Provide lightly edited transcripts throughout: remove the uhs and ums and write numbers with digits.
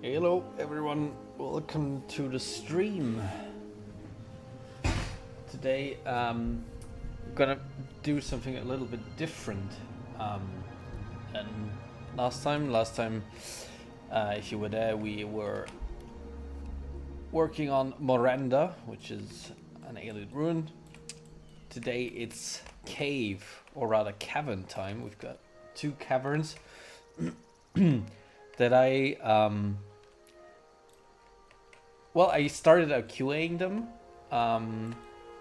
Hello everyone, welcome to the stream. Today I'm gonna do something a little bit different than last time. If you were there, we were working on Miranda, which is an alien ruin. Today it's cave, or rather cavern time. We've got two caverns that I started out QAing them,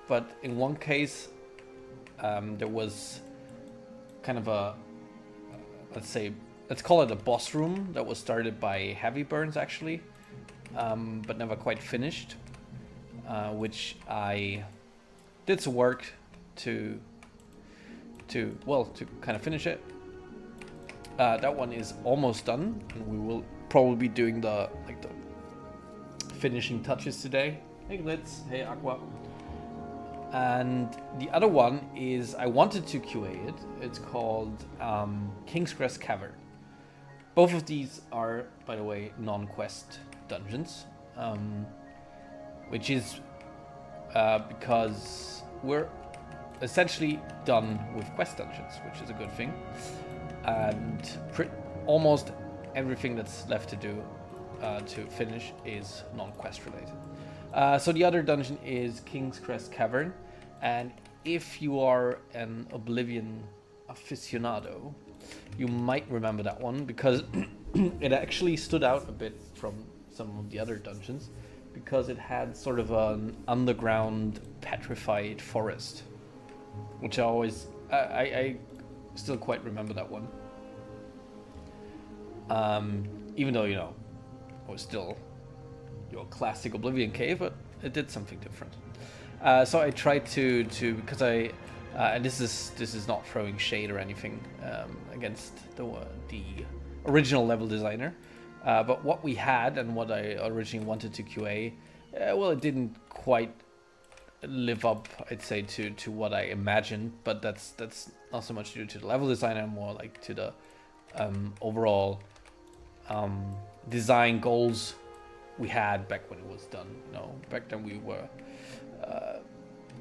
but in one case there was kind of a, let's call it a boss room that was started by Heavy Burns actually, but never quite finished, which I did some work to kind of finish it. That one is almost done, and we will probably be doing the finishing touches today. Hey Glitz, hey Aqua. And the other one is I wanted to QA it. It's called King's Crest Cavern. Both of these are, by the way, non-quest dungeons, which is because we're essentially done with quest dungeons, which is a good thing. And almost everything that's left to do to finish is non-quest related. So the other dungeon is King's Crest Cavern, and if you are an Oblivion aficionado, you might remember that one because it actually stood out a bit from some of the other dungeons because it had sort of an underground petrified forest, which I still quite remember that one. Even though, it was still your classic Oblivion cave, but it did something different. So I tried to because and this is not throwing shade or anything against the original level designer, but what we had and what I originally wanted to QA, it didn't quite live up, I'd say, to what I imagined, but that's not so much due to the level designer, more like to the overall design goals we had back when it was done. Back then we were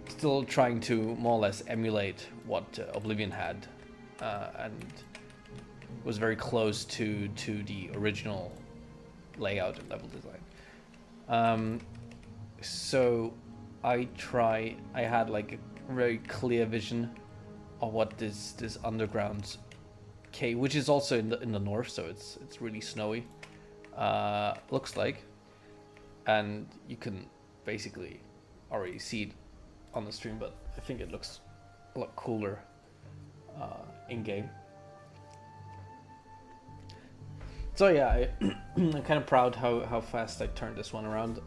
still trying to more or less emulate what Oblivion had, and was very close to the original layout and level design. So I had like a very clear vision of what this underground cave, which is also in the north, so it's really snowy, looks like, and you can basically already see it on the stream, but I think it looks a lot cooler in game. So yeah, I'm kind of proud how fast I turned this one around.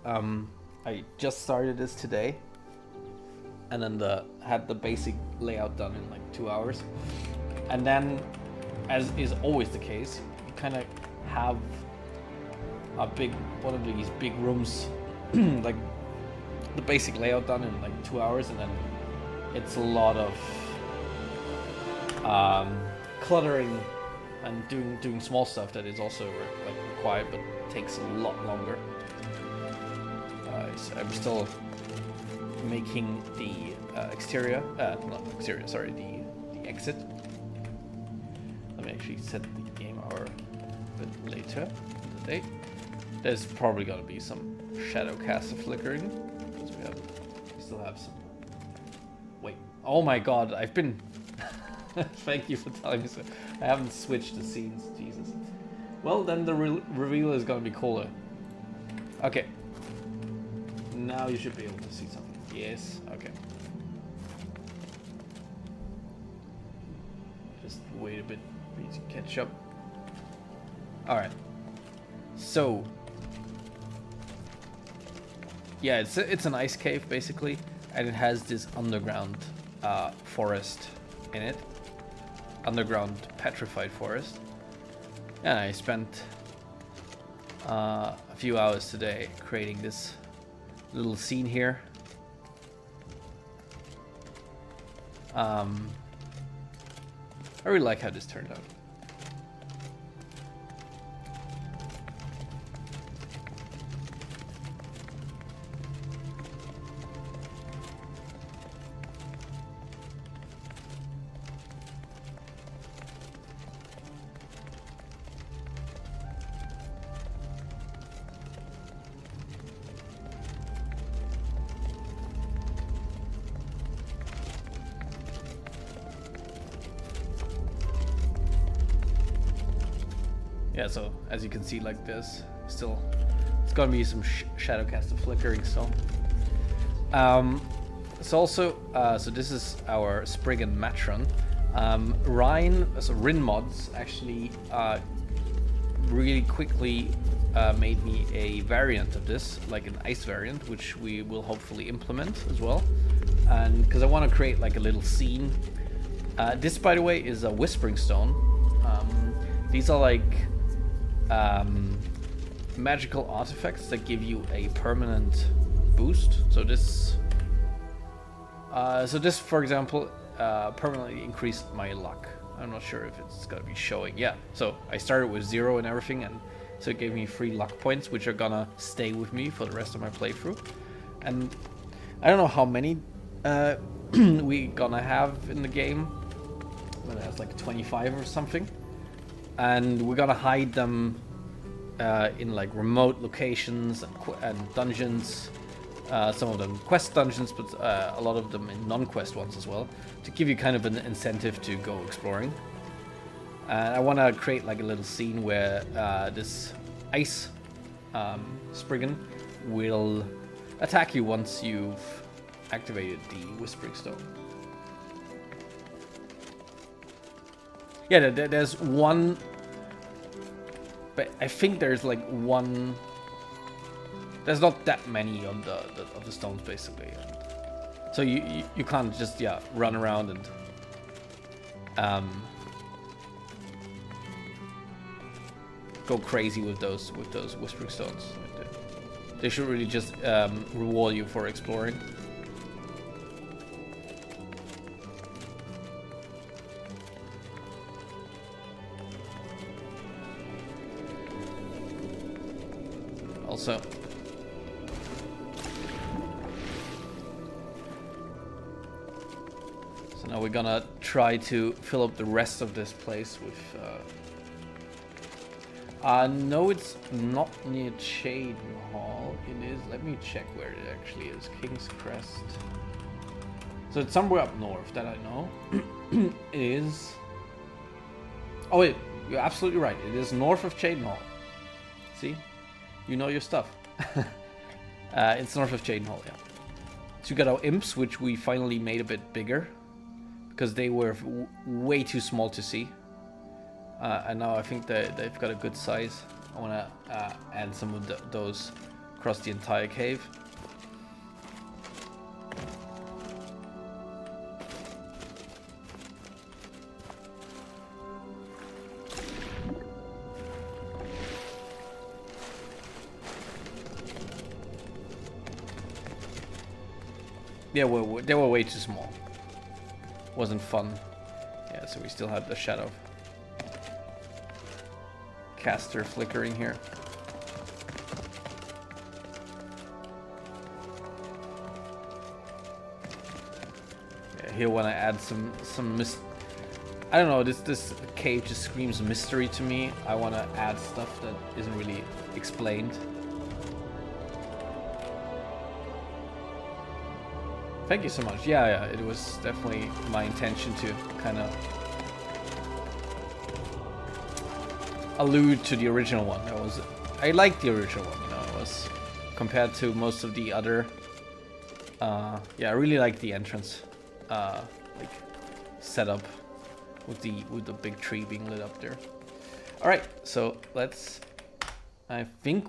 I just started this today, and then had the basic layout done in like 2 hours, and then, as is always the case, you kind of have one of these big rooms, like the basic layout done in like 2 hours, and then it's a lot of cluttering and doing small stuff that is also like required, but takes a lot longer. So I'm still making the the exit. Let me actually set the game hour a bit later in the day. There's probably gonna be some shadow caster flickering because we still have some. Wait, oh my god, I've been. Thank you for telling me so. I haven't switched the scenes, Jesus. Well, then the reveal is gonna be cooler. Okay. Now you should be able to see something. Yes, okay. Just wait a bit for you to catch up. Alright. So, yeah, it's an ice cave basically, and it has this underground forest in it. Underground petrified forest. And I spent a few hours today creating this little scene here. I really like how this turned out. yeah, so as you can see, like this, still, it's gonna be some shadow cast of flickering still. It's also, so this is our Spriggan Matron. Rin mods actually really quickly made me a variant of this, like an ice variant, which we will hopefully implement as well. And because I want to create like a little scene. This, by the way, is a Whispering Stone. These are like magical artifacts that give you a permanent boost. So this, for example, permanently increased my luck. I'm not sure if it's gonna be showing. Yeah, so I started with 0 and everything, and so it gave me 3 luck points, which are gonna stay with me for the rest of my playthrough. And I don't know how many we gonna have in the game. Whether it's like 25 or something, and we're gonna hide them in like remote locations and dungeons. Some of them quest dungeons, but a lot of them in non-quest ones as well, to give you kind of an incentive to go exploring. And I want to create like a little scene where this ice Spriggan will attack you once you've activated the Whispering Stone. Yeah, there's one, but I think there's like one. There's not that many of the stones, basically. So you can't just run around and go crazy with those Whispering Stones. They should really just reward you for exploring. Also, so now we're gonna try to fill up the rest of this place with no, it's not near Chaden Hall. It is, let me check where it actually is. King's Crest. So it's somewhere up north that I know. It is, oh wait, you're absolutely right. It is north of Chaden Hall. See? You know your stuff. It's north of Chaden Hall, yeah. So you got our imps, which we finally made a bit bigger, because they were way too small to see. And now I think they've got a good size. I want to add some of those across the entire cave. Yeah, they were way too small. Wasn't fun. Yeah, so we still had the shadow caster flickering here. Yeah, here want to add some I don't know, this cave just screams mystery to me. I want to add stuff that isn't really explained. Thank you so much. Yeah, it was definitely my intention to kind of allude to the original one. I liked the original one, you know. It was, compared to most of the other, yeah, I really liked the entrance, like setup with the big tree being lit up there. All right, so let's. I think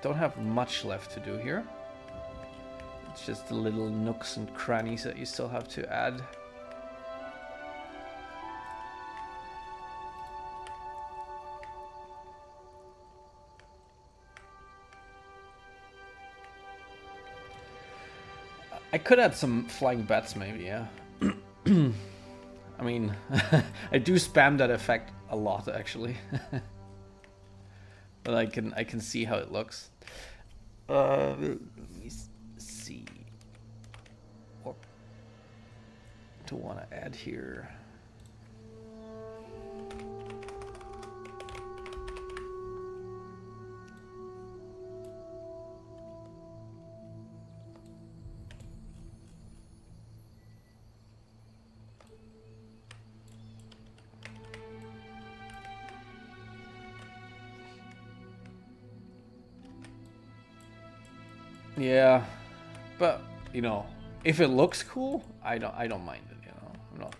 don't have much left to do here. It's just the little nooks and crannies that you still have to add. I could add some flying bats maybe, yeah. I mean, I do spam that effect a lot actually. But I can see how it looks. Let me see what do I want to add here. Yeah, but you know, if it looks cool, I don't mind it. You know, I'm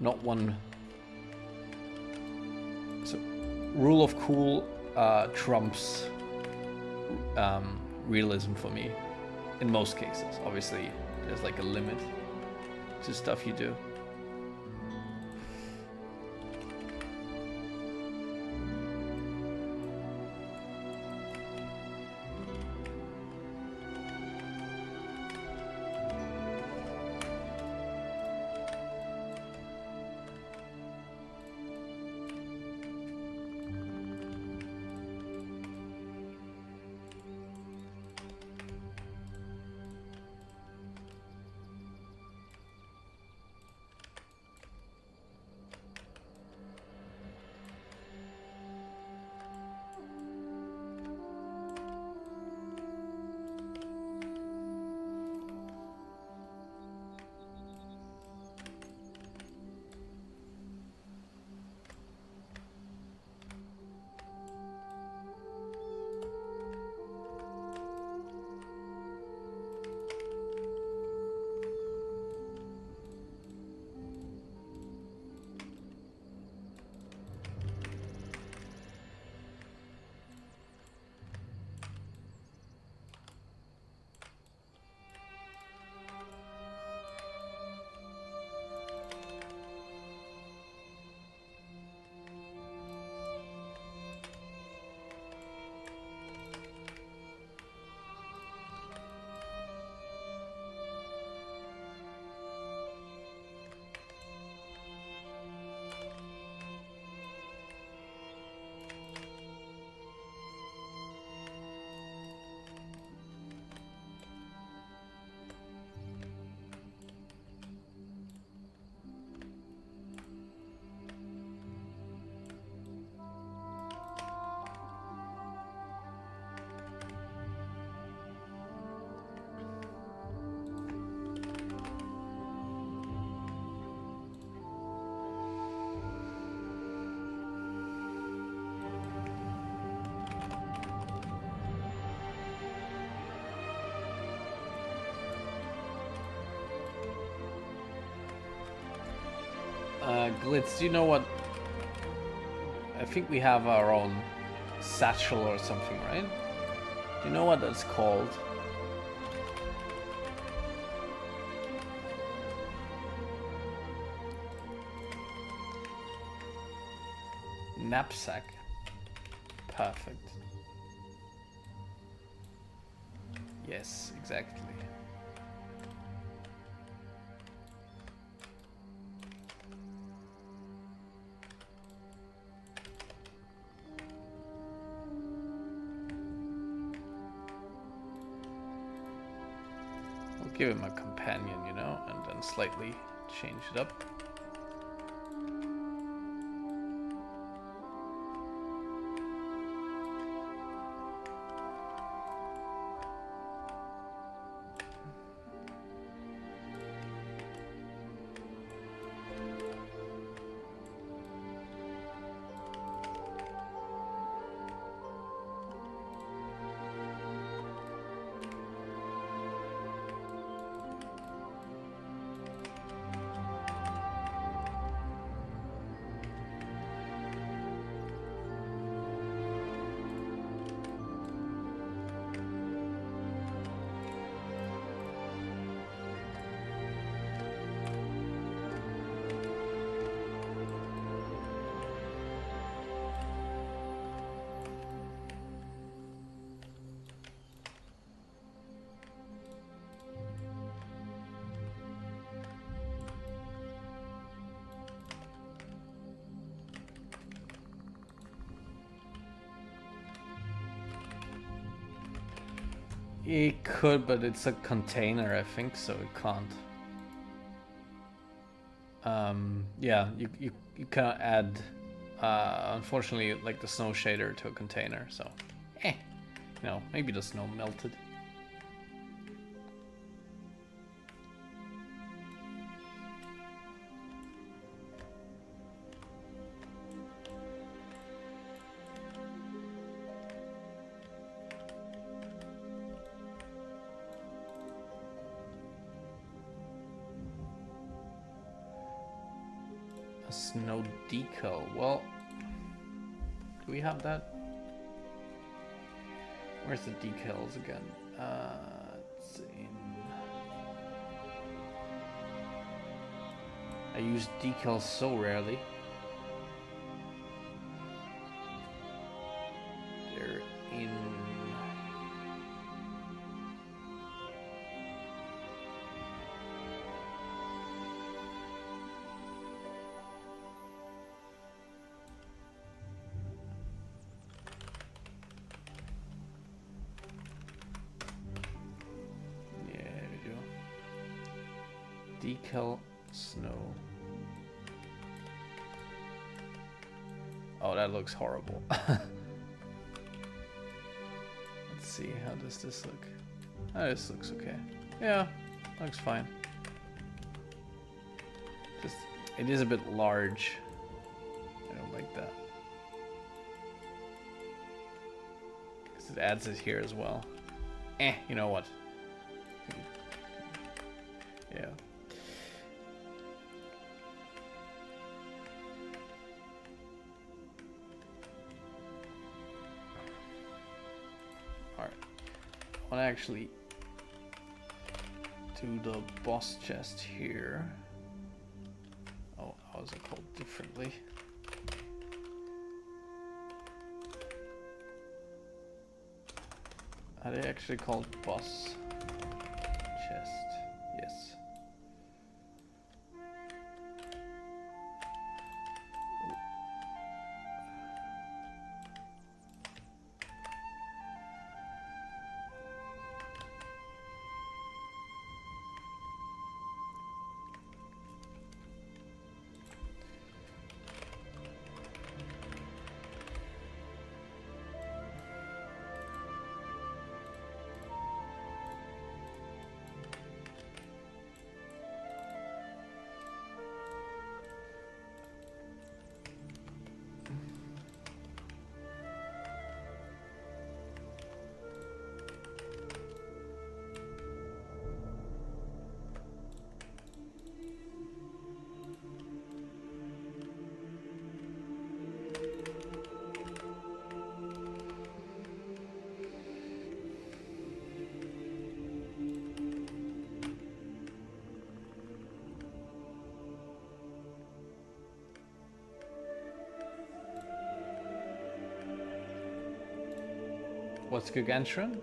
not one. So, rule of cool trumps realism for me, in most cases. Obviously, there's like a limit to stuff you do. Glitz, do you know what? I think we have our own satchel or something, right? Do you know what that's called? Knapsack. Perfect. Yes, exactly. Give him a companion, you know, and then slightly change it up. It could, but it's a container, I think, so it can't. Yeah, you cannot add, unfortunately, like the snow shader to a container, so, you know, maybe the snow melted. A snow decal. Well, do we have that? Where's the decals again? It's in... I use decals so rarely. They're in... Decal snow. Oh, that looks horrible. Let's see, how does this look? Oh, this looks okay. Yeah, looks fine. Just, it is a bit large. I don't like that. Because it adds it here as well. You know what? Yeah. I want to actually do the boss chest here. Oh, how is it called differently? Are they actually called boss chest? Yes. What's Gargantuan?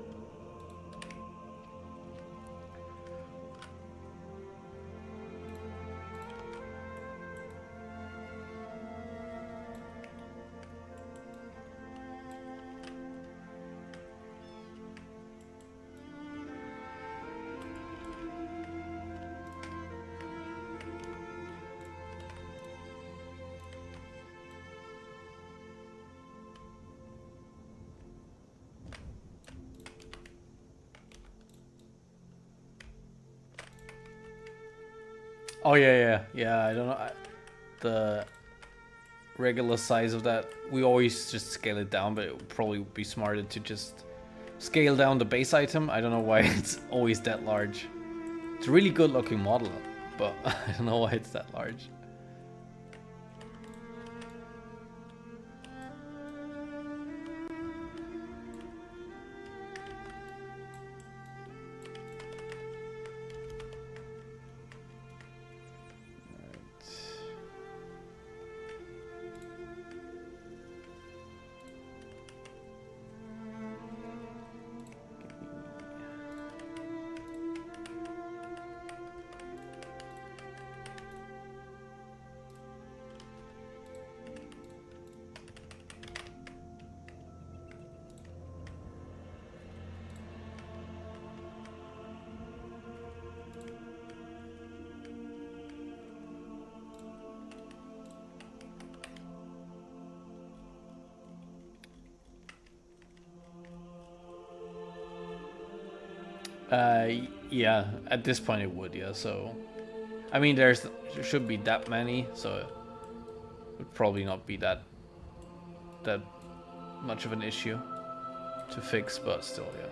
Oh yeah. I don't know. The regular size of that, we always just scale it down, but it would probably be smarter to just scale down the base item. I don't know why it's always that large. It's a really good looking model, but I don't know why it's that large. Yeah, at this point it would, yeah, so... I mean, there should be that many, so it would probably not be that much of an issue to fix, but still, yeah.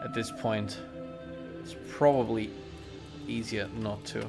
At this point, it's probably easier not to.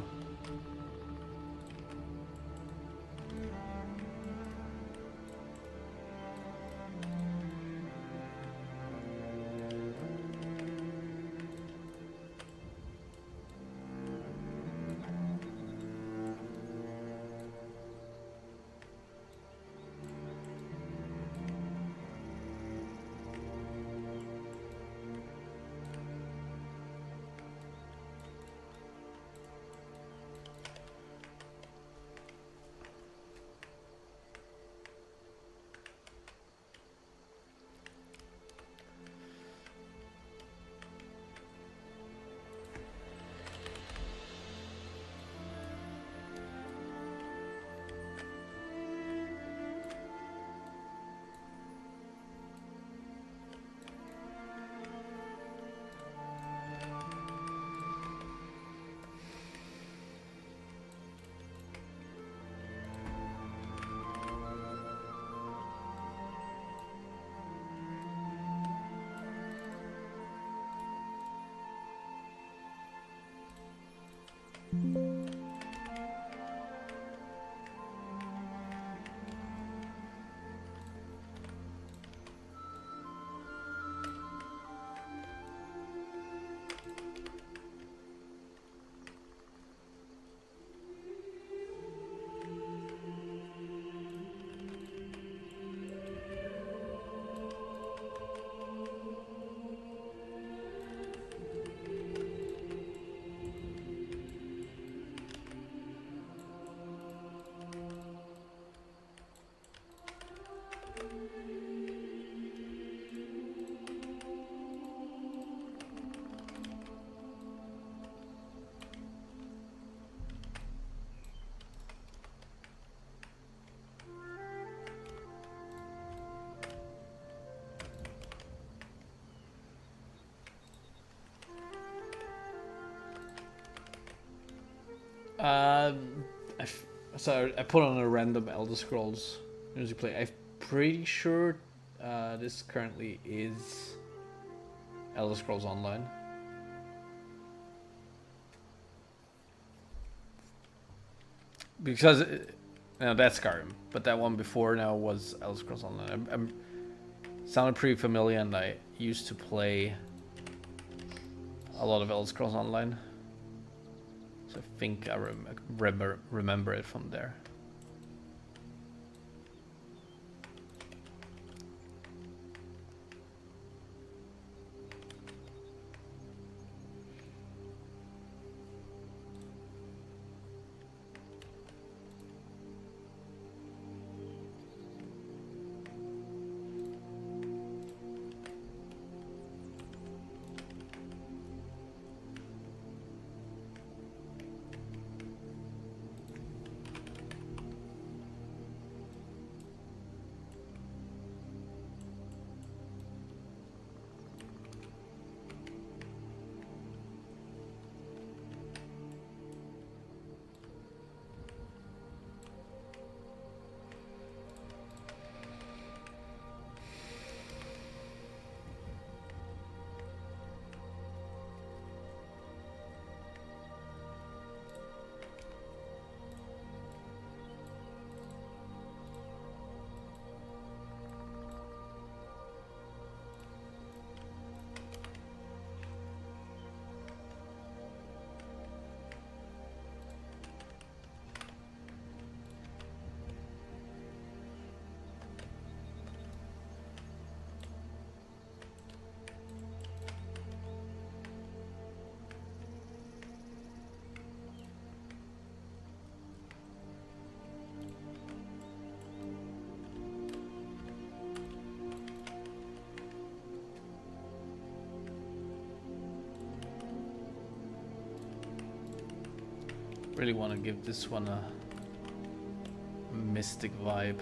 So I put on a random Elder Scrolls music play. I'm pretty sure this currently is Elder Scrolls Online. Because that's Skyrim, but that one before now was Elder Scrolls Online. I'm sounded pretty familiar, and I used to play a lot of Elder Scrolls Online. So I think I remember it from there. Really want to give this one a mystic vibe.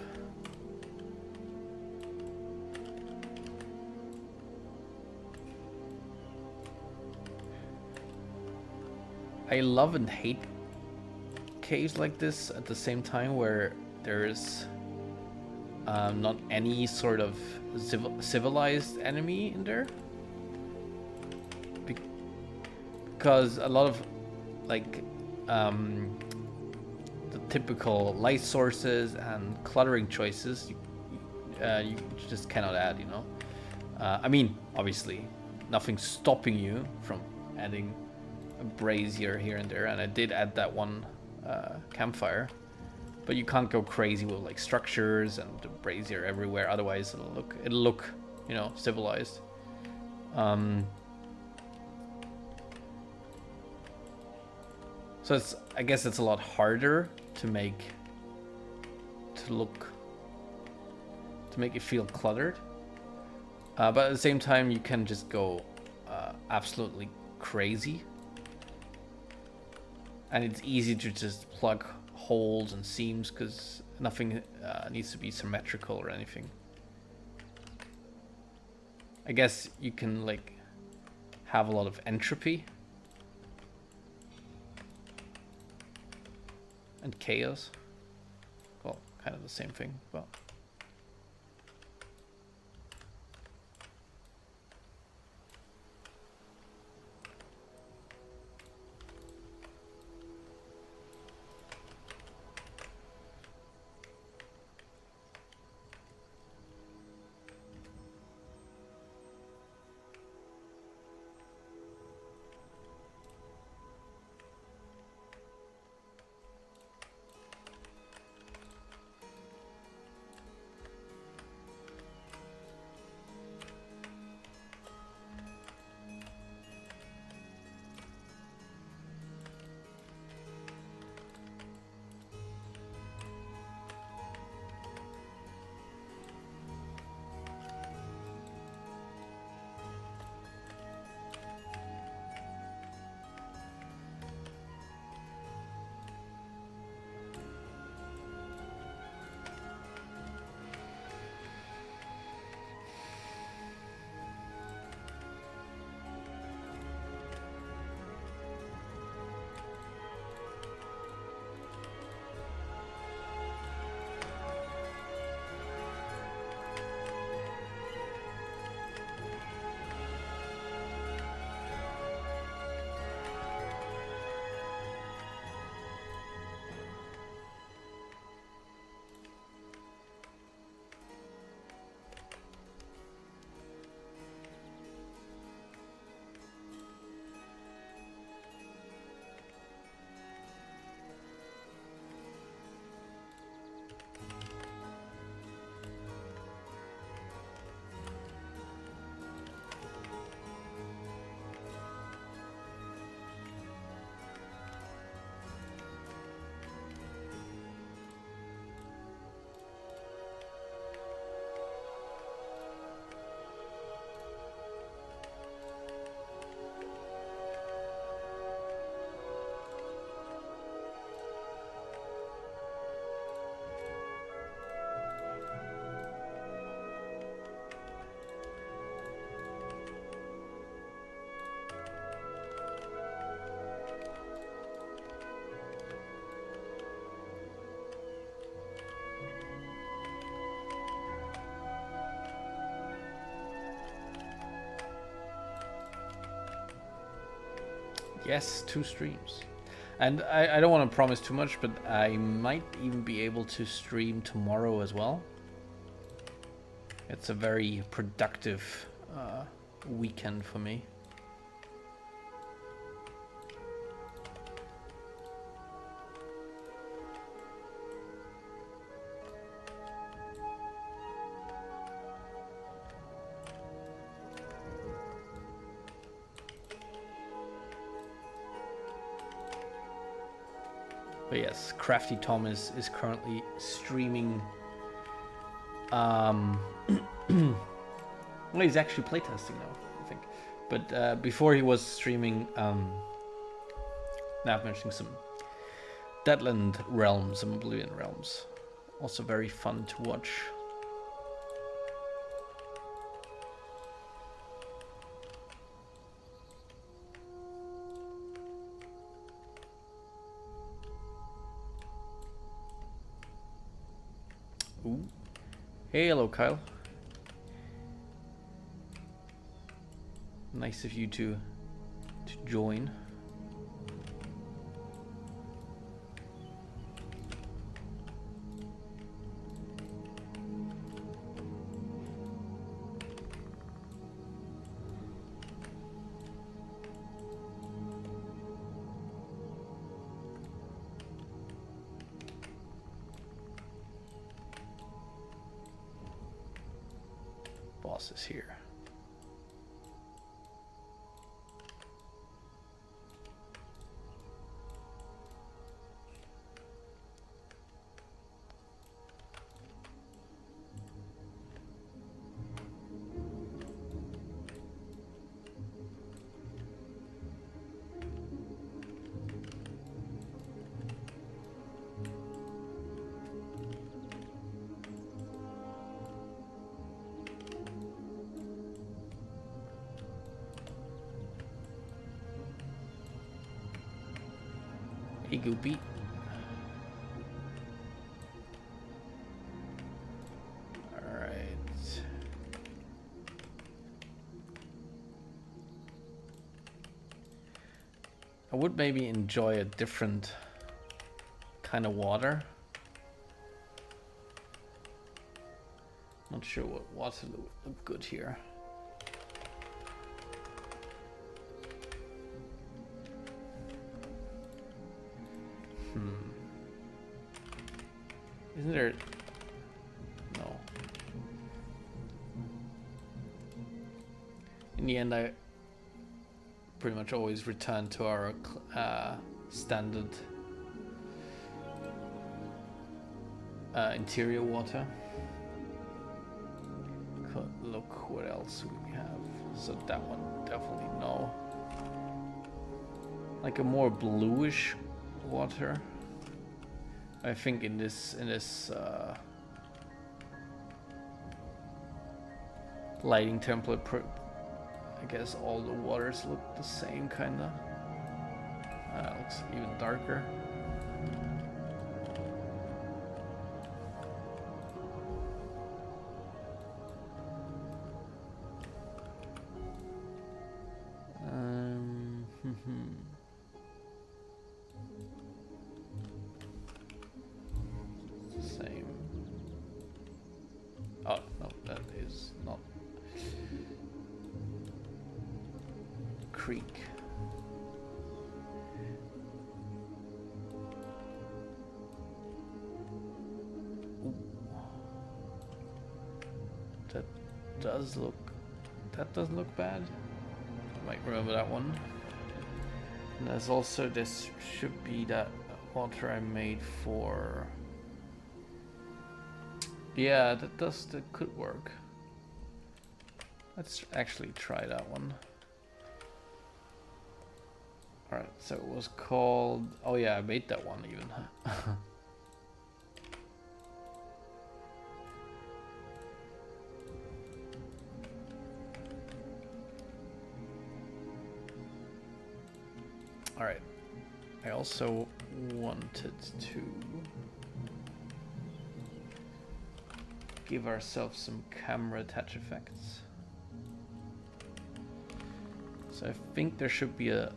I love and hate caves like this at the same time, where there is not any sort of civilized enemy in there. Because a lot of like the typical light sources and cluttering choices you just cannot add, you know. I mean, obviously nothing's stopping you from adding a brazier here and there, and I did add that one campfire, but you can't go crazy with like structures and the brazier everywhere, otherwise it'll look you know, civilized. So I guess it's a lot harder to make it feel cluttered, but at the same time you can just go absolutely crazy, and it's easy to just plug holes and seams because nothing needs to be symmetrical or anything. I guess you can like have a lot of entropy and chaos. Well, kind of the same thing, but Yes, 2 streams. And I don't want to promise too much, but I might even be able to stream tomorrow as well. It's a very productive weekend for me. But yes, Crafty Tom is currently streaming. Well, he's actually playtesting now, I think. But before he was streaming, now I'm mentioning some Deadland Realms, some Oblivion Realms. Also very fun to watch. Ooh. Hey, hello, Kyle. Nice of you to join. Boss is here. Hey, Goopy. Alright. I would maybe enjoy a different kind of water. Not sure what water would look good here. Isn't there? No. In the end, I pretty much always return to our standard interior water. Look what else we have. So that one definitely no. Like a more bluish water. I think in this lighting template, I guess all the waters look the same kinda. Looks even darker. Same. Oh no, that is not creek. Ooh. That does look bad. I might remember that one. And there's also, this should be that water I made for. Yeah, that could work. Let's actually try that one. Alright, so it was called, oh yeah, I made that one even. Alright, I also wanted to give ourselves some camera attach effects. So I think there should be a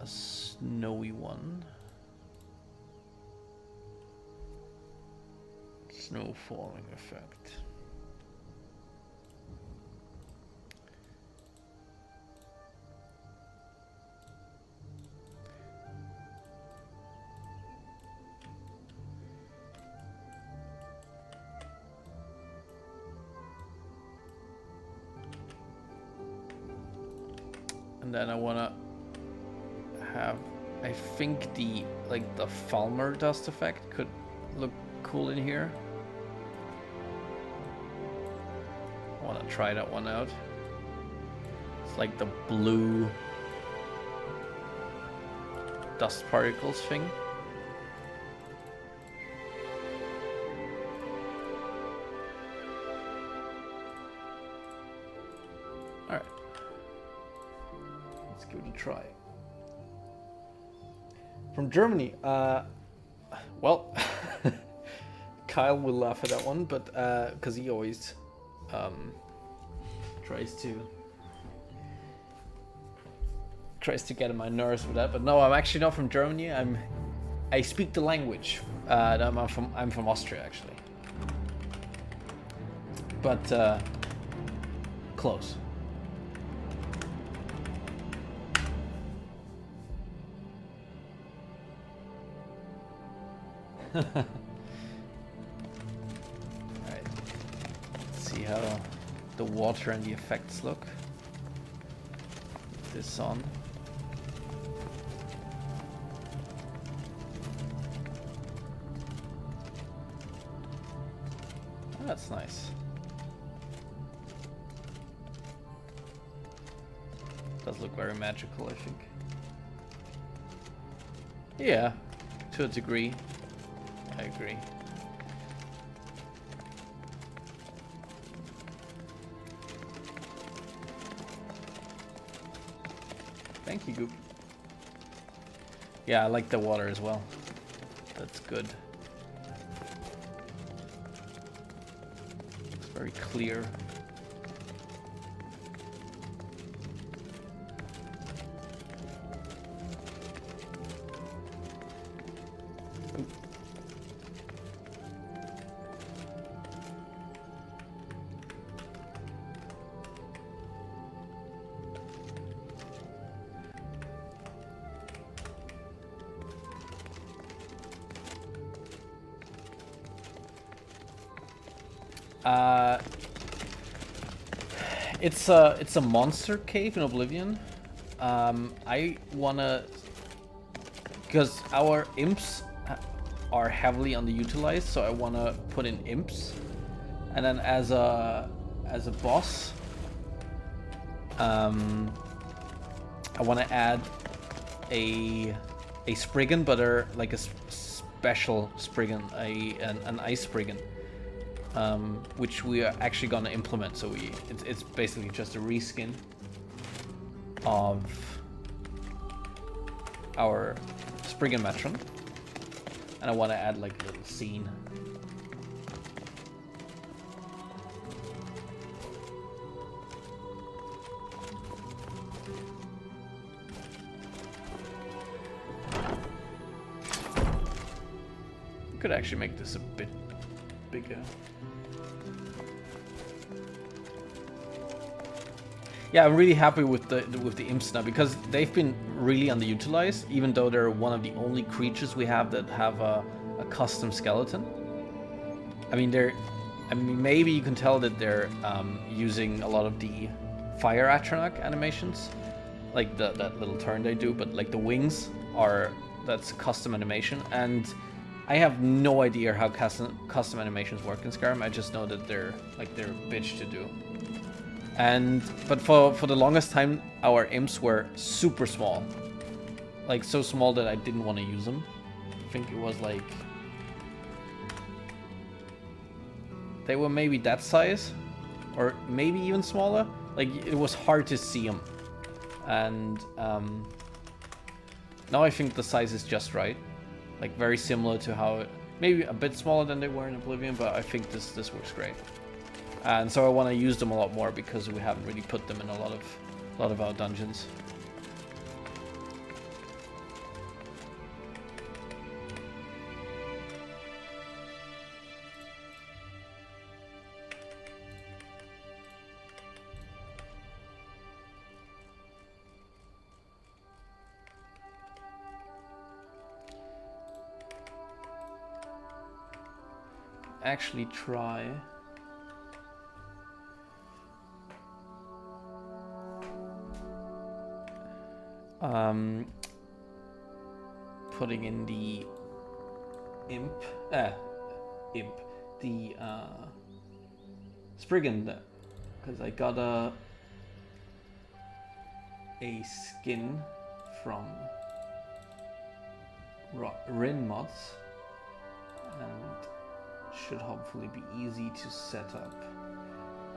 a snowy one. Snow falling effect. And then I wanna have, I think the Falmer dust effect could look cool in here. I wanna try that one out. It's like the blue dust particles thing. Alright. Let's give it a try. From Germany, well, Kyle will laugh at that one, but because he always tries to get on my nerves with that. But no, I'm actually not from Germany. I speak the language. I'm from Austria actually, but close. Alright, let's see how the water and the effects look. Put this on. Oh, that's nice. Does look very magical, I think. Yeah, to a degree. I agree. Thank you, Goop. Yeah, I like the water as well. That's good. It's very clear. It's a monster cave in Oblivion. I wanna, because our imps are heavily underutilized, so I wanna put in imps, and then as a boss, I wanna add a Spriggan, but like a special Spriggan, an ice Spriggan. Which we are actually gonna implement. So it's basically just a reskin of our Spriggan Metron, and I want to add like a little scene. We could actually make this a bit bigger. Yeah, I'm really happy with the imps now, because they've been really underutilized, even though they're one of the only creatures we have that have a custom skeleton. I mean, maybe you can tell that they're using a lot of the fire atronach animations, like that little turn they do, but like the wings that's custom animation, and I have no idea how custom animations work in Skyrim. I just know that they're a bitch to do. But for the longest time, our imps were super small. Like, so small that I didn't want to use them. I think it was like... they were maybe that size, or maybe even smaller. Like, it was hard to see them. And now I think the size is just right. Like, very similar to how... maybe a bit smaller than they were in Oblivion, but I think this works great. And so I want to use them a lot more, because we haven't really put them in a lot of our dungeons. actually try putting in the the Spriggan, because I got a skin from Rin mods and should hopefully be easy to set up.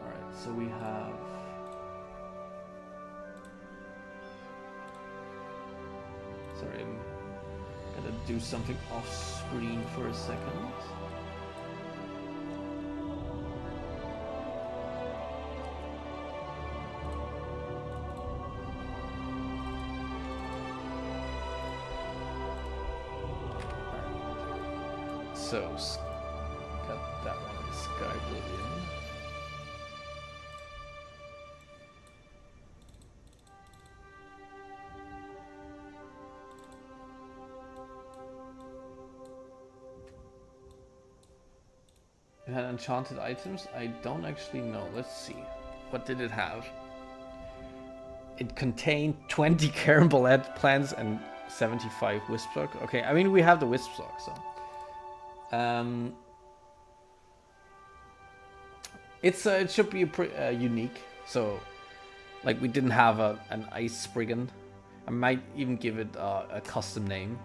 Alright, so we have sorry, I'm gonna do something off screen for a second. So, got that one, Skyblivion. It had enchanted items? I don't actually know. Let's see. What did it have? It contained 20 carambolette plants and 75 wispsock. Okay, I mean, we have the wispsock, so. It should be unique. So, like, we didn't have an ice Spriggan. I might even give it a custom name.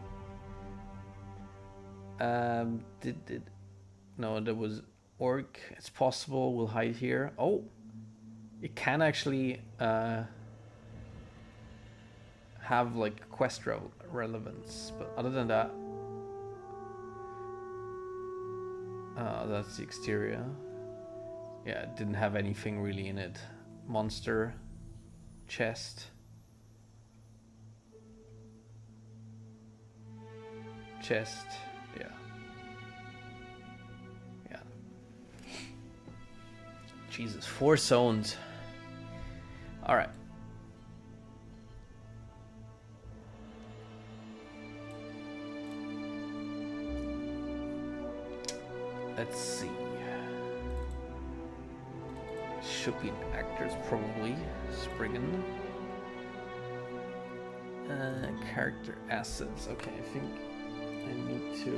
No, there was orc. It's possible. We'll hide here. Oh, it can actually have like quest relevance, but other than that. That's the exterior. Yeah, it didn't have anything really in it. Monster, chest, yeah. Yeah. Jesus, 4 zones. All right. Let's see. Should be actors probably. Spriggan. Character assets. Okay, I think I need to.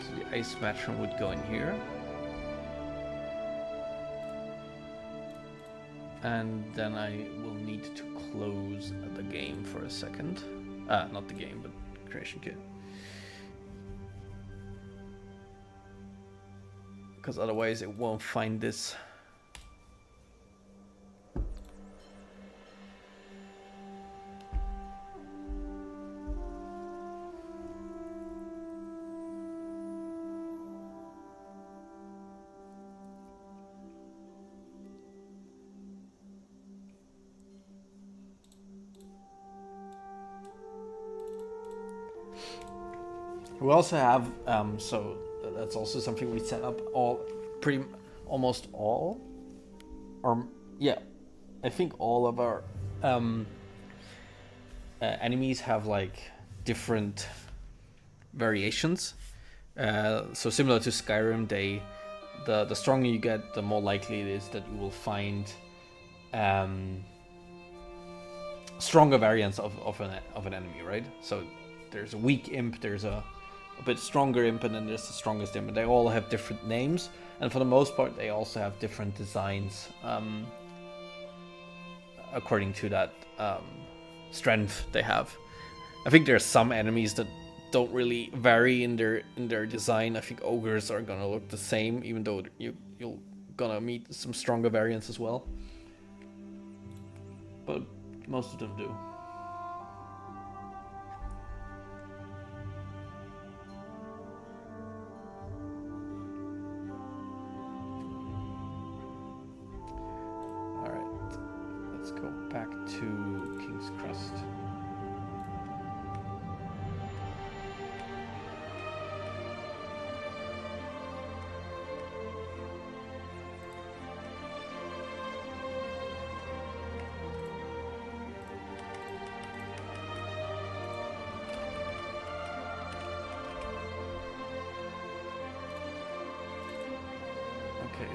So the ice matron would go in here. And then I will need to close the game for a second. Not the game, but creation kit. Because otherwise it won't find this. We also have, so that's also something we set up almost all, or yeah, I think all of our enemies have like different variations. So similar to Skyrim, the stronger you get, the more likely it is that you will find stronger variants of an enemy, right? So there's a weak imp, there's a bit stronger imp, and then there's the strongest imp. And they all have different names, and for the most part they also have different designs according to that strength they have. I think there's some enemies that don't really vary in their design. I think ogres are gonna look the same, even though you're gonna meet some stronger variants as well, but most of them do. Back to King's Crest.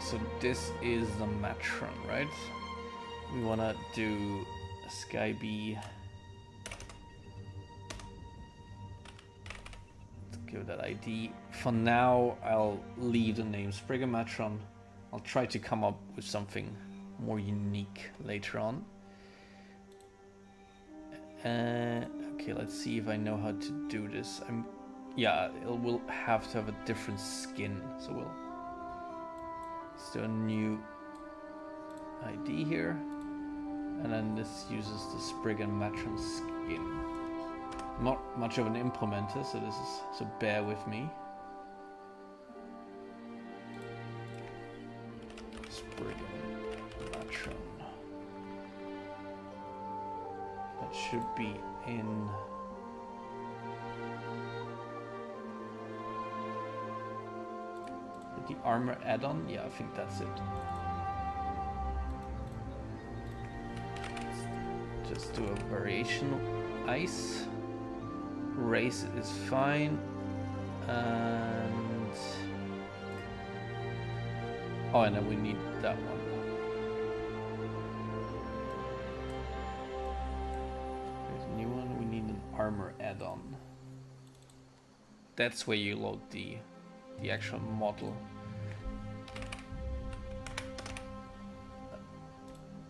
so this is the Matron, right? We wanna do a Skyb. Let's give that ID. For now, I'll leave the name Spriggan Matron. I'll try to come up with something more unique later on. Okay, let's see if I know how to do this. Yeah, it will have to have a different skin, so let's do a new ID here, and then this uses the Spriggan Matron skin. Not much of an implementer, so bear with me. Spriggan Matron. That should be in. The armor add-on? Yeah, I think that's it. Let's just do a variation ice. Race is fine. And oh, and then we need that one. There's a new one. We need an armor add-on. That's where you load the actual model.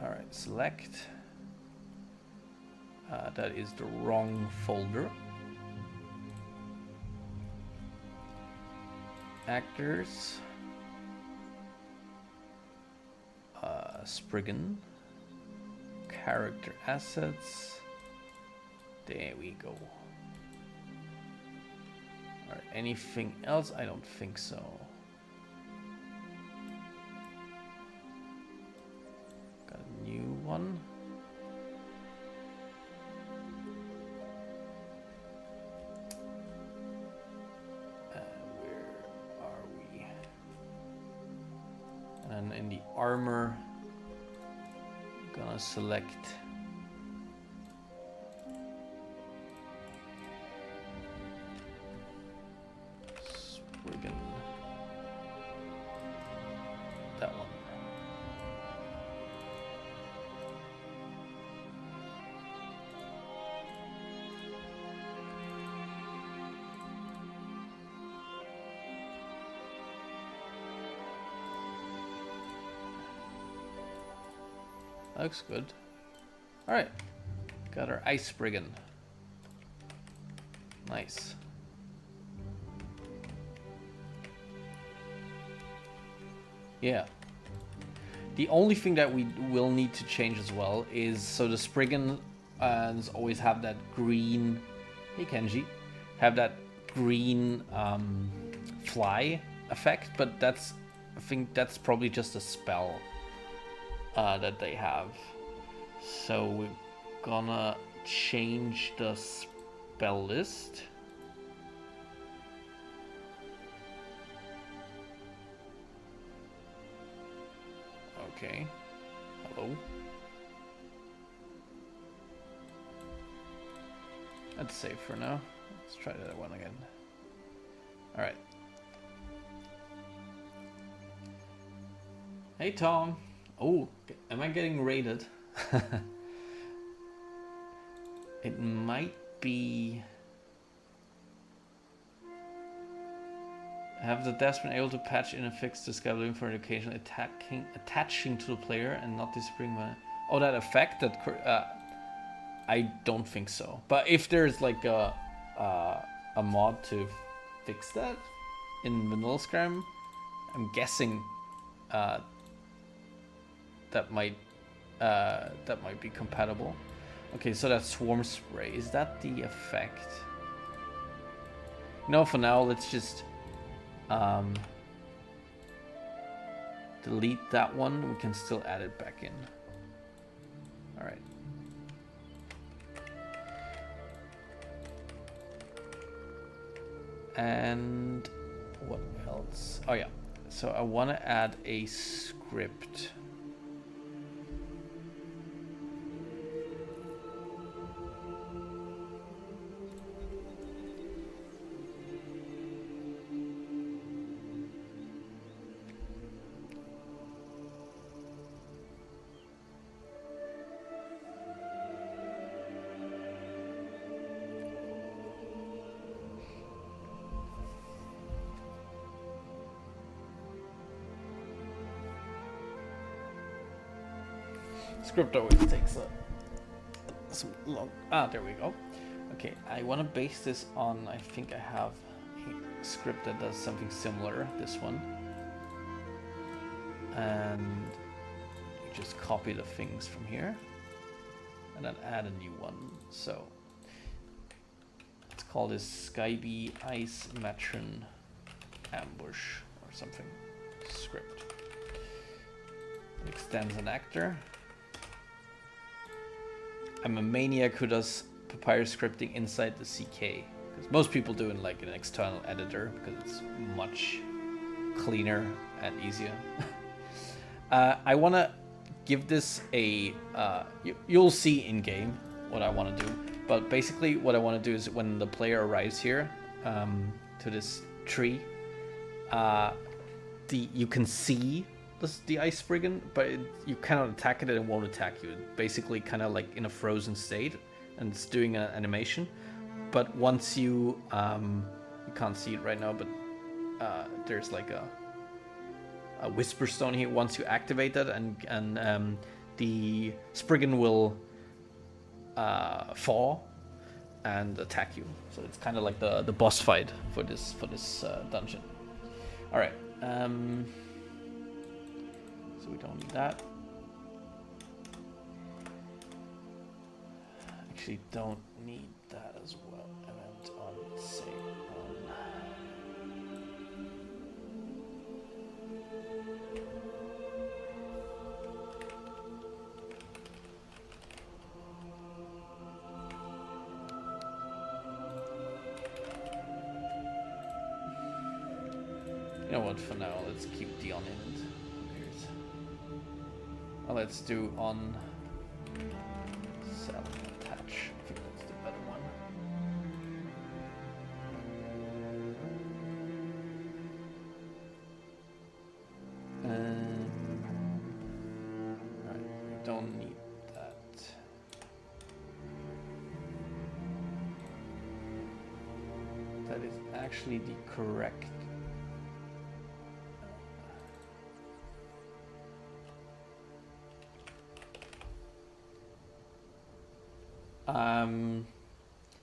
Alright, select. That is the wrong folder. Actors. Spriggan. Character assets. There we go. Alright, anything else? I don't think so. Got a new one. Where are we? And in the armor, I'm gonna select Spriggan. That one. That looks good. Alright. Got our Ice Spriggan. Nice. Yeah. The only thing that we will need to change as well is, so the Spriggans always have that green, hey Kenji, have that green fly effect, but that's, I think that's probably just a spell that they have. So we're gonna change the spell list. Okay. Hello. That's safe for now. Let's try that one again. Alright. Hey Tom. Oh, am I getting raided? It might be... Have the devs been able to patch in and fix the Skyblivion for occasionally attaching to the player and not disappearing by... Oh, that effect? That I don't think so. But if there's like a mod to fix that in vanilla Scram, I'm guessing that might be compatible. Okay, so that swarm spray, is that the effect? No, for now, let's just delete that one. We can still add it back in. All right. And what else? Oh yeah, so I want to add a script. Script always takes some long. Ah, there we go. Okay, I want to base this on. I think I have a script that does something similar. This one, and you just copy the things from here, and then add a new one. So let's call this Skyby Ice Matron Ambush or something. Script. It extends an actor. I'm a maniac who does papyrus scripting inside the CK, because most people do in like an external editor because it's much cleaner and easier. I want to give this a you'll see in game what I want to do, but basically what I want to do is when the player arrives here to this tree, you can see the ice brigand, but you cannot attack it and it won't attack you. It's basically kind of like in a frozen state, and it's doing an animation. But once you can't see it right now, but there's like a whisper stone here. Once you activate that, and the spriggan will fall and attack you. So it's kind of like the boss fight for this dungeon. All right. So we don't need that. Actually, don't need that as well. Event on save on. You know what? For now, let's keep the on in it. Well, let's do on sell attach. I think that's the better one. Right, we don't need that. That is actually the correct.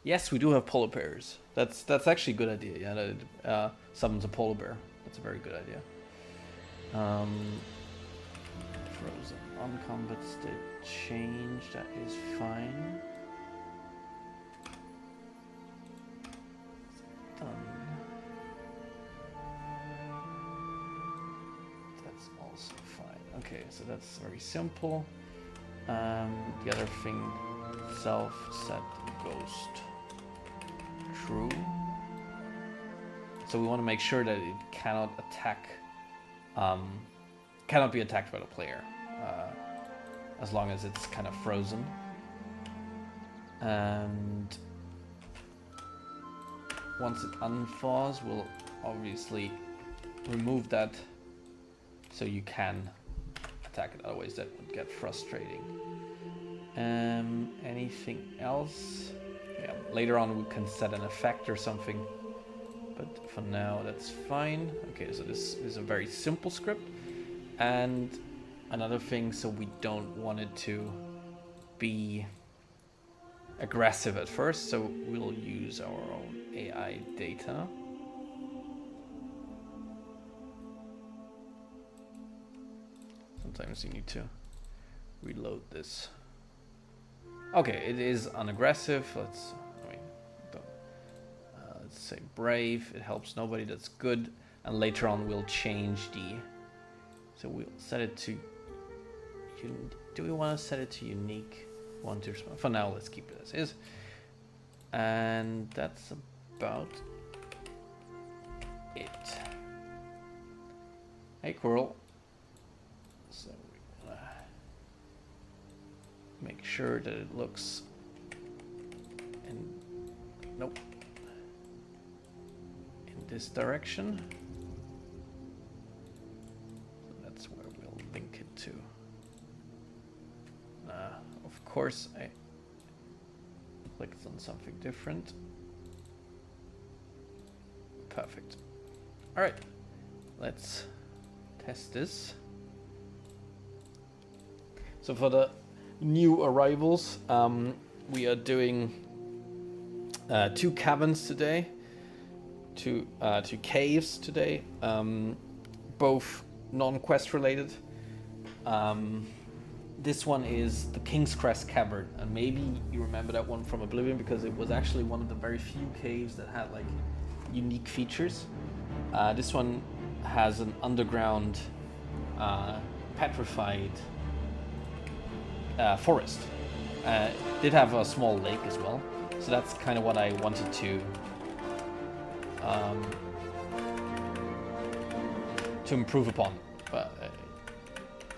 Yes, we do have polar bears. That's actually a good idea. Yeah, that summons a polar bear. That's a very good idea. Frozen uncombat state change. That is fine. Done. That's also fine. Okay, so that's very simple. The other thing, self set ghost true. So we want to make sure that it cannot attack, cannot be attacked by the player, as long as it's kind of frozen. And once it unthaws, we'll obviously remove that so you can attack it. Otherwise, that would get frustrating. Anything else? Yeah, later on we can set an effect or something, but for now that's fine. Okay, so this is a very simple script. And another thing, so we don't want it to be aggressive at first, so we'll use our own AI data. Sometimes you need to reload this. Okay, it is unaggressive. Let's say brave. It helps nobody. That's good. And later on, we'll change the. So we'll set it to. Do we want to set it to unique? One to respond. For now, let's keep it as is. And that's about it. Hey, Coral. So we're gonna make sure that it looks. Nope. In this direction. So that's where we'll link it to. Of course, I clicked on something different. Perfect. All right, let's test this. So for the new arrivals. We are doing 2 cabins today, two caves today, both non-quest related. This one is the King's Crest Cavern, and maybe you remember that one from Oblivion because it was actually one of the very few caves that had like unique features. This one has an underground petrified forest. Did have a small lake as well, so that's kind of what I wanted to improve upon. But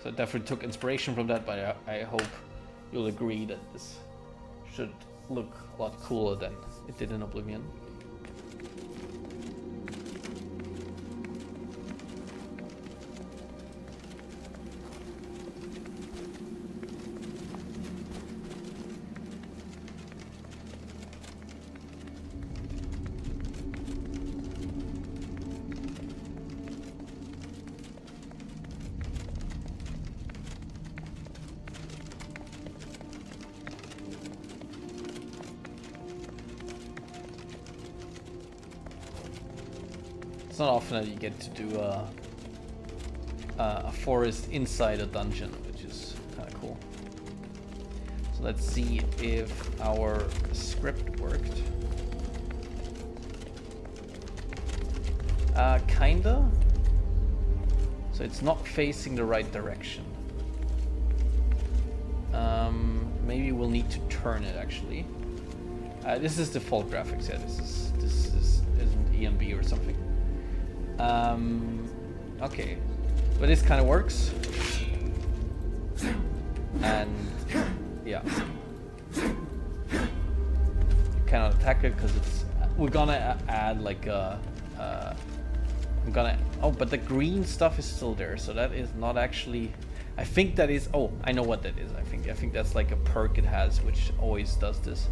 so definitely took inspiration from that. But I hope you'll agree that this should look a lot cooler than it did in Oblivion. It's not often that you get to do a forest inside a dungeon, which is kind of cool. So let's see if our script worked. Kinda. So it's not facing the right direction. Maybe we'll need to turn it actually. This is default graphics. Yeah, this isn't EMB or something. Okay, but this kind of works, and yeah, you cannot attack it because it's. We're gonna add like a. Oh, but the green stuff is still there, so that is not actually. I think that is. Oh, I know what that is. I think that's like a perk it has, which always does this.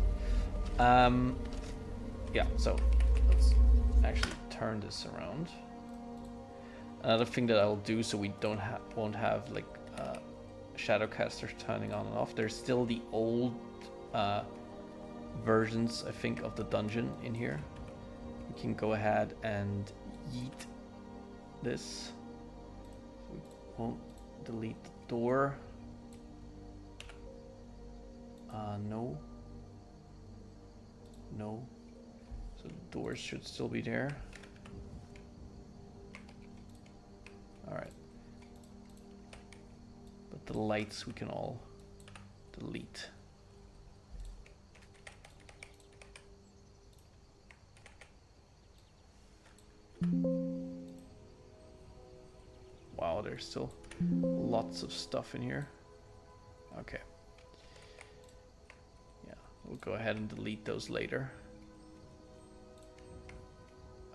Yeah. So let's actually turn this around. Another thing that I'll do so we won't have like Shadowcasters turning on and off. There's still the old versions, I think, of the dungeon in here. We can go ahead and yeet this. We won't delete the door. No. No. So the doors should still be there. Alright. But the lights we can all delete. Wow, there's still lots of stuff in here. Okay. Yeah, we'll go ahead and delete those later.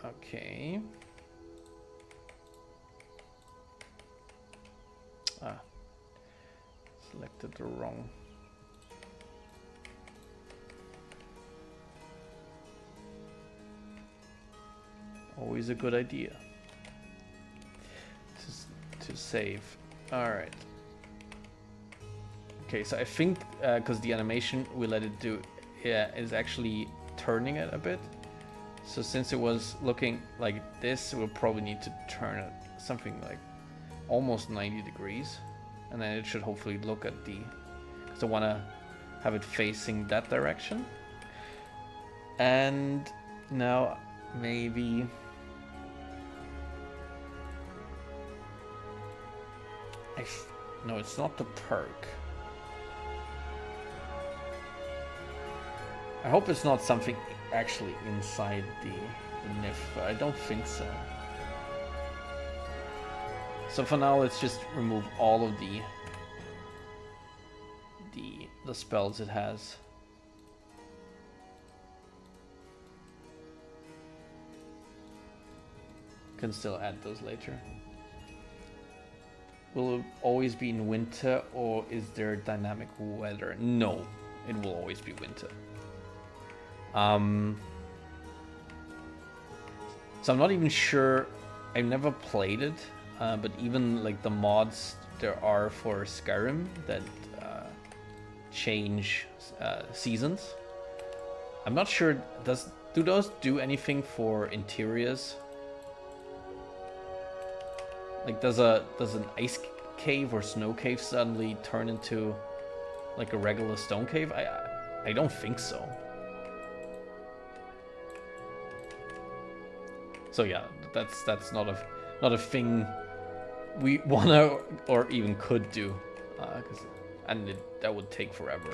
Okay. Selected the wrong. Always a good idea to save. All right. Okay, so I think because the animation we let it do, is actually turning it a bit. So since it was looking like this, we'll probably need to turn it something like almost 90 degrees, and then it should hopefully look at the, because I want to have it facing that direction. And now maybe no, it's not the perk. I hope it's not something actually inside the NIF, but I don't think so. So for now, let's just remove all of the spells it has. Can still add those later. Will it always be in winter, or is there dynamic weather? No, it will always be winter. So I'm not even sure. I've never played it, but even like the mods there are for Skyrim that change seasons. I'm not sure. Do those do anything for interiors? Like, does an ice cave or snow cave suddenly turn into like a regular stone cave? I don't think so. So yeah, that's not a thing we wanna or even could do, that would take forever.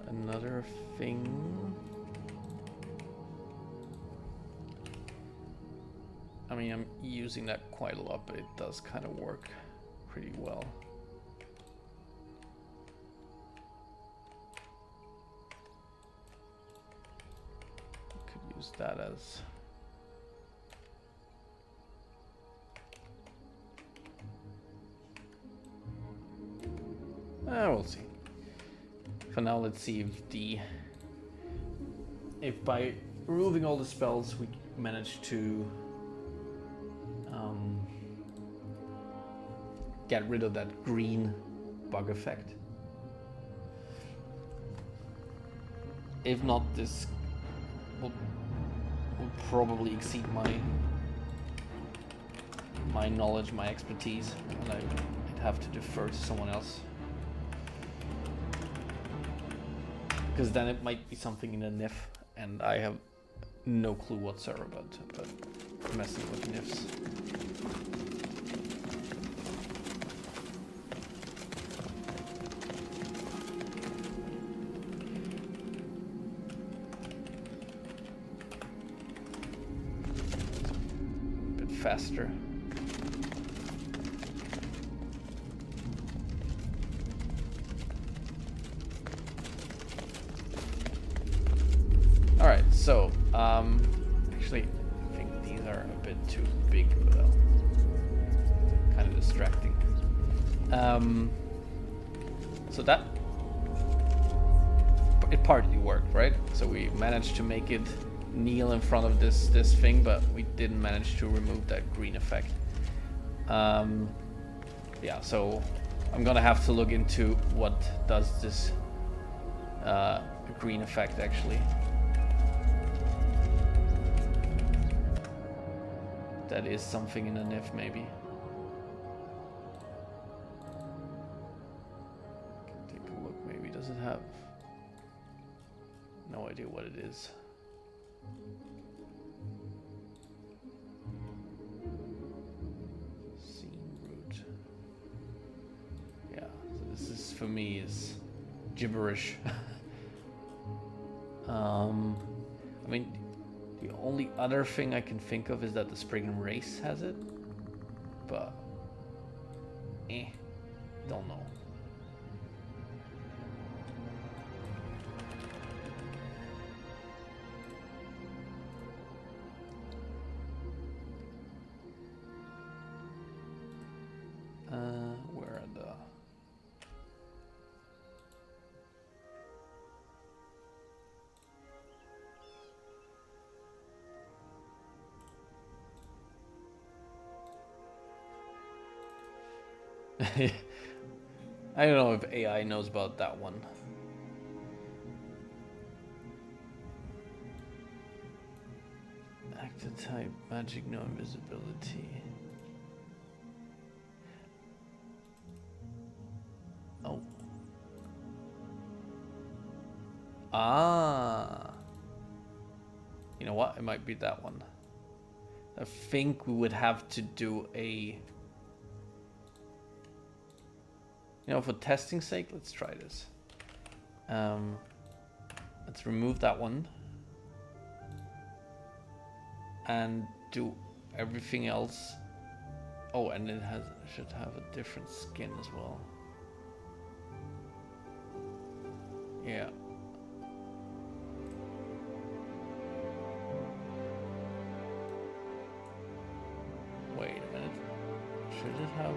Another thing. I mean, I'm using that quite a lot, but it does kind of work pretty well. Could use that as we'll see. For now, let's see if by removing all the spells we manage to get rid of that green bug effect. If not, this will probably exceed my knowledge, my expertise, and I'd have to defer to someone else. Because then it might be something in a NIF, and I have no clue whatsoever about messing with NIFs. A bit faster. Alright, so, actually, I think these are a bit too big, but kind of distracting. So that, it partly worked, right? So we managed to make it kneel in front of this thing, but we didn't manage to remove that green effect. Yeah, so I'm gonna have to look into what does this green effect actually. That is something in a NIF, maybe. Take a look, maybe. Does it have? No idea what it is. Scene root. Yeah, so this is, for me, is gibberish. I mean, the only other thing I can think of is that the Spriggan race has it, but don't know. I don't know if AI knows about that one. Active type, magic, no invisibility. Oh. Ah. You know what? It might be that one. I think we would have to do a... You know, for testing sake, let's try this. Let's remove that one. And do everything else. Oh, and it should have a different skin as well. Yeah. Wait a minute. Should it have...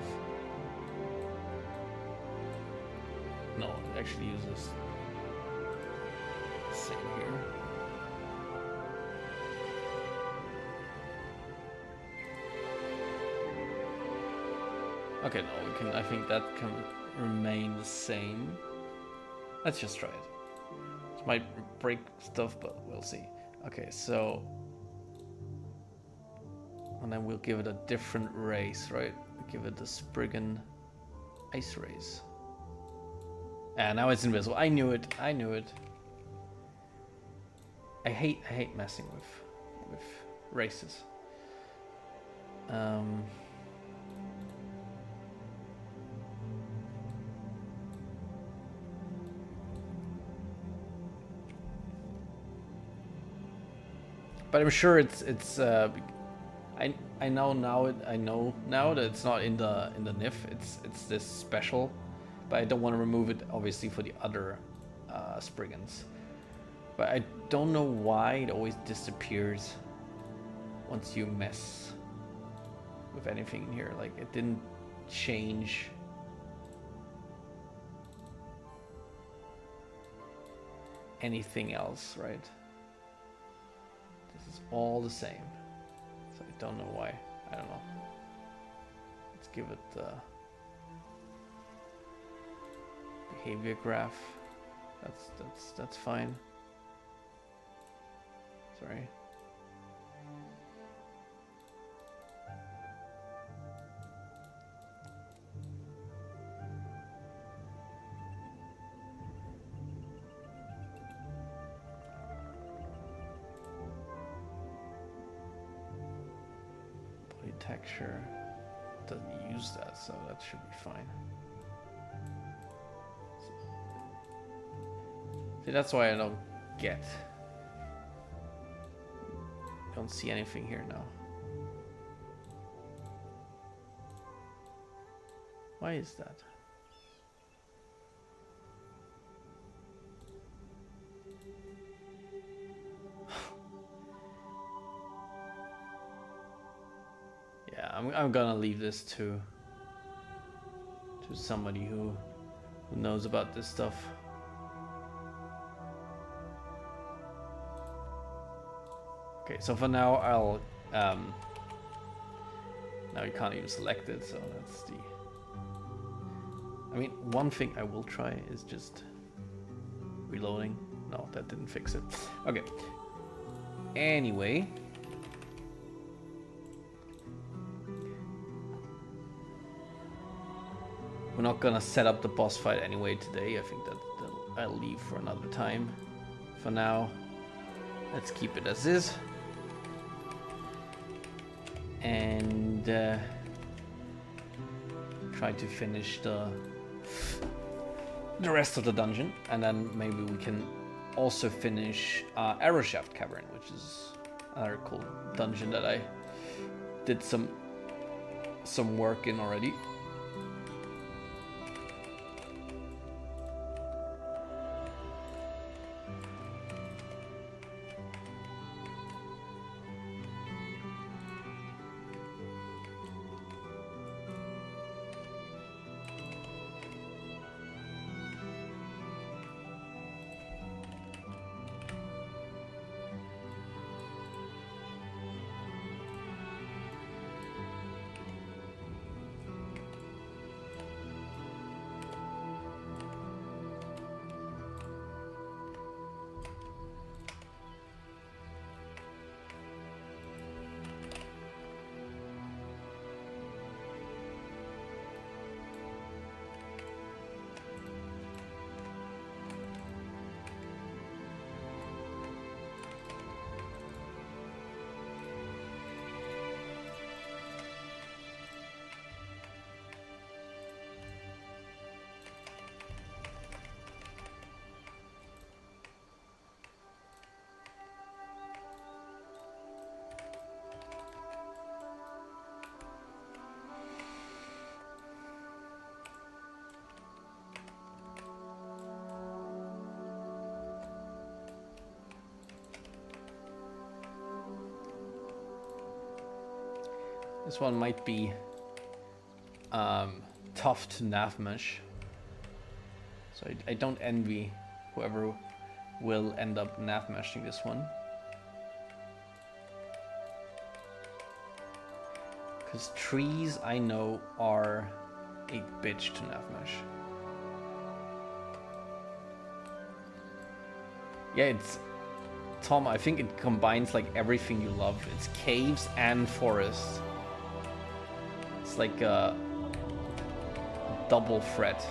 No, it actually uses the same here. Okay, no, we can. I think that can remain the same. Let's just try it. This might break stuff, but we'll see. Okay, so... And then we'll give it a different race, right? Give it the Spriggan Ice Race. Ah, now it's invisible. I knew it. I knew it. I hate messing with races. But I'm sure it's I know now that it's not in the NIF. It's this special, but I don't want to remove it obviously for the other Spriggans. But I don't know why it always disappears once you mess with anything in here. Like, it didn't change anything else, right? This is all the same. So I don't know why. I don't know. Let's give it the behavior graph. That's fine. Sorry. Body texture doesn't use that, so that should be fine. See, that's why I don't get. Don't see anything here now. Why is that? Yeah, I'm gonna leave this to somebody who knows about this stuff. Okay, so for now I'll now you can't even select it, so that's the... I mean, one thing I will try is just reloading. No, that didn't fix it. Okay. Anyway. We're not gonna set up the boss fight anyway today. I think that I'll leave for another time. For now, let's keep it as is. And try to finish the rest of the dungeon, and then maybe we can also finish Arrow Shaft Cavern, which is another cool dungeon that I did some work in already. This one might be tough to nav mesh. So I don't envy whoever will end up nav meshing this one. Because trees, I know, are a bitch to nav mesh. Yeah, it's... Tom, I think it combines like everything you love. It's caves and forests. It's like a double threat.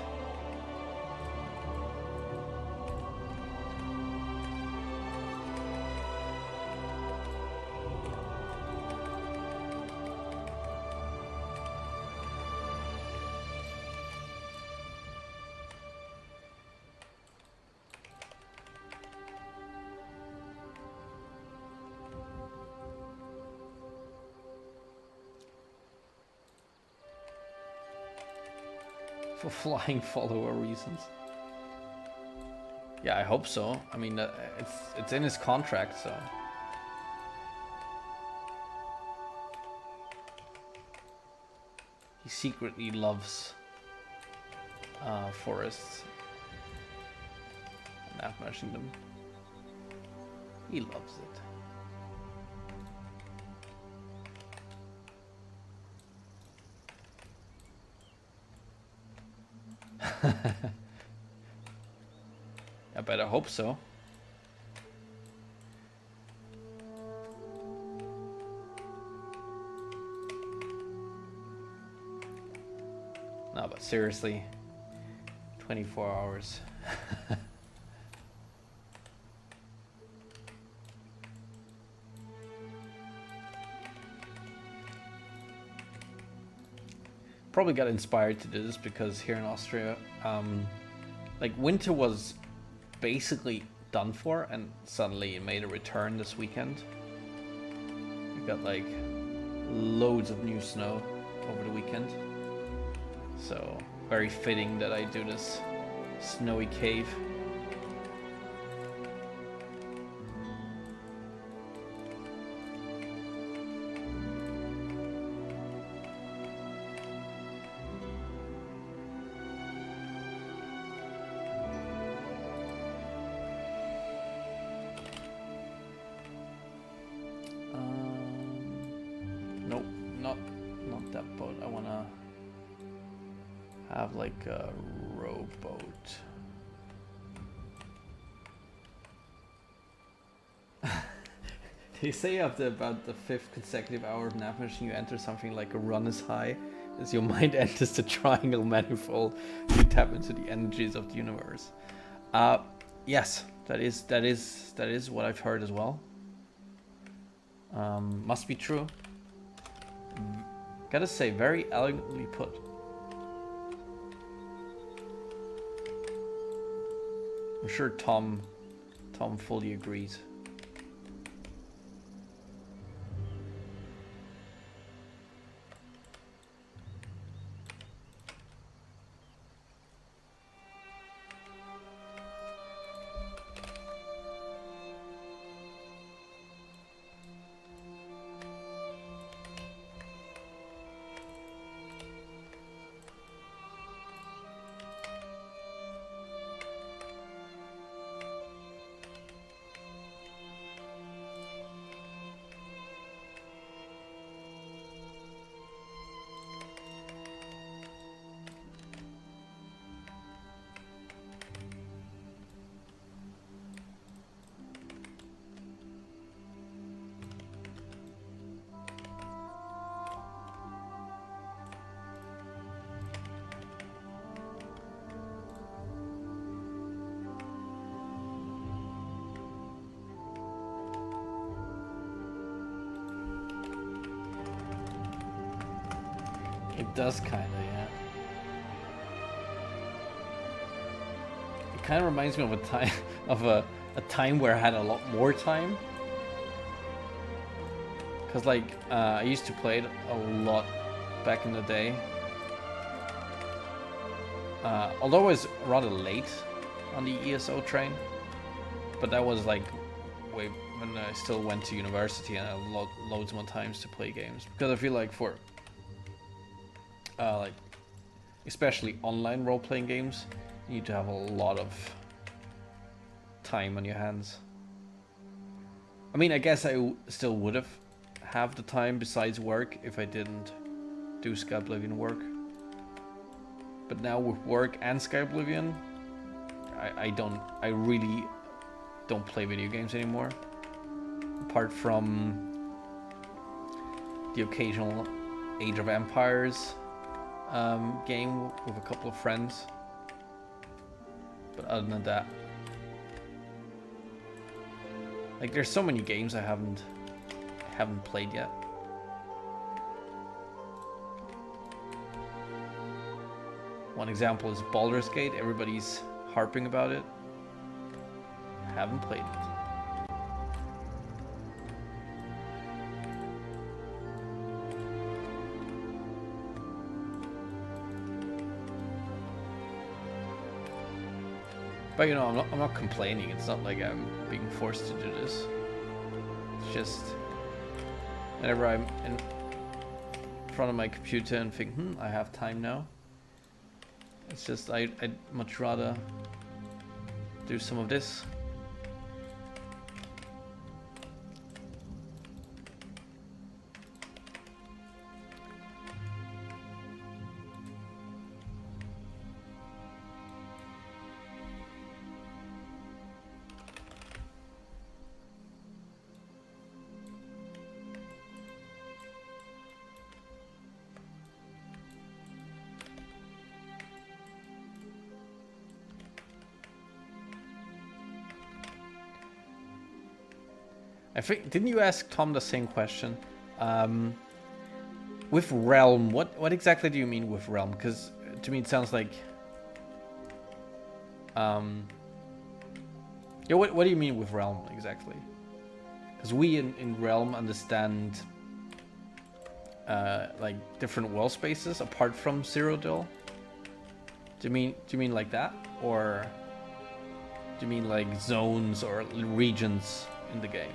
For flying follower reasons. Yeah, I hope so. I mean, it's in his contract, so. He secretly loves forests and nav meshing them. He loves it. I better hope so. No, but seriously, 24 hours. Probably got inspired to do this because here in Austria, like winter was basically done for, and suddenly it made a return this weekend. You got like loads of new snow over the weekend, so very fitting that I do this snowy cave. Like a rowboat. They say after about the 5th consecutive hour of nav meshing, you enter something like a run is high, as your mind enters the triangle manifold. You tap into the energies of the universe. Yes, that is what I've heard as well. Must be true. Gotta say, very elegantly put. I'm sure Tom fully agrees. It does kind of, yeah. It kind of reminds me of a time a time where I had a lot more time. Cause like I used to play it a lot back in the day. Although I was rather late on the ESO train, but that was like when I still went to university and I had loads more times to play games, because I feel like for like especially online role-playing games, you need to have a lot of time on your hands. I mean, I guess I still would have the time besides work if I didn't do Skyblivion work. But now with work and Skyblivion, I really don't play video games anymore. Apart from the occasional Age of Empires game with a couple of friends. But other than that, like, there's so many games I haven't played yet. One example is Baldur's Gate. Everybody's harping about it. Haven't played it. But you know, I'm not complaining. It's not like I'm being forced to do this. It's just whenever I'm in front of my computer and think, I have time now. It's just I'd much rather do some of this. I think, didn't you ask Tom the same question? With realm, what exactly do you mean with realm? Because to me it sounds like yeah, what do you mean with realm exactly? Because we in realm understand like different world spaces apart from Cyrodiil. Do you mean like that, or do you mean like zones or regions in the game?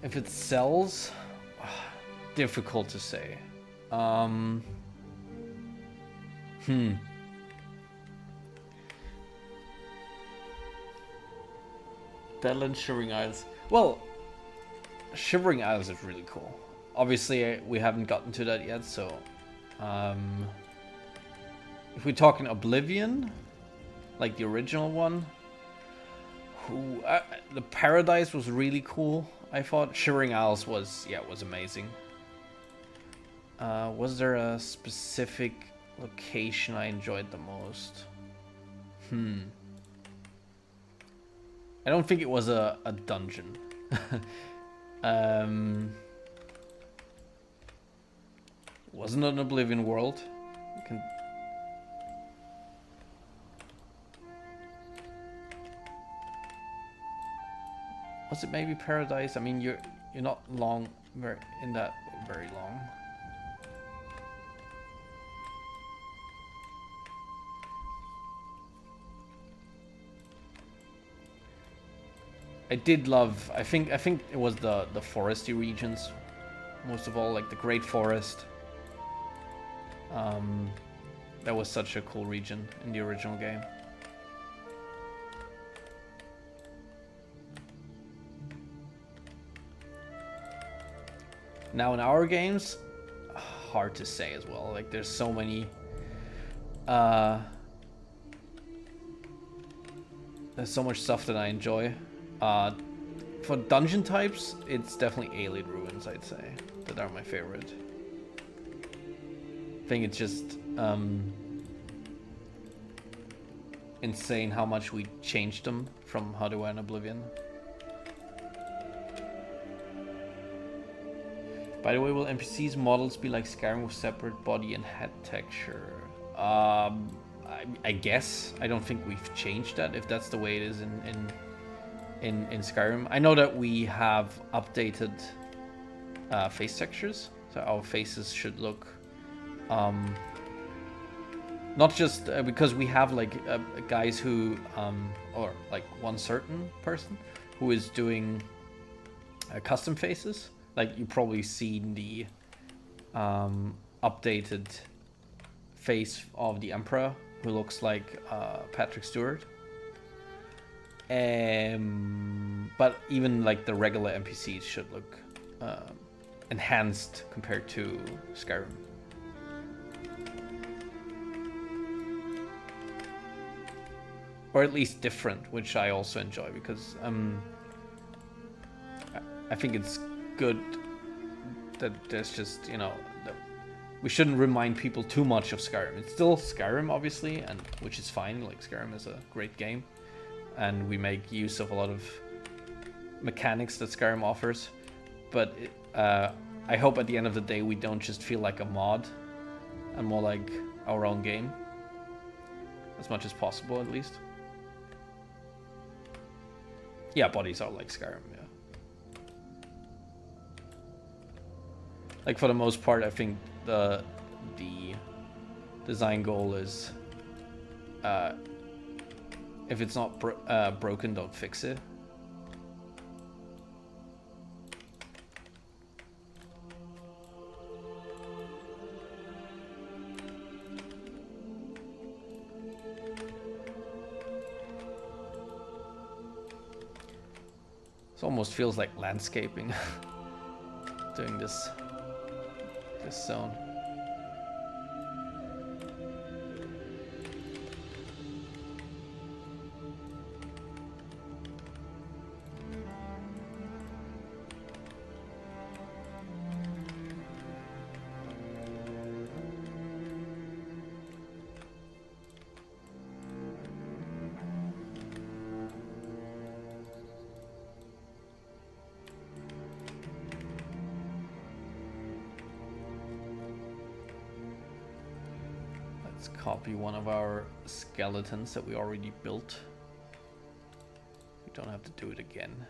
If it sells, difficult to say. Deadland Shivering Isles. Well, Shivering Isles is really cool. Obviously, we haven't gotten to that yet, so if we're talking Oblivion, like the original one, the Paradise was really cool. I thought Shivering Isles was amazing. Was there a specific location I enjoyed the most? I don't think it was a dungeon. Wasn't an Oblivion world. You can... Was it maybe Paradise? I mean, you're not in that very long. I did love. I think it was the foresty regions, most of all, like the Great Forest. That was such a cool region in the original game. Now in our games, hard to say as well. Like there's so many. There's so much stuff that I enjoy. For dungeon types, it's definitely Alien Ruins, I'd say, that are my favorite. I think it's just insane how much we changed them from How Do I in Oblivion. By the way, will NPCs models be like Skyrim with separate body and head texture? I guess. I don't think we've changed that, if that's the way it is in Skyrim. I know that we have updated face textures, so our faces should look not just because we have like guys who or like one certain person who is doing custom faces. Like you've probably seen the updated face of the Emperor, who looks like Patrick Stewart. But even like the regular NPCs should look enhanced compared to Skyrim. Or at least different, which I also enjoy, because I think it's good that there's just, you know, we shouldn't remind people too much of Skyrim. It's still Skyrim, obviously, and which is fine. Like, Skyrim is a great game, and we make use of a lot of mechanics that Skyrim offers. But I hope at the end of the day we don't just feel like a mod, and more like our own game, as much as possible, at least. Yeah, bodies are like Skyrim, yeah. Like, for the most part, I think the design goal is if it's not broken, don't fix it. It almost feels like landscaping doing this zone. Copy one of our skeletons that we already built. We don't have to do it again.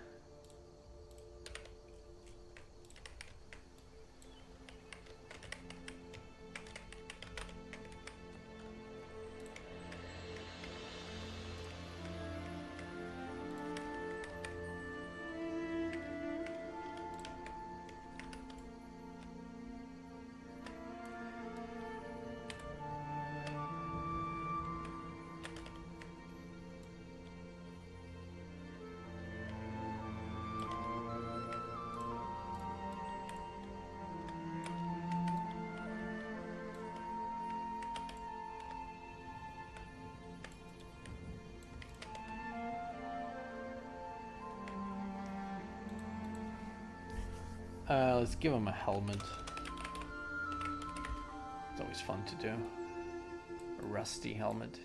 Let's give him a helmet. It's always fun to do. A rusty helmet.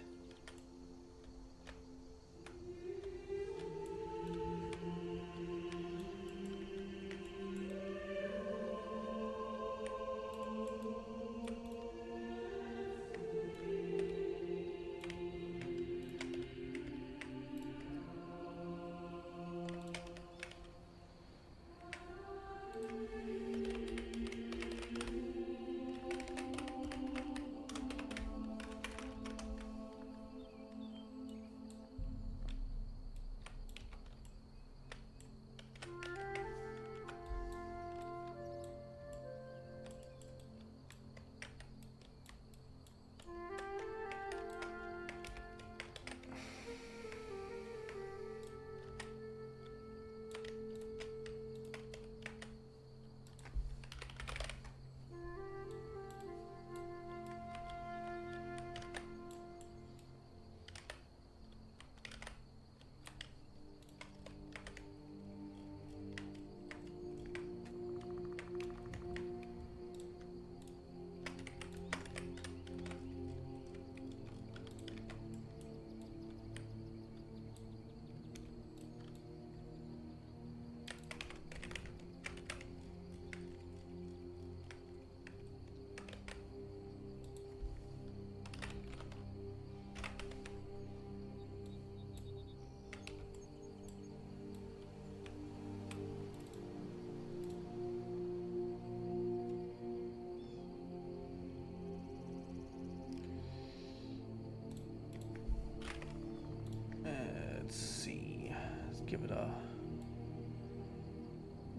give it a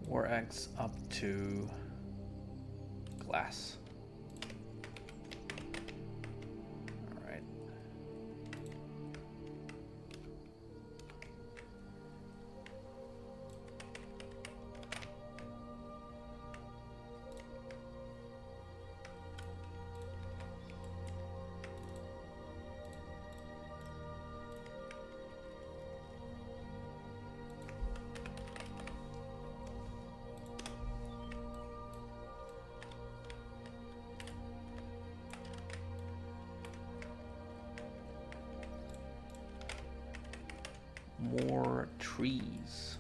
War Axe up to glass. Alright. More trees.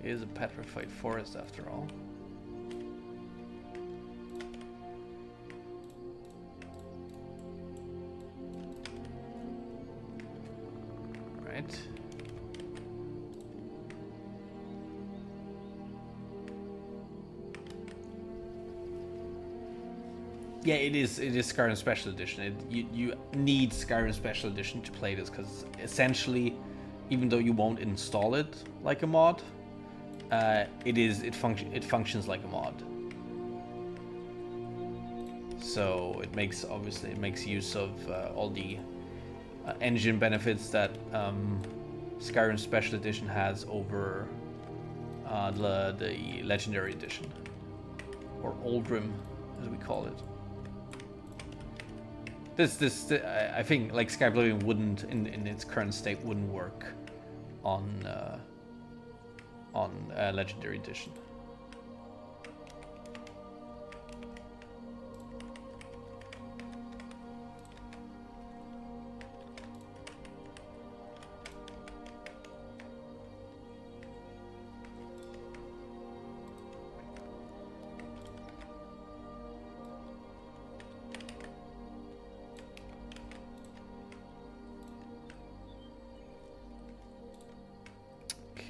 It is a petrified forest after all. Right. Yeah, it is Skyrim Special Edition. You need Skyrim Special Edition to play this, because essentially, even though you won't install it like a mod, it functions like a mod. So it makes use of all the engine benefits that Skyrim Special Edition has over the Legendary Edition, or Oldrim as we call it. This I think, like, Skyblivion wouldn't in its current state wouldn't work on Legendary Edition.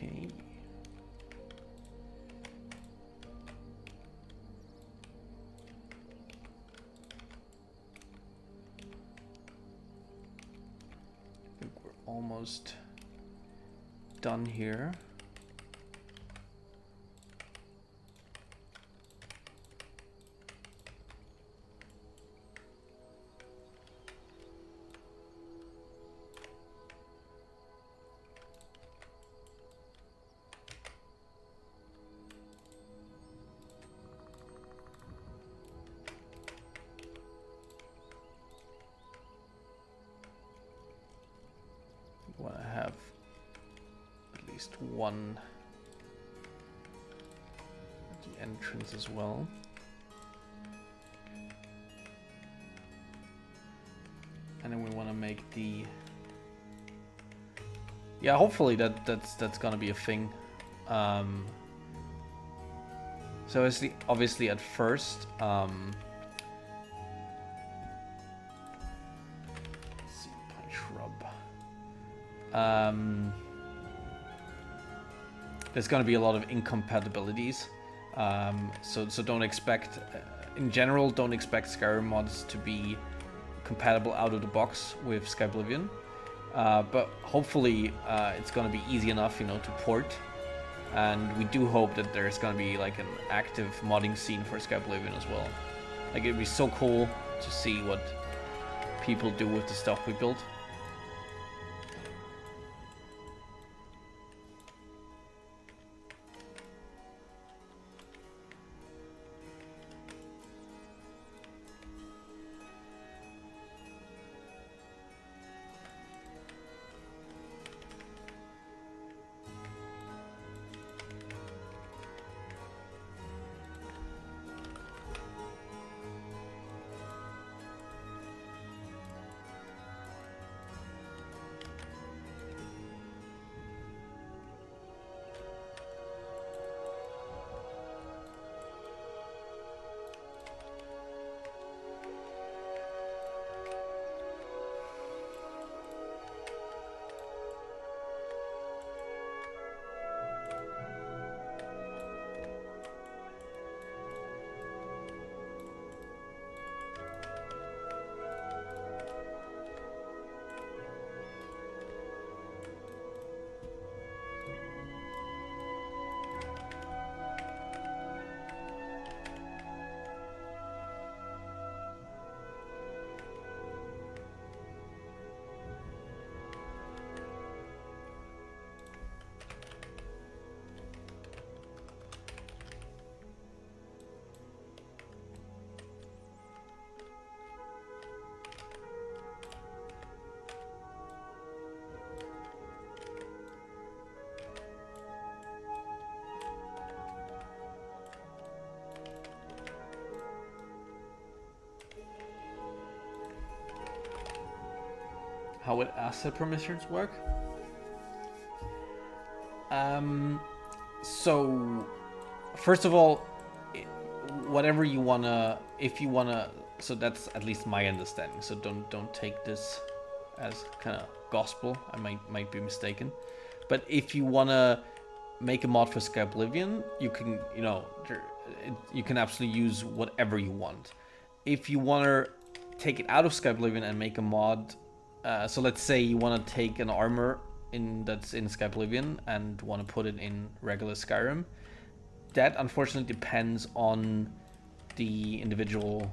Okay. I think we're almost done here. Want to have at least one at the entrance as well. And then we want to make the, yeah, hopefully that's gonna be a thing. So obviously at first, there's going to be a lot of incompatibilities, so don't expect, in general, don't expect Skyrim mods to be compatible out of the box with Skyblivion, but hopefully it's going to be easy enough, to port, and we do hope that there's going to be like an active modding scene for Skyblivion as well. Like, it'd be so cool to see what people do with the stuff we built. how asset permissions work. So first of all, whatever you wanna, if you wanna, so that's at least my understanding. So don't take this as kind of gospel. I might be mistaken, but if you wanna make a mod for Skyblivion, you can, you can absolutely use whatever you want. If you wanna take it out of Skyblivion and make a mod, so let's say you wanna take an armor that's in Skyblivion and want to put it in regular Skyrim, that unfortunately depends on the individual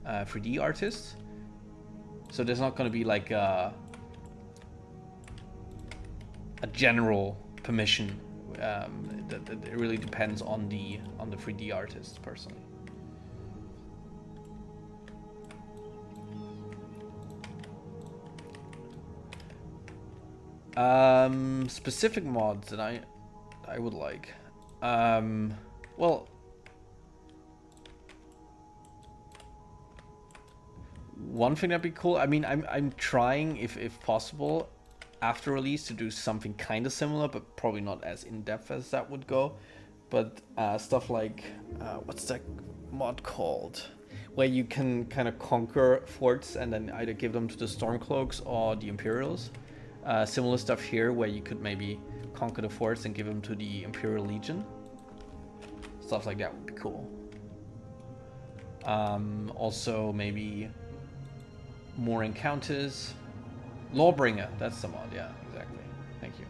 3D artist. So there's not going to be like a general permission. It really depends on the 3D artist personally. Specific mods that I would like. Well, one thing that'd be cool. I mean, I'm trying, if possible, after release to do something kind of similar, but probably not as in depth as that would go. But stuff like what's that mod called, where you can kind of conquer forts and then either give them to the Stormcloaks or the Imperials. Similar stuff here, where you could maybe conquer the forts and give them to the Imperial Legion. Stuff like that would be cool. Also, maybe more encounters. Lawbringer, that's the mod, yeah, exactly. Thank you.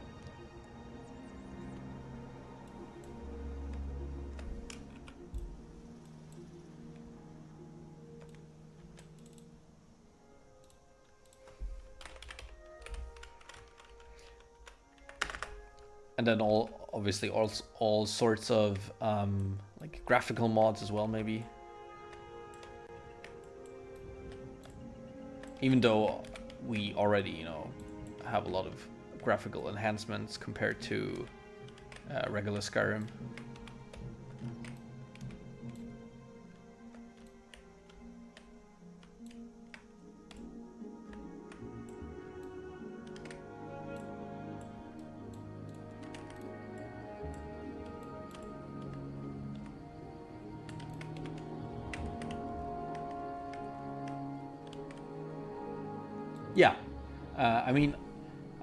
And then obviously all sorts of like graphical mods as well, maybe. Even though we already, have a lot of graphical enhancements compared to regular Skyrim. Yeah, I mean,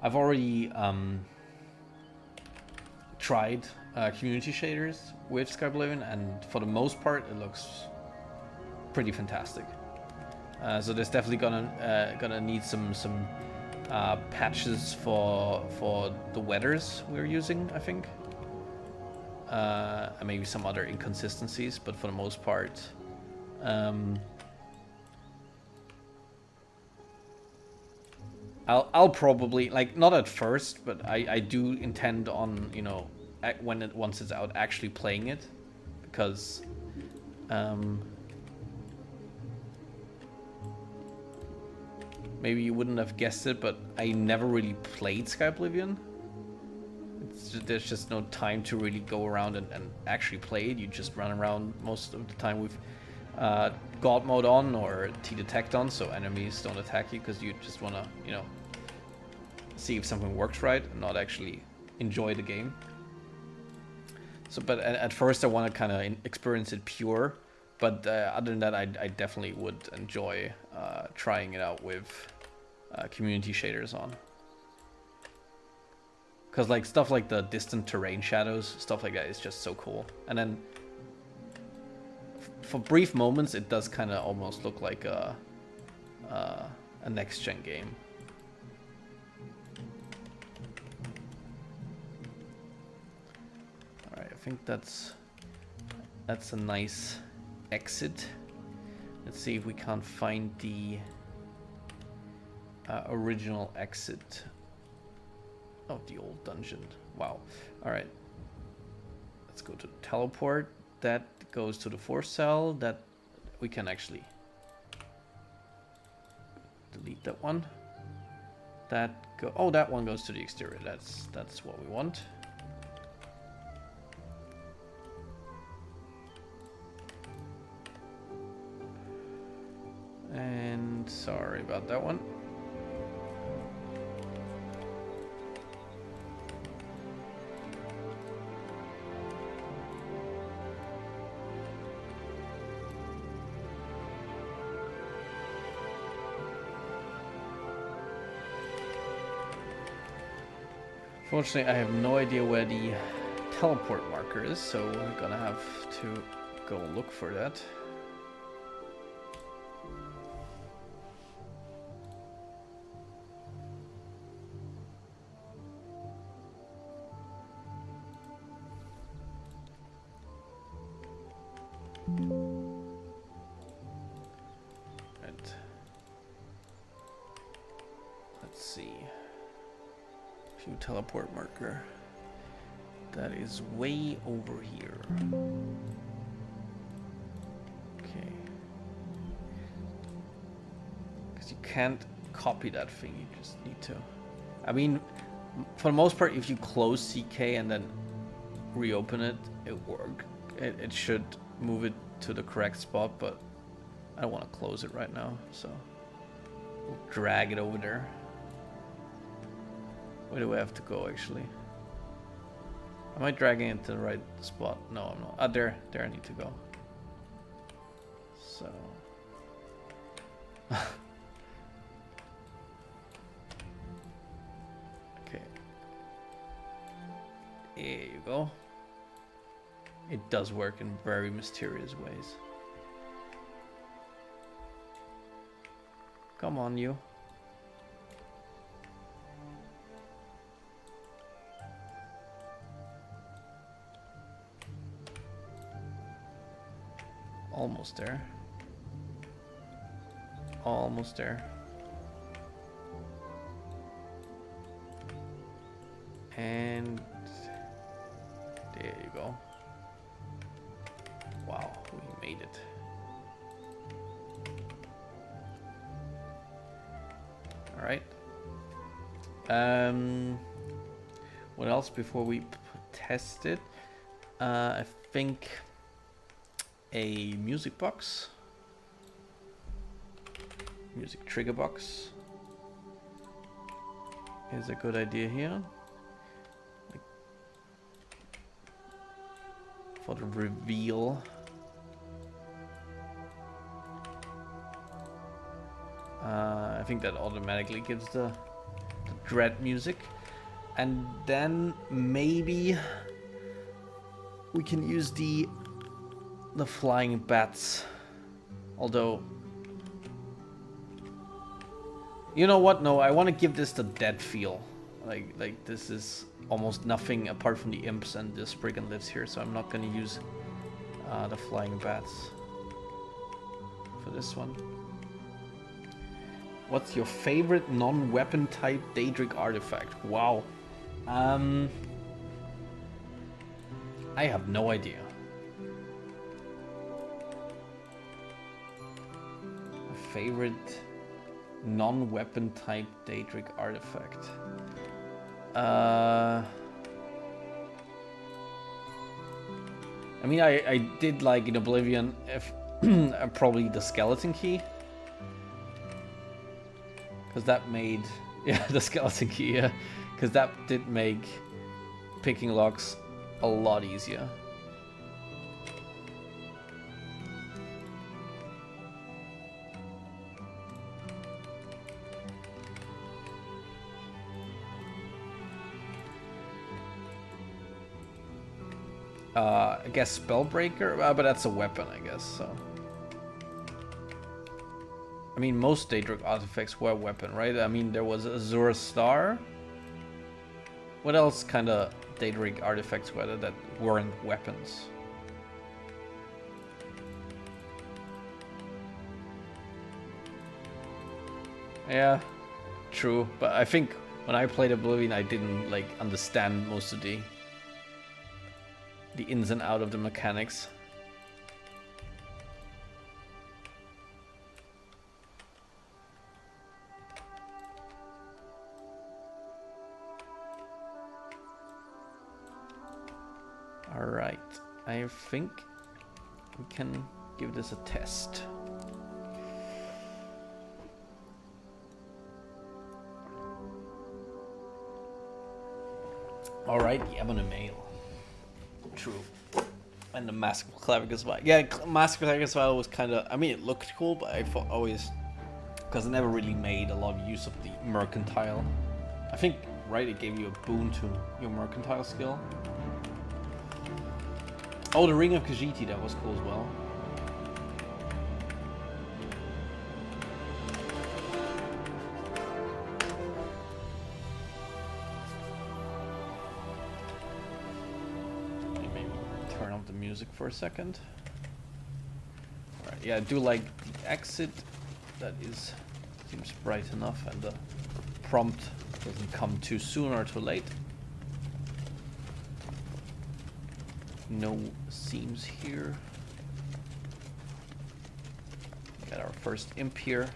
I've already tried community shaders with Skyblivion, and for the most part, it looks pretty fantastic. So there's definitely gonna need some patches for the weathers we're using, I think, and maybe some other inconsistencies, but for the most part. I'll probably, like, not at first, but I do intend on, once it's out, actually playing it, because maybe you wouldn't have guessed it, but I never really played Skyblivion. There's just no time to really go around and actually play it. You just run around most of the time with God mode on or T-detect on, so enemies don't attack you, because you just want to, see if something works right and not actually enjoy the game. So, but at first I want to kind of experience it pure, but other than that, I definitely would enjoy trying it out with community shaders on. Because like stuff like the distant terrain shadows, stuff like that is just so cool. And then for brief moments, it does kind of almost look like a next-gen game. All right, I think that's a nice exit. Let's see if we can't find the original exit of the old dungeon. Wow. All right. Let's go to the teleport. That goes to the fourth cell. That we can actually delete that one. Oh, that one goes to the exterior. That's what we want. And sorry about that one. Fortunately, I have no idea where the teleport marker is, so we're gonna have to go look for that. Let's see. View teleport marker. That is way over here. Okay. Because you can't copy that thing, you just need to. I mean, for the most part, if you close CK and then reopen it, it works. It should move it to the correct spot, but I don't want to close it right now, so we'll drag it over there. Where do I have to go, actually? Am I dragging it to the right spot? No, I'm not. Ah, there I need to go. So... okay. There you go. It does work in very mysterious ways. Come on, you. Almost there. Almost there. And there you go. Wow, we made it. All right. What else before we test it? I think a music box, music trigger box is a good idea here. Like for the reveal. I think that automatically gives the dread music, and then maybe we can use the flying bats. Although, you know what? No, I want to give this the dead feel. Like this is almost nothing apart from the imps and the Spriggan lives here, so I'm not going to use the flying bats for this one. What's your favorite non-weapon type Daedric artifact? Wow. I have no idea. Favorite non-weapon type Daedric artifact. I mean, I did like in Oblivion, if probably the skeleton key. Because that made, yeah, the skeleton key, yeah. Because that did make picking locks a lot easier. I guess Spellbreaker, but that's a weapon, I guess, so. I mean, most Daedric artifacts were a weapon, right? I mean, there was Azura's Star. What else kind of Daedric artifacts were there that weren't weapons? Yeah, true. But I think when I played Oblivion, I didn't like understand most of the ins and out of the mechanics. All right, I think we can give this a test. All right, Yevon Mail. True. And the Mask of Clavicus Vial. Yeah, Mask of Clavicus Vial was kind of, I mean, it looked cool, but I thought always, because I never really made a lot of use of the mercantile. I think right? It gave you a boon to your mercantile skill. Oh, the Ring of Khajiit, that was cool as well. Maybe turn off the music for a second. Alright, yeah, I do like the exit. That seems bright enough, and the prompt doesn't come too soon or too late. No seams here. Got our first imp here.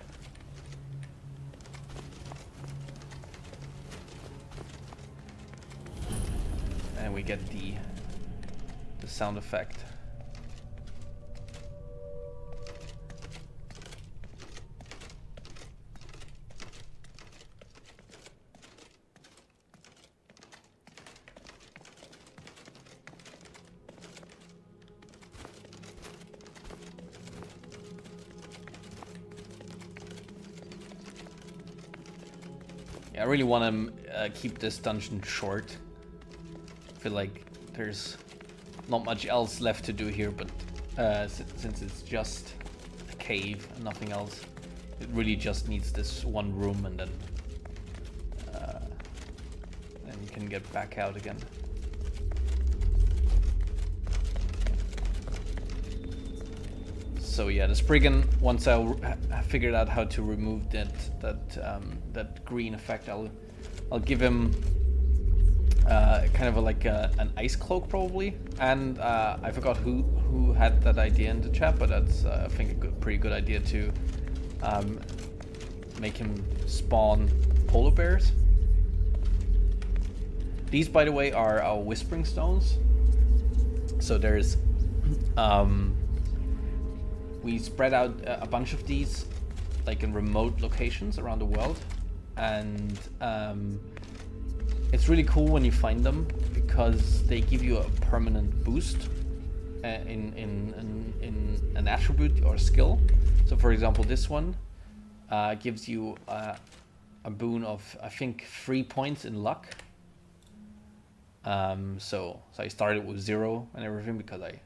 And we get the sound effect. I really want to keep this dungeon short. I feel like there's not much else left to do here, but since it's just a cave and nothing else, it really just needs this one room, and then you can get back out again. So yeah, the Spriggan, once I figured out how to remove that green effect, I'll give him kind of an ice cloak probably. And I forgot who had that idea in the chat, but that's I think a pretty good idea to make him spawn polar bears. These, by the way, are our whispering stones. So there's we spread out a bunch of these like in remote locations around the world, and it's really cool when you find them because they give you a permanent boost in an attribute or skill. So for example, this one gives you a boon of, I think, 3 points in luck. So I started with 0 and everything because I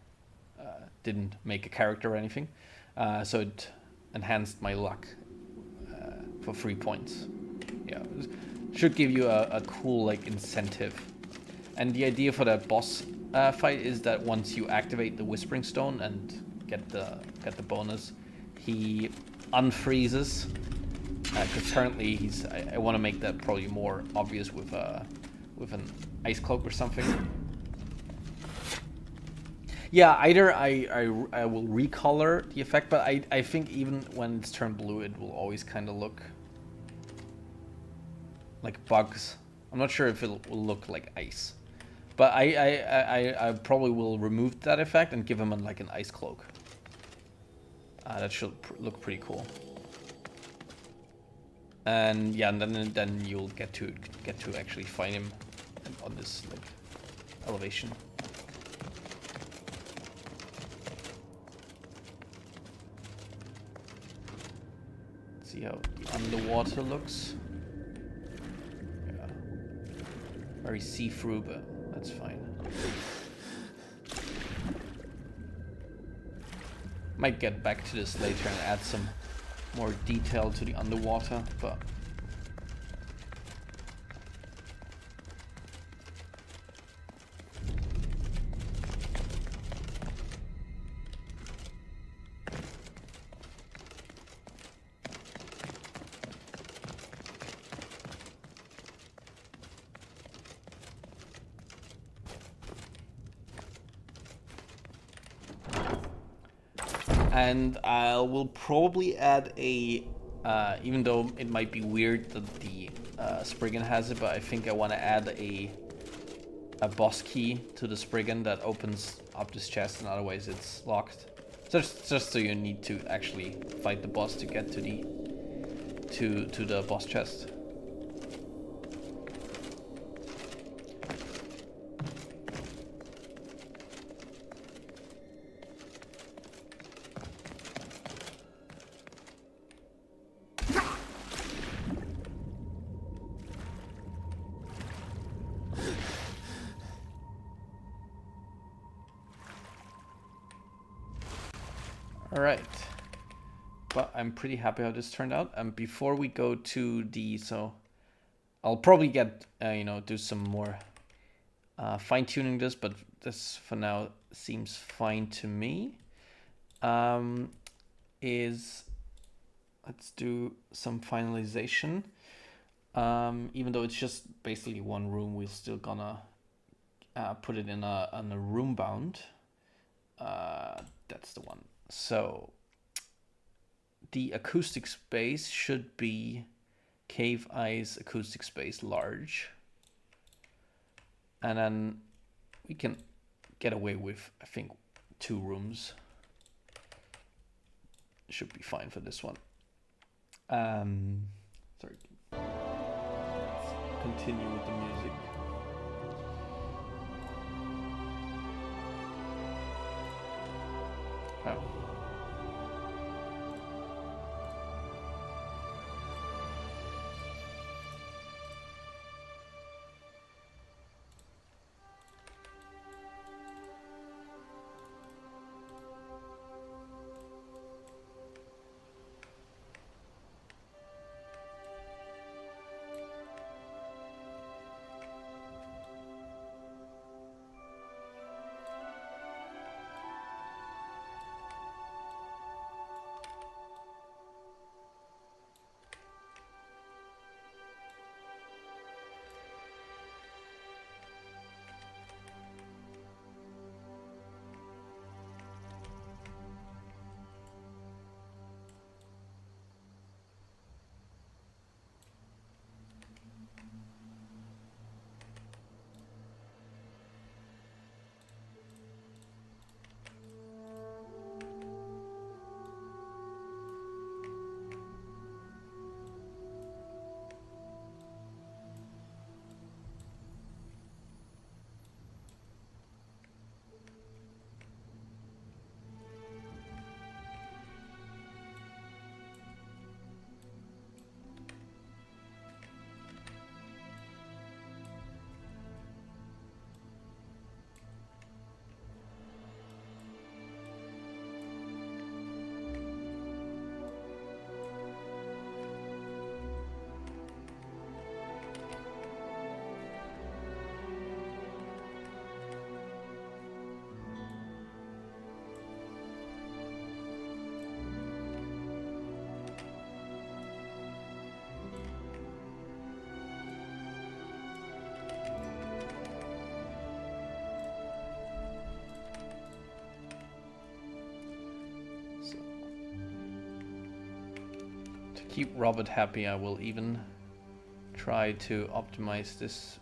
didn't make a character or anything. So it enhanced my luck for 3 points. Yeah, it should give you a cool like incentive. And the idea for that boss fight is that once you activate the Whispering Stone and get the bonus, he unfreezes. Because currently I want to make that probably more obvious with an ice cloak or something. Yeah, either I will recolor the effect, but I think even when it's turned blue, it will always kind of look like bugs. I'm not sure if it will look like ice, but I probably will remove that effect and give him an ice cloak. That should look pretty cool. And yeah, and then you'll get to actually find him on this elevation. See how the underwater looks. Yeah, very see-through, but that's fine. Might get back to this later and add some more detail to the underwater, but and I will probably add a, even though it might be weird that the Spriggan has it, but I think I want to add a boss key to the Spriggan that opens up this chest, and otherwise it's locked. Just so you need to actually fight the boss to get to the boss chest. All right. But I'm pretty happy how this turned out. And before we go to the, so I'll probably get, do some more fine tuning this, but this for now seems fine to me. Let's do some finalization. Even though it's just basically one room, we're still gonna put it in a room bound. That's the one. So the acoustic space should be Cave Eyes acoustic space large. And then we can get away with, I think, 2 rooms. Should be fine for this one. Sorry. Let's continue with the music. Oh. Keep Robert happy, I will even try to optimize this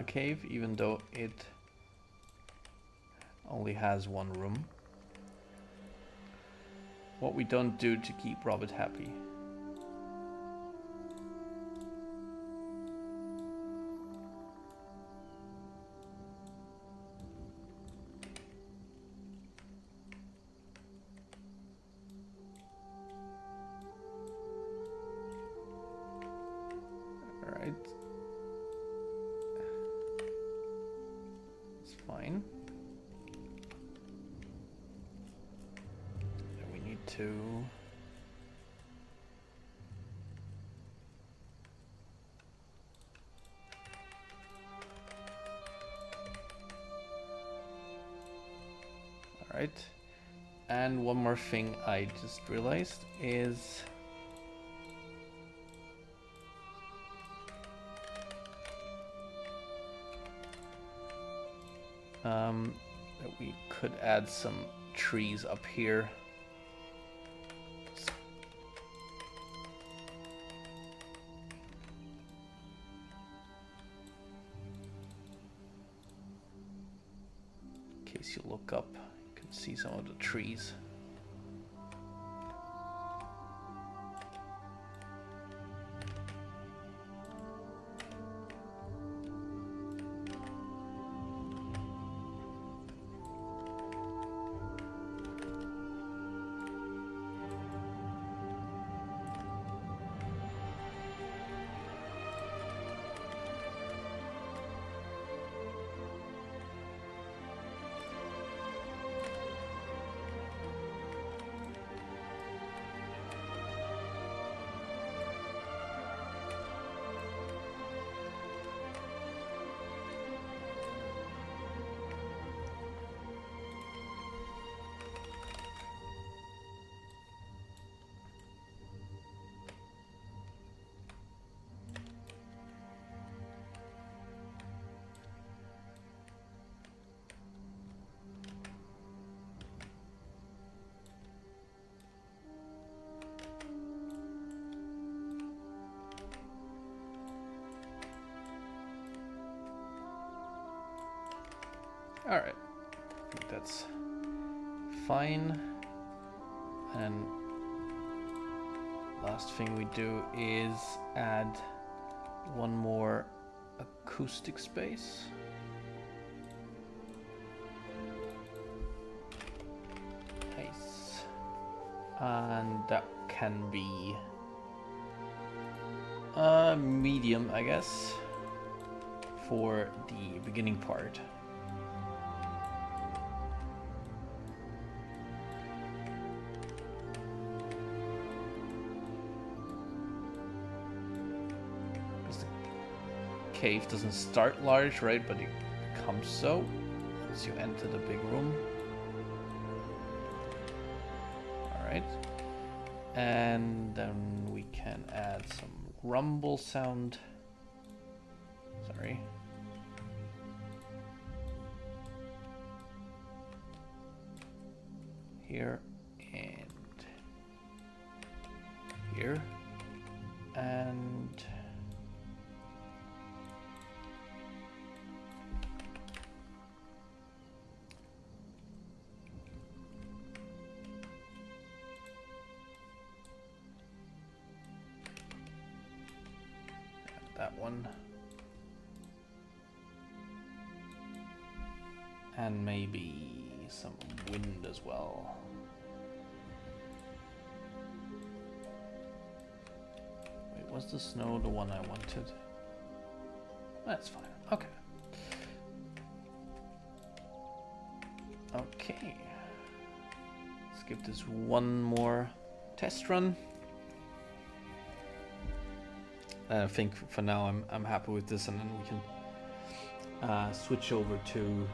cave, even though it only has 1 room. What we don't do to keep Robert happy. Fine. And we need to all right. And one more thing I just realized is that we could add some trees up here. In case you look up, you can see some of the trees. All right, I think that's fine. And last thing we do is add one more acoustic space. Nice. And that can be medium, I guess, for the beginning part. Cave doesn't start large, right? But it becomes so once you enter the big room. Alright. And then we can add some rumble sound. Sorry. Here and here. And that one. And maybe some wind as well. Wait, was the snow the one I wanted? That's fine. Okay. Okay. Let's give this one more test run. I think for now I'm happy with this, and then we can switch over to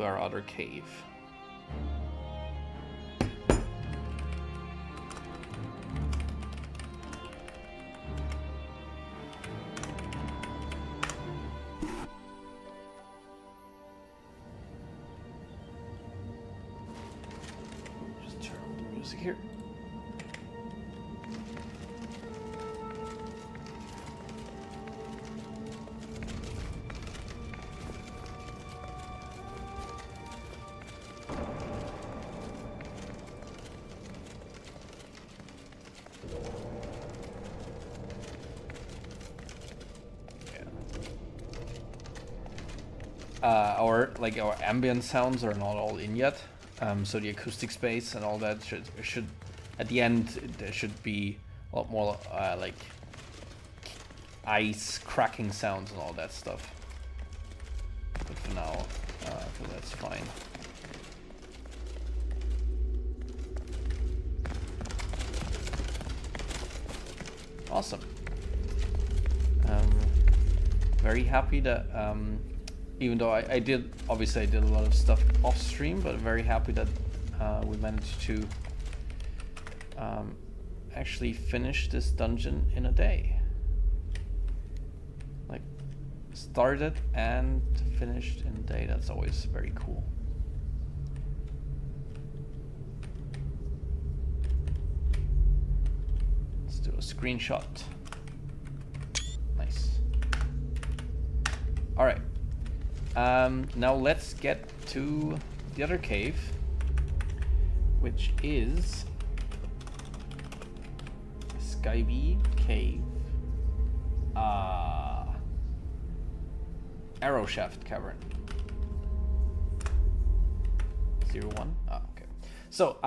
our other cave. Just turn on the music here. Our ambient sounds are not all in yet, so the acoustic space and all that should at the end there should be a lot more like ice cracking sounds and all that stuff. But for now, I think that's fine. Awesome. Very happy that even though I did a lot of stuff off stream, but very happy that we managed to actually finish this dungeon in a day. Like, started and finished in a day. That's always very cool. Let's do a screenshot. Nice. All right. Now let's get to the other cave, which is Skyblivion Cave, Arrow Shaft Cavern. 01? Oh, okay. So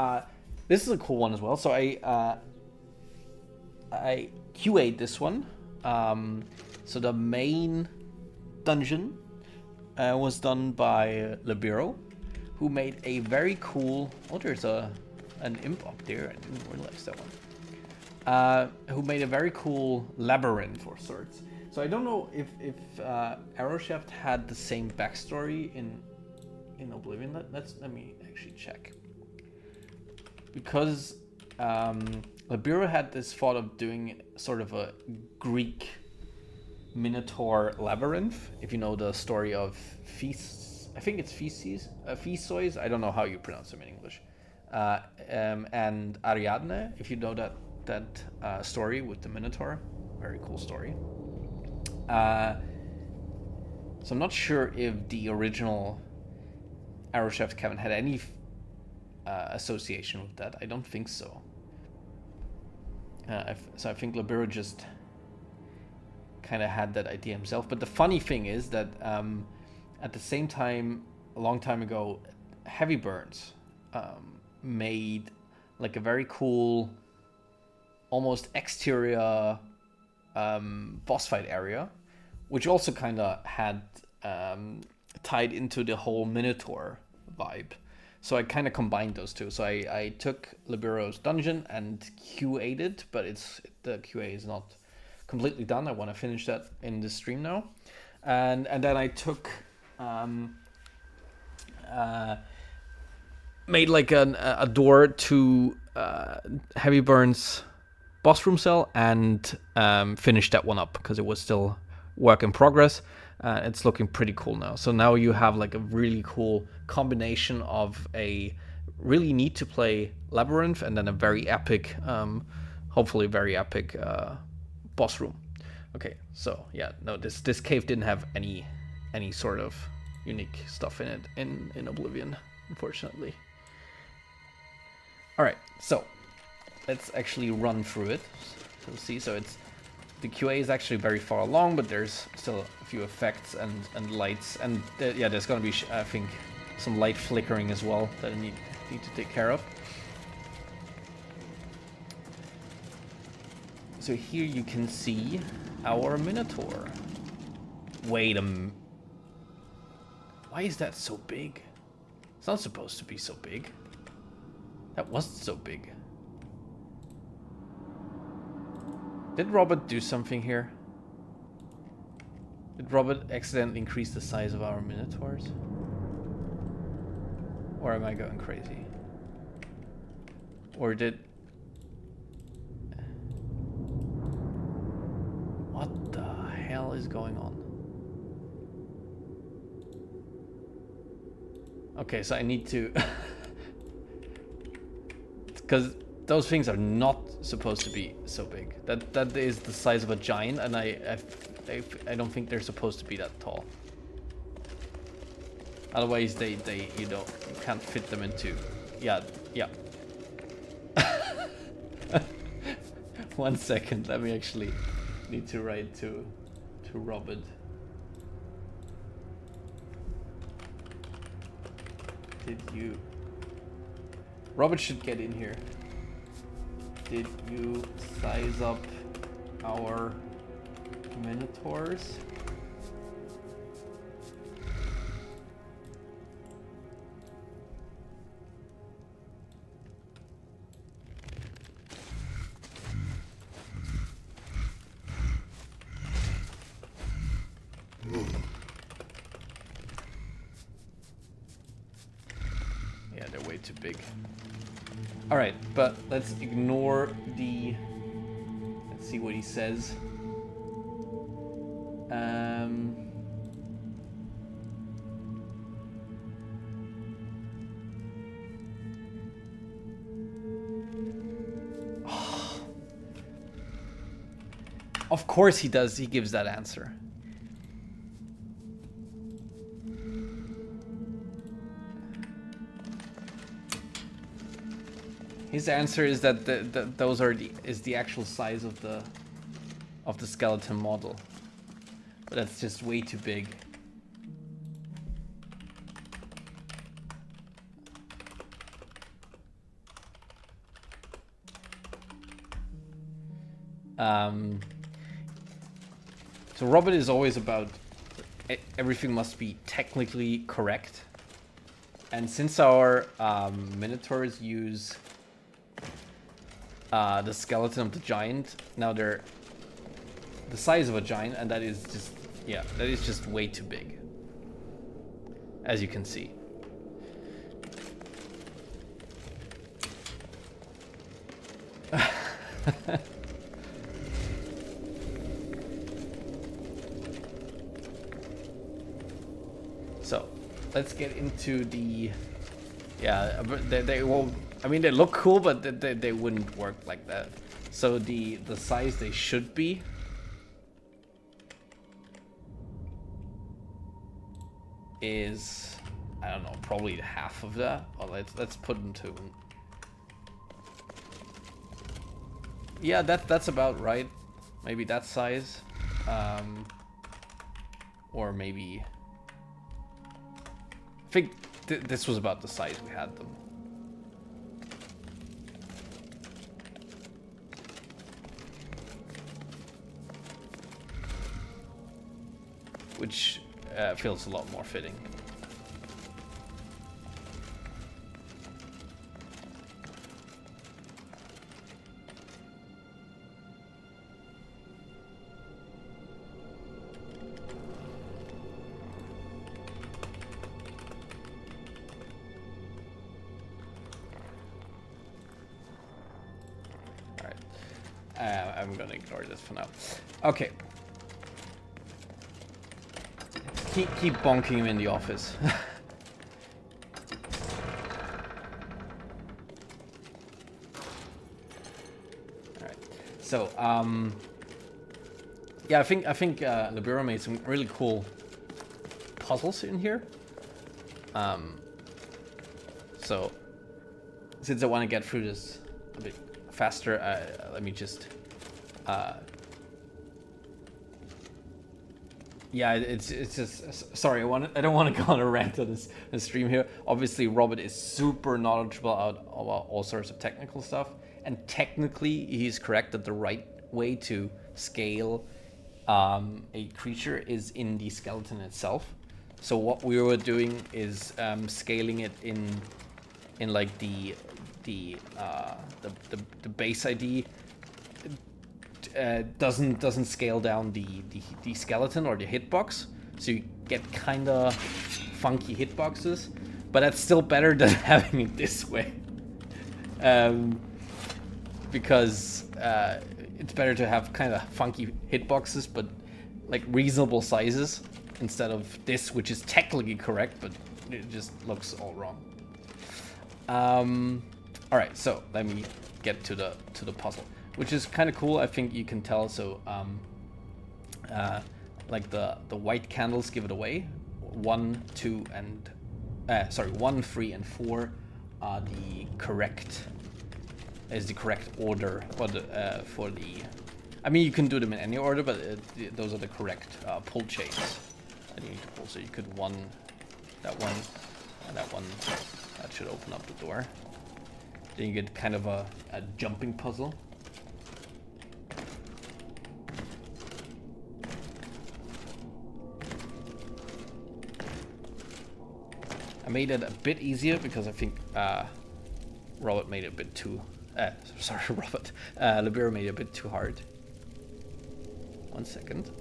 this is a cool one as well. So I QA'd this one. So the main dungeon was done by Libero, who made a very cool. Oh, there's an imp up there. I didn't realize that one. Who made a very cool labyrinth of sorts. So I don't know if Arrow Shaft had the same backstory in Oblivion. Let me actually check. Because Libero had this thought of doing sort of a Greek Minotaur labyrinth, if you know the story of I think it's Theseus, I don't know how you pronounce them in English, and Ariadne, if you know that story with the Minotaur, very cool story. So I'm not sure if the original Arrow Shaft Cavern had any association with that. I don't think so. So I think Libero just kind of had that idea himself. But the funny thing is that at the same time, a long time ago, Heavy Burns made like a very cool, almost exterior boss fight area, which also kind of had tied into the whole Minotaur vibe. So I kind of combined those two. So I took Libero's dungeon and QA'd it, but the QA is not completely done. I want to finish that in the stream now. And then I took made like a door to Heavy Burns boss room cell and finished that one up because it was still work in progress. It's looking pretty cool now. So now you have like a really cool combination of a really neat to play labyrinth and then a very epic, hopefully very epic boss room. Okay, so yeah, no, this cave didn't have any sort of unique stuff in it in Oblivion, unfortunately. All right, so let's actually run through it. So see, so it's the QA is actually very far along, but there's still a few effects and lights, and yeah, there's gonna be I think some light flickering as well that I need to take care of. So here you can see our Minotaur. Wait a minute. Why is that so big? It's not supposed to be so big. That wasn't so big. Did Robert do something here? Did Robert accidentally increase the size of our Minotaurs? Or am I going crazy? Or did... What the hell is going on? Okay, so I need to... Because those things are not supposed to be so big. That is the size of a giant, and I don't think they're supposed to be that tall. Otherwise, they you can't fit them into. Yeah. 1 second. Let me actually need to write to Robert. Did you? Robert should get in here. Did you size up our Minotaurs? Yeah, they're way too big. Alright, but let's ignore the... Let's see what he says. Of course he does, he gives that answer. His answer is that those are the actual size of the skeleton model, but that's just way too big. So Robert is always about everything must be technically correct, and since our Minotaurs use the skeleton of the giant, now they're the size of a giant, and that is just, yeah, that is just way too big, as you can see. So let's get into the, yeah, they won't, I mean, they look cool, but they wouldn't work like that. So the size they should be. is, I don't know, probably half of that. Well, let's put into. Yeah, that's about right. Maybe that size, or maybe. I think this was about the size we had them. Which feels a lot more fitting. I'm gonna ignore this for now. Okay. Keep bonking him in the office. Alright. So, yeah, I think Libero made some really cool puzzles in here. So, since I want to get through this a bit faster, let me just yeah, it's just sorry. I don't want to go on a rant on this stream here. Obviously, Robert is super knowledgeable about all sorts of technical stuff, and technically, he's correct that the right way to scale a creature is in the skeleton itself. So what we were doing is scaling it in like the base ID. Doesn't scale down the skeleton or the hitbox, so you get kind of funky hitboxes, but that's still better than having it this way, because it's better to have kind of funky hitboxes but like reasonable sizes instead of this, which is technically correct but it just looks all wrong. All right, so let me get to the puzzle, which is kind of cool. I think you can tell. So, like the white candles give it away. 1, 2, and 1, 3, and 4 are the correct order, or for the. I mean, you can do them in any order, but those are the correct pull chains that you need to pull. So you could that one, and that one. That should open up the door. Then you get kind of a jumping puzzle. I made it a bit easier because I think Robert made it a bit too... sorry, Robert. Libero made it a bit too hard. 1 second.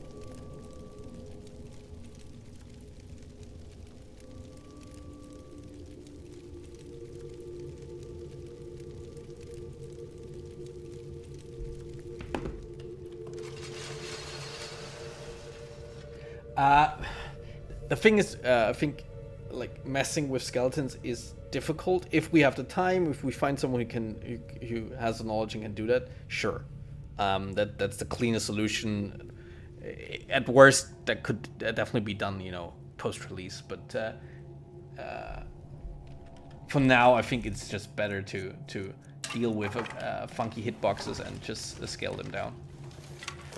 The thing is, I think, like, messing with skeletons is difficult. If we have the time, if we find someone who has the knowledge and can do that, sure. That's the cleanest solution. At worst, that could definitely be done, post-release. But for now, I think it's just better to deal with funky hitboxes and just scale them down.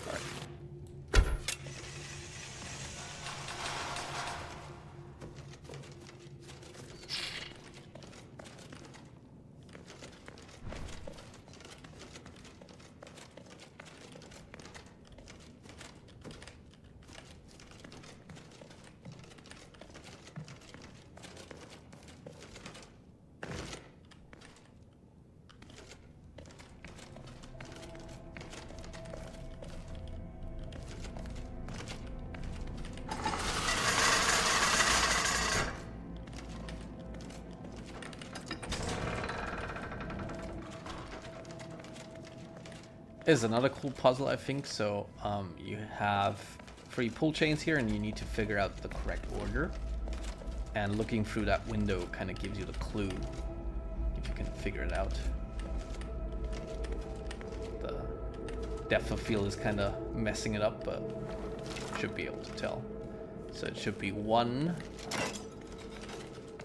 All right. Is another cool puzzle, I think. So you have 3 pull chains here, and you need to figure out the correct order. And looking through that window kind of gives you the clue if you can figure it out. The depth of field is kind of messing it up, but should be able to tell. So it should be 1,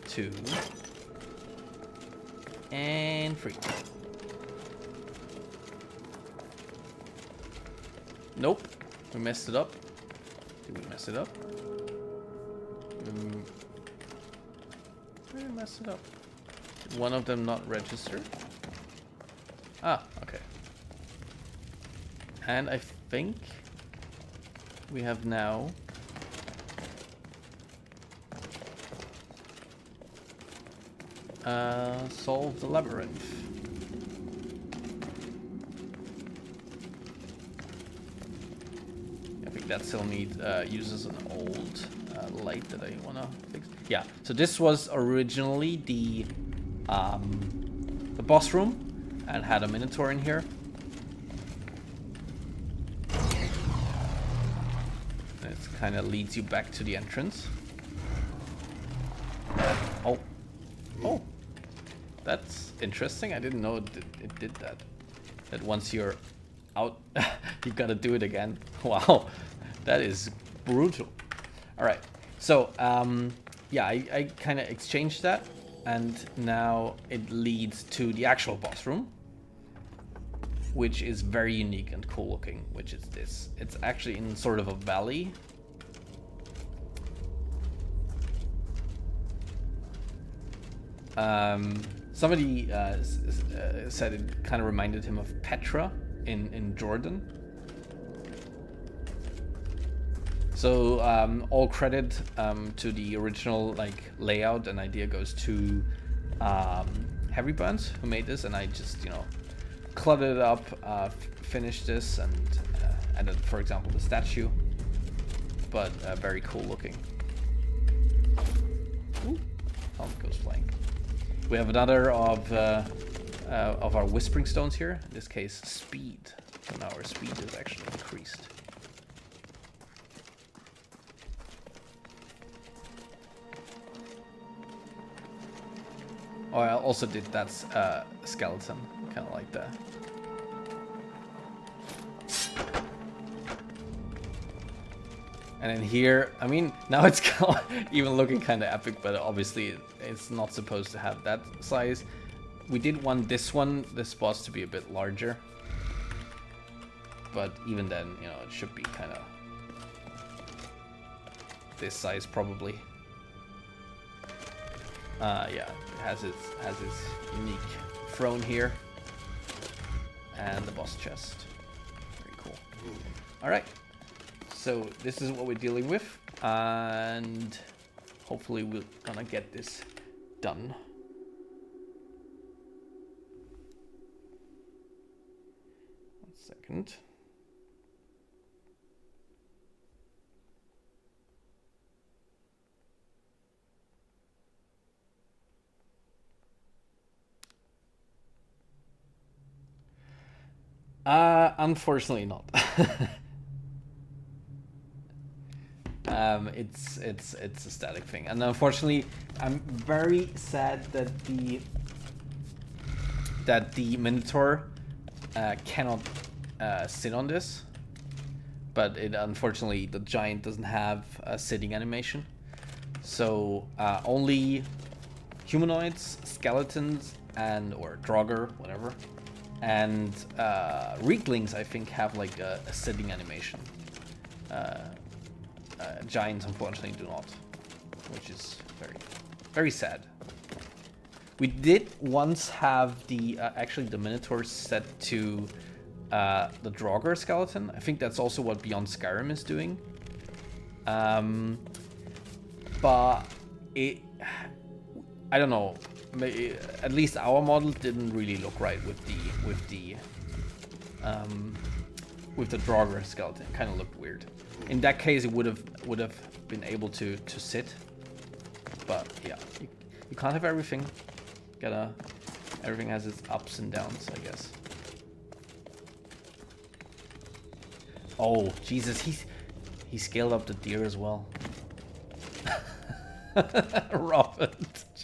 2, and 3. Nope, we messed it up. Did we mess it up? We messed it up. Did one of them not register? Ah, okay. And I think we have now solved the labyrinth. I think that still uses an old light that I wanna fix. Yeah, so this was originally the boss room and had a Minotaur in here. And it kind of leads you back to the entrance. Oh. Oh. That's interesting. I didn't know it did that. That once you're out, you gotta do it again. Wow. That is brutal. Alright. So, yeah, I kind of exchanged that. And now it leads to the actual boss room, which is very unique and cool looking, which is this. It's actually in sort of a valley. Somebody said it kind of reminded him of Petra in Jordan. So all credit to the original layout and idea goes to Heavy Buns, who made this, and I just cluttered it up, finished this, and added, for example, the statue. But very cool looking. Ooh, sound goes flying. We have another of our Whispering Stones here. In this case, speed. So now our speed is actually increased. Oh, I also did that skeleton, kind of like that. And then here, I mean, now it's even looking kind of epic, but obviously it's not supposed to have that size. We did want this boss to be a bit larger. But even then, it should be kind of this size probably. Yeah, it has its unique throne here. And the boss chest. Very cool. Alright. So this is what we're dealing with, and hopefully we're gonna get this done. One second. Unfortunately not. It's a static thing, and unfortunately, I'm very sad that the Minotaur cannot sit on this. But unfortunately, the giant doesn't have a sitting animation, so only humanoids, skeletons, or Draugr, whatever, and Reeklings, I think, have like a sitting animation. Giants unfortunately do not, which is very, very sad. We did once have the actually the Minotaur set to the Draugr skeleton. I think that's also what Beyond Skyrim is doing. But I don't know. At least our model didn't really look right with the Draugr skeleton. It kind of looked weird. In that case, it would have been able to sit. But yeah, you can't have everything. Everything has its ups and downs, I guess. Oh Jesus, he scaled up the deer as well. Robert,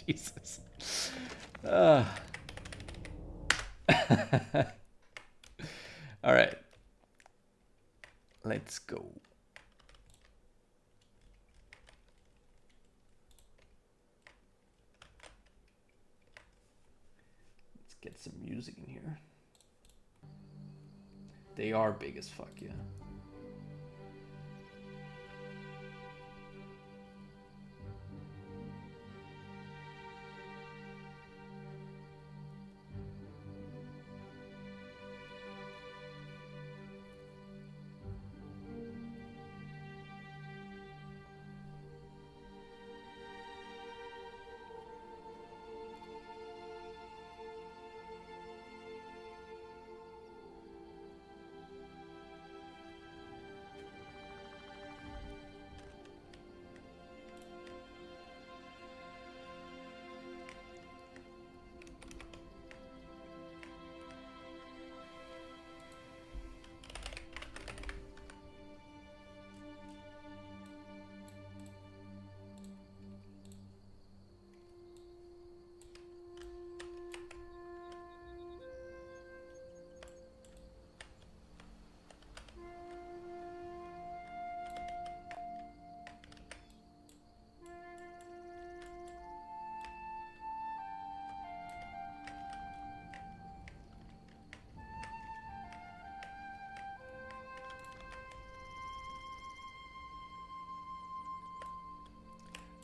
Jesus. All right, let's go. Get some music in here. They are big as fuck, yeah.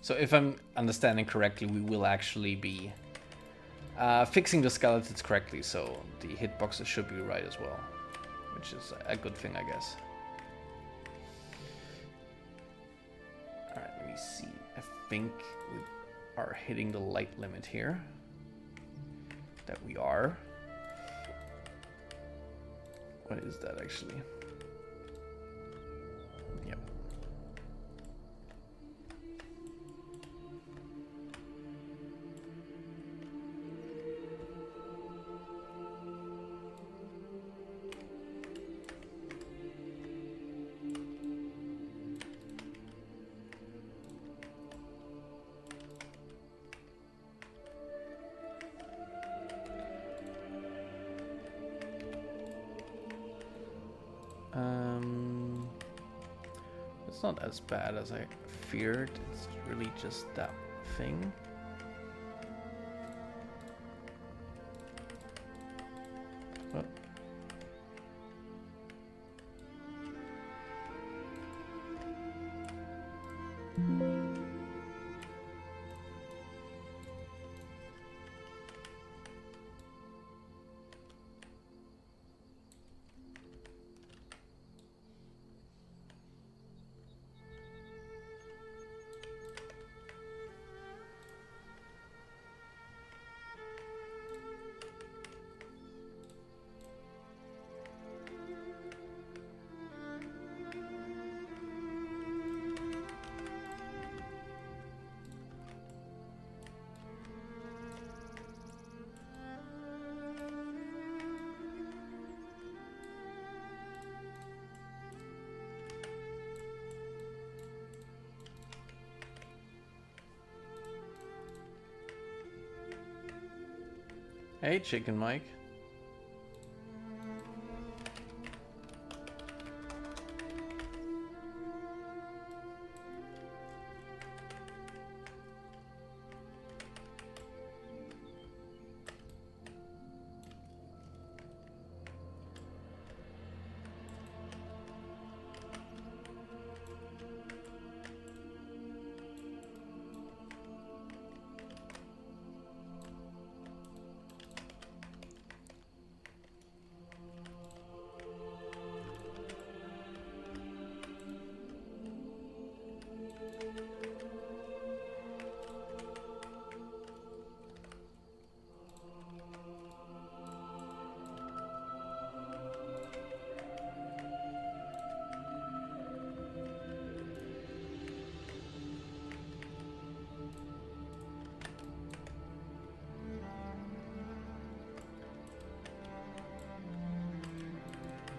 So if I'm understanding correctly, we will actually be fixing the skeletons correctly, so the hitboxes should be right as well, which is a good thing, I guess. Alright, let me see. I think we are hitting the light limit here. That we are. What is that actually? Yep. It's not as bad as I feared. It's really just that thing. Oh. Hey, Chicken Mike.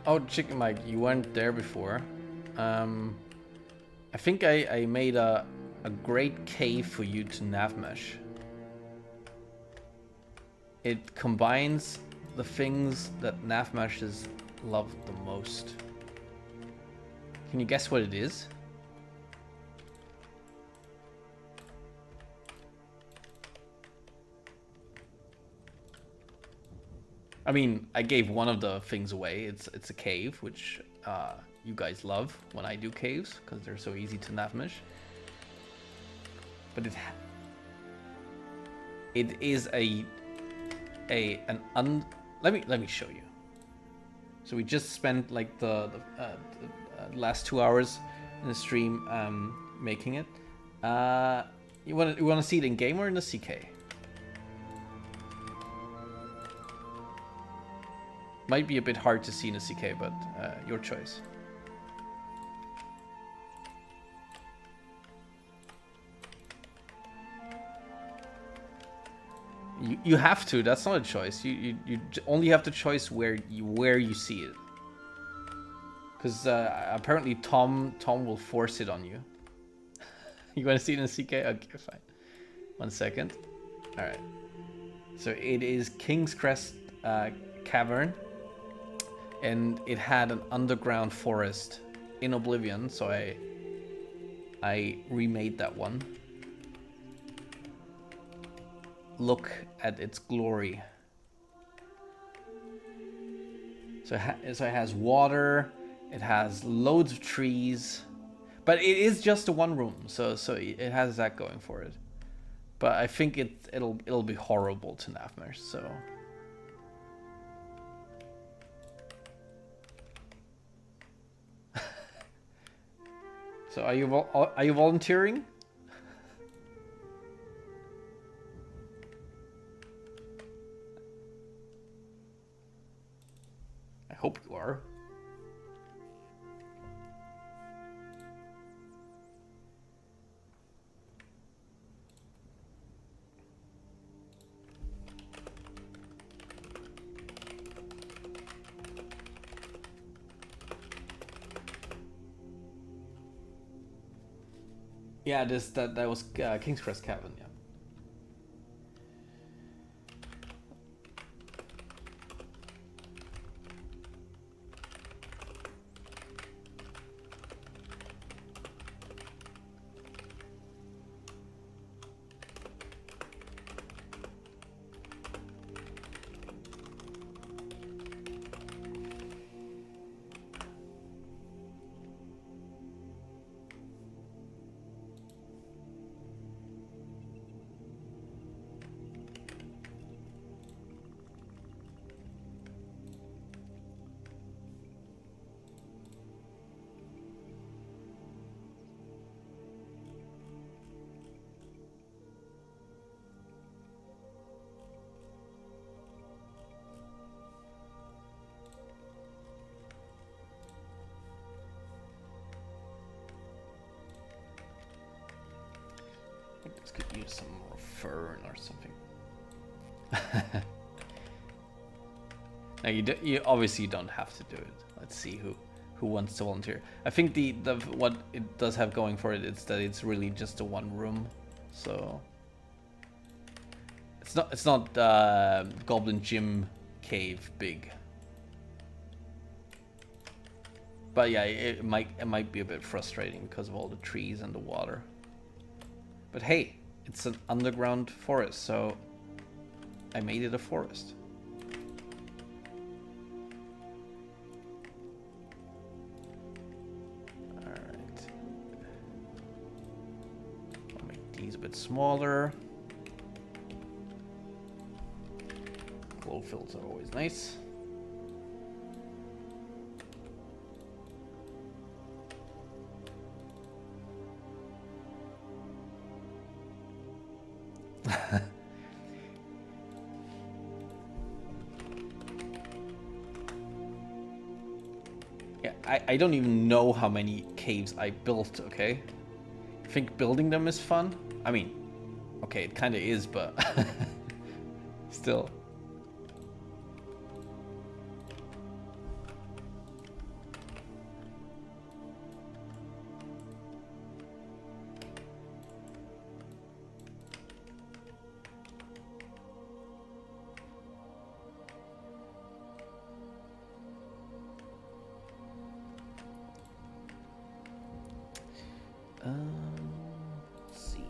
Oh, Chicken Mike, you weren't there before. I think I made a great cave for you to nav mesh. It combines the things that nav meshes love the most. Can you guess what it is? I mean, I gave one of the things away. It's a cave, which you guys love when I do caves because they're so easy to navmish. But it is let me show you. So we just spent like the last 2 hours in the stream making it. You want to see it in game or in the CK? Might be a bit hard to see in a CK, but your choice. You have to. That's not a choice. You only have the choice where you see it. Because apparently Tom will force it on you. You want to see it in a CK? Okay, fine. 1 second. All right. So it is King's Crest Cavern. And it had an underground forest in Oblivion, so I remade that one. Look at its glory. So it has water, it has loads of trees, but it is just a one room, so it has that going for it. But I think it'll be horrible to navmish, so. So are you volunteering? I hope you are. Yeah, that was King's Crest Cavern, yeah. This could use some more fern or something. Now you obviously don't have to do it. Let's see who wants to volunteer. I think the what it does have going for it is that it's really just a one room, so it's not Goblin Gym cave big. But yeah, it might be a bit frustrating because of all the trees and the water. But hey, it's an underground forest, so I made it a forest. Alright. I'll make these a bit smaller. Glow fills are always nice. Yeah, I don't even know how many caves I built, okay? I think building them is fun. I mean, okay, it kind of is, but still. Let's see.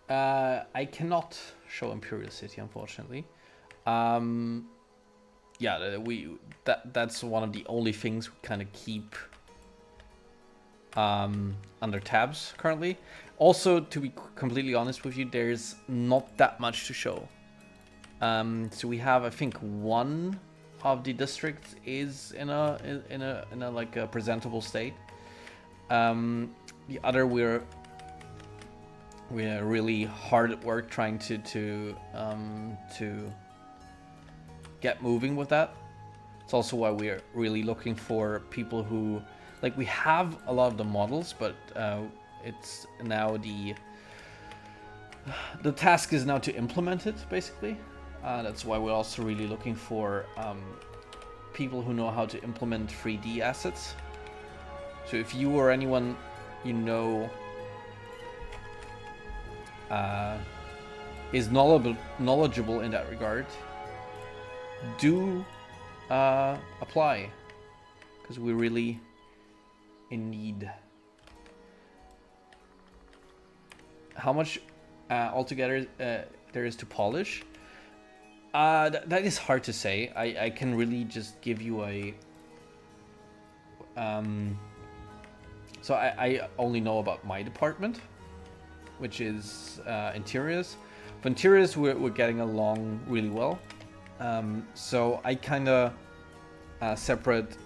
I cannot show Imperial City, unfortunately. Yeah, that's one of the only things we kind of keep under tabs currently. Also, to be completely honest with you, there's not that much to show. So we have, I think, one of the districts is in a like a presentable state. The other we're really hard at work trying to get moving with that. It's also why we're really looking for people who, like, we have a lot of the models, but it's now the task is now to implement it, basically. That's why we're also really looking for people who know how to implement 3D assets. So if you or anyone you know is knowledgeable in that regard, do apply, because we're really in need. How much altogether there is to polish? That is hard to say. I can really just give you a so I only know about my department, which is interiors. For interiors, we're getting along really well. So I kind of separate.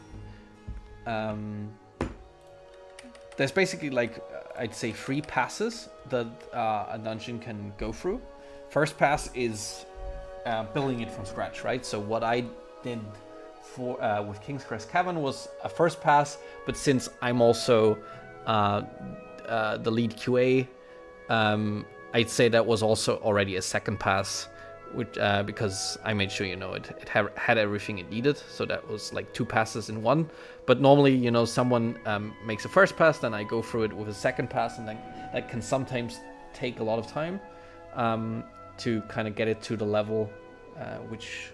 There's basically, like, I'd say 3 passes that a dungeon can go through. First pass is building it from scratch, right? So what I did for with King's Crest Cavern was a first pass, but since I'm also the lead QA, I'd say that was also already a second pass, which because I made sure, it had everything it needed, so that was like 2 passes in one. But normally, someone makes a first pass, then I go through it with a second pass, and then that can sometimes take a lot of time to kind of get it to the level which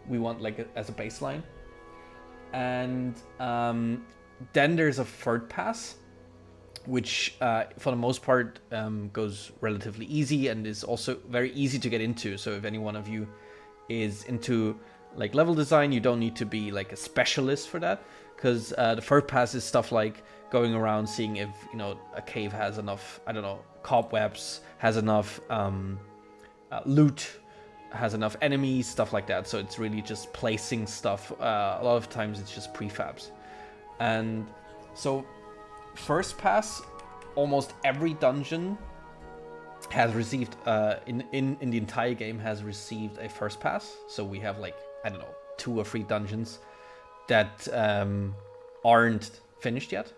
we want, like, as a baseline. And then there's a third pass, which for the most part goes relatively easy and is also very easy to get into. So if any one of you is into, like, level design, you don't need to be like a specialist for that, because the third pass is stuff like going around seeing if a cave has enough, I don't know, cobwebs, has enough loot, has enough enemies, stuff like that. So it's really just placing stuff. A lot of times it's just prefabs. And so first pass, almost every dungeon has received in the entire game has received a first pass. So we have, like, I don't know, 2 or 3 dungeons that aren't finished yet.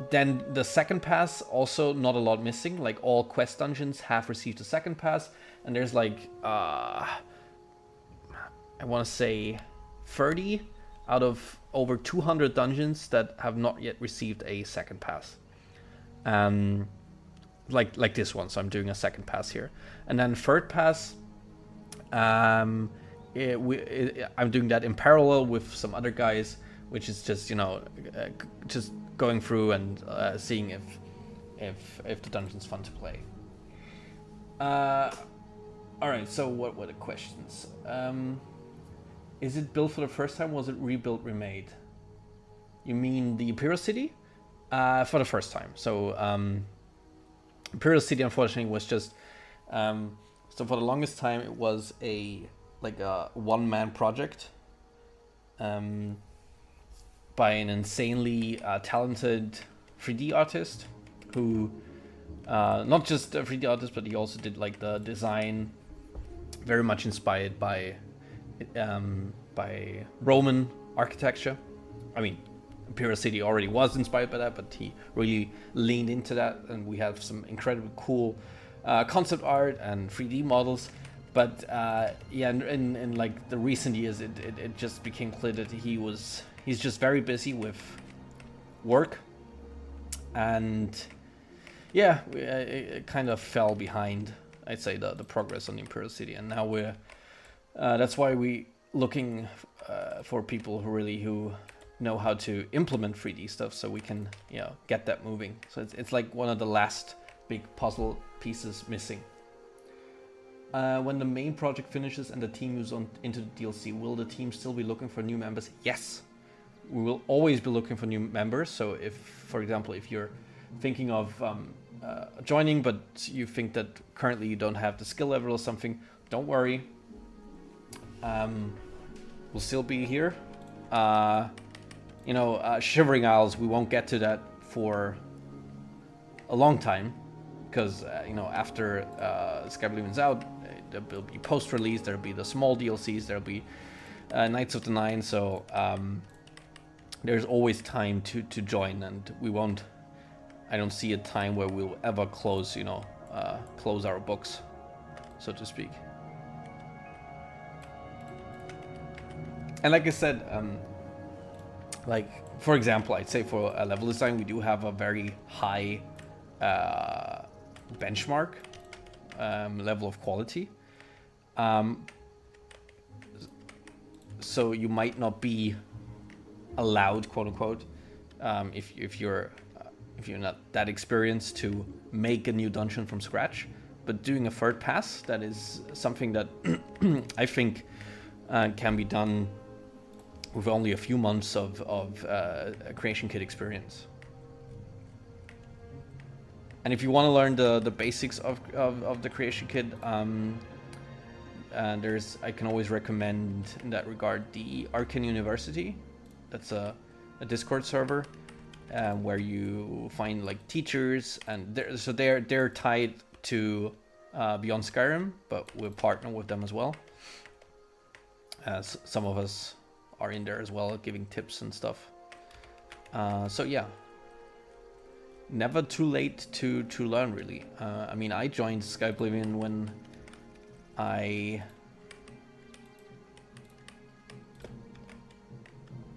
Then the second pass, also not a lot missing. Like, all quest dungeons have received a second pass, and there's like I want to say 30 out of over 200 dungeons that have not yet received a second pass. Like this one, so I'm doing a second pass here. And then third pass, I'm doing that in parallel with some other guys, which is just just going through and seeing if the dungeon's fun to play. All right, so what were the questions? Is it built for the first time? Was it rebuilt, remade? You mean the Imperial City? For the first time. So Imperial City, unfortunately, was just so for the longest time it was a one-man project by an insanely talented 3D artist who not just a 3D artist, but he also did, like, the design, very much inspired by Roman architecture. I mean, Imperial City already was inspired by that, but he really leaned into that, and we have some incredibly cool concept art and 3D models. But in like the recent years, it just became clear that he's just very busy with work, and it kind of fell behind, I'd say, the progress on the Imperial City. And now we're that's why we looking for people who know how to implement 3D stuff, so we can get that moving. So it's like one of the last big puzzle pieces missing. When the main project finishes and the team moves on into the DLC, will the team still be looking for new members? Yes, we will always be looking for new members. So if, for example, if you're thinking of joining, but you think that currently you don't have the skill level or something, don't worry. We'll still be here. Shivering Isles, we won't get to that for a long time, because after Skyblivion's out, there'll be post-release, there'll be the small DLCs, there'll be Knights of the Nine, so there's always time to join, and I don't see a time where we'll ever close our books, so to speak. And like I said, for example, I'd say for a level design, we do have a very high benchmark level of quality. So you might not be allowed, quote unquote, if you're not that experienced, to make a new dungeon from scratch. But doing a third pass, that is something that I think can be done with only a few months of a creation kit experience. And if you want to learn the basics of the creation kit, I can always recommend in that regard the Arcane University. That's a Discord server where you find like teachers, and they're tied to Beyond Skyrim, but we'll partner with them as well. Some of us are in there as well, giving tips and stuff. So yeah, never too late to learn, really. I mean, I joined Skyblivion when I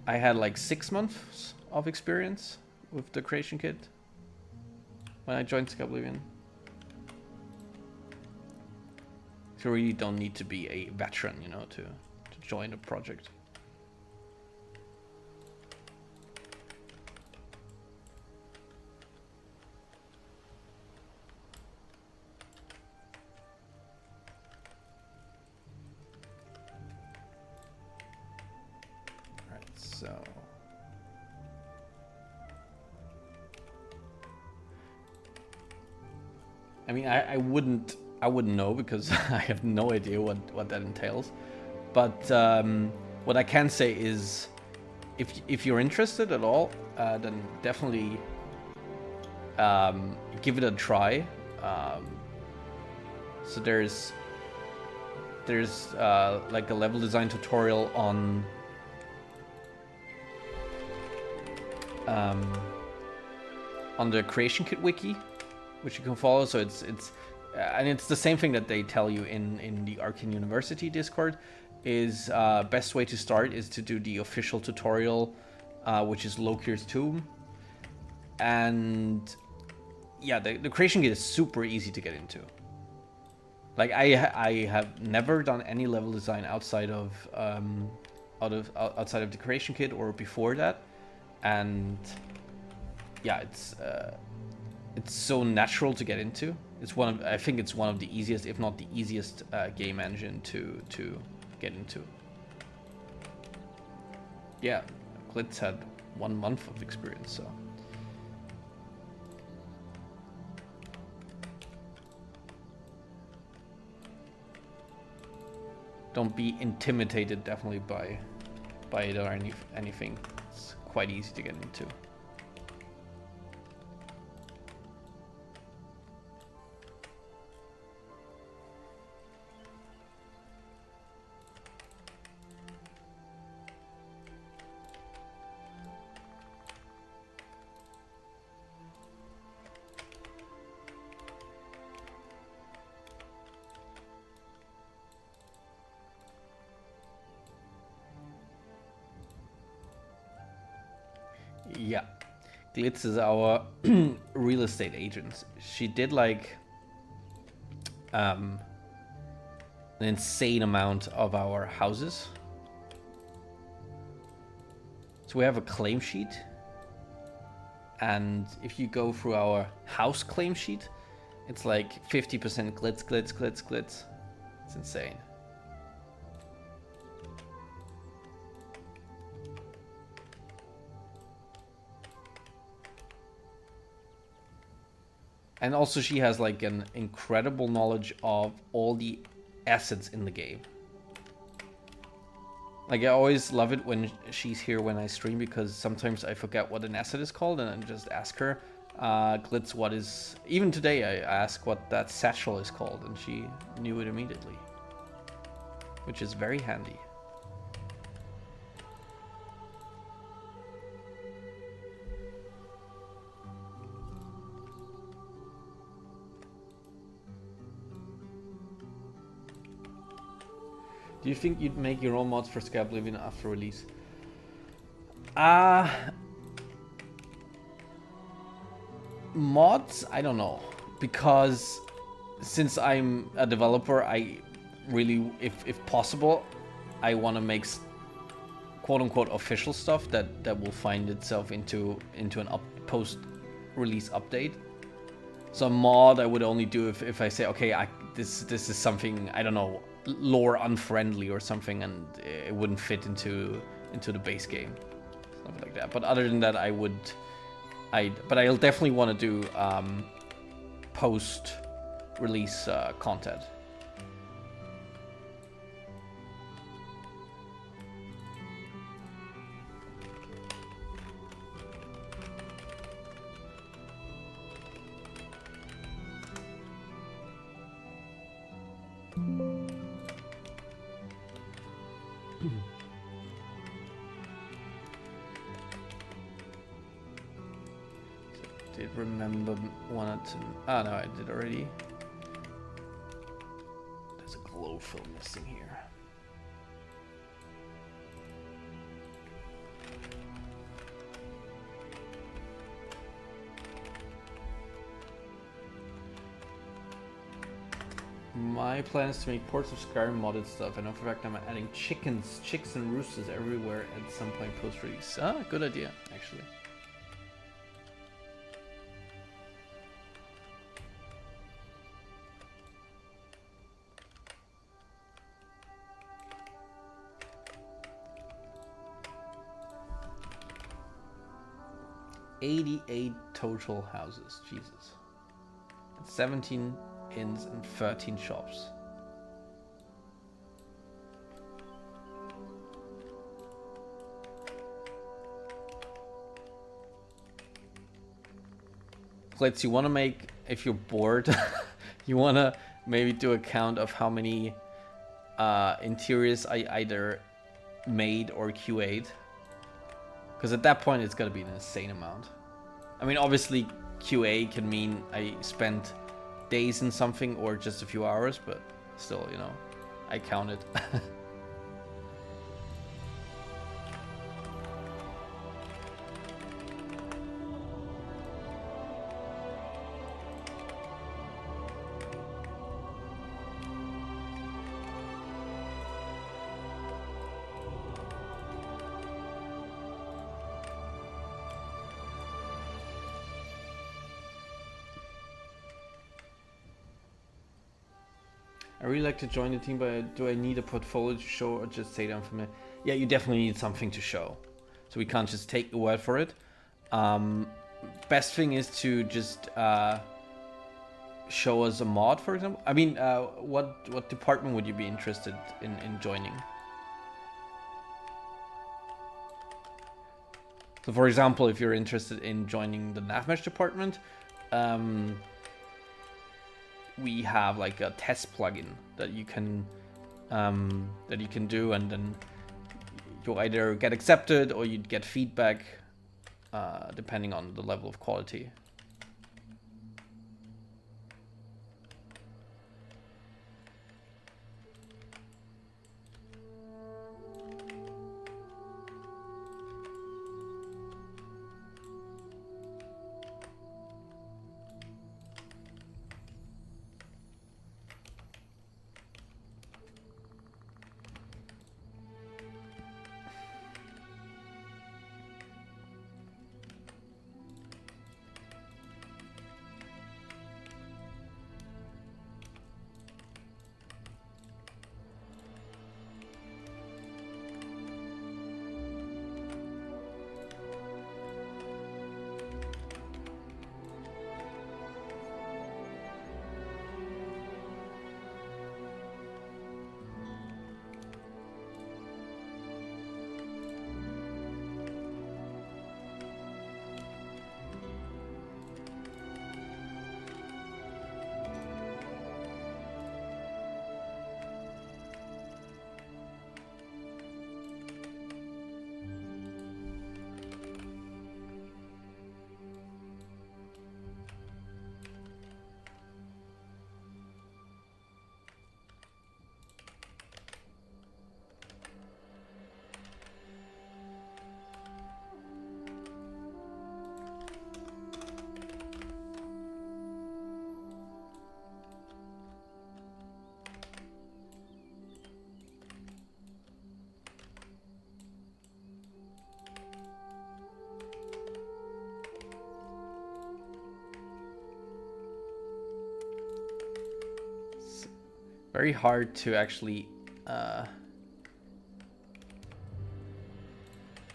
had like 6 months of experience with the creation kit when I joined Skyblivion. So you really don't need to be a veteran, to join a project. So I mean, I wouldn't know, because I have no idea what that entails. But what I can say is, if you're interested at all, then definitely give it a try. So there's like a level design tutorial on the Creation Kit wiki, which you can follow. So it's the same thing that they tell you in the Arcane University Discord. Is best way to start is to do the official tutorial, which is Lokir's Tomb. And yeah, the Creation Kit is super easy to get into. Like I have never done any level design outside of the Creation Kit or before that. And yeah, it's so natural to get into. I think it's one of the easiest, if not the easiest, game engine to get into. Yeah, Glitz had 1 month of experience, so. Don't be intimidated, definitely, by it or anything. It's quite easy to get into. Yeah, Glitz is our real estate agent. She did like an insane amount of our houses. So we have a claim sheet, and if you go through our house claim sheet, It's like 50% glitz, glitz, glitz, glitz. It's insane. And also she has like an incredible knowledge of all the assets in the game. Like I always love it when she's here when I stream, because sometimes I forget what an asset is called and I just ask her, Glitz, what is... Even today I asked what that satchel is called and she knew it immediately. Which is very handy. Do you think you'd make your own mods for Skyblivion after release? Mods? I don't know. Because since I'm a developer, I really, if possible, I want to make quote-unquote official stuff that will find itself into an post-release update. So a mod I would only do if I say, okay, this is something, I don't know, lore unfriendly or something, and it wouldn't fit into the base game, something like that. But other than that, but I'll definitely want to do post-release content. Did remember wanted to... Oh no, I did already. There's a glow film missing here. My plan is to make ports of Skyrim modded stuff. I know for a fact I'm adding chicks and roosters everywhere at some point post-release. Ah, good idea, actually. $88 total houses, Jesus. 17 inns and 13 shops. Glitz, you want to make, if you're bored, you want to maybe do a count of how many interiors I either made or QA'd. Because at that point, it's got to be an insane amount. I mean, obviously, QA can mean I spent days in something or just a few hours, but still, you know, I counted. I really like to join the team, but do I need a portfolio to show or just say that I'm familiar? Yeah, you definitely need something to show. So we can't just take the word for it. Best thing is to just show us a mod, for example. I mean, what department would you be interested in joining? So for example, if you're interested in joining the NavMesh department, we have like a test plugin that you can do, and then you'll either get accepted or you'd get feedback depending on the level of quality. very hard to actually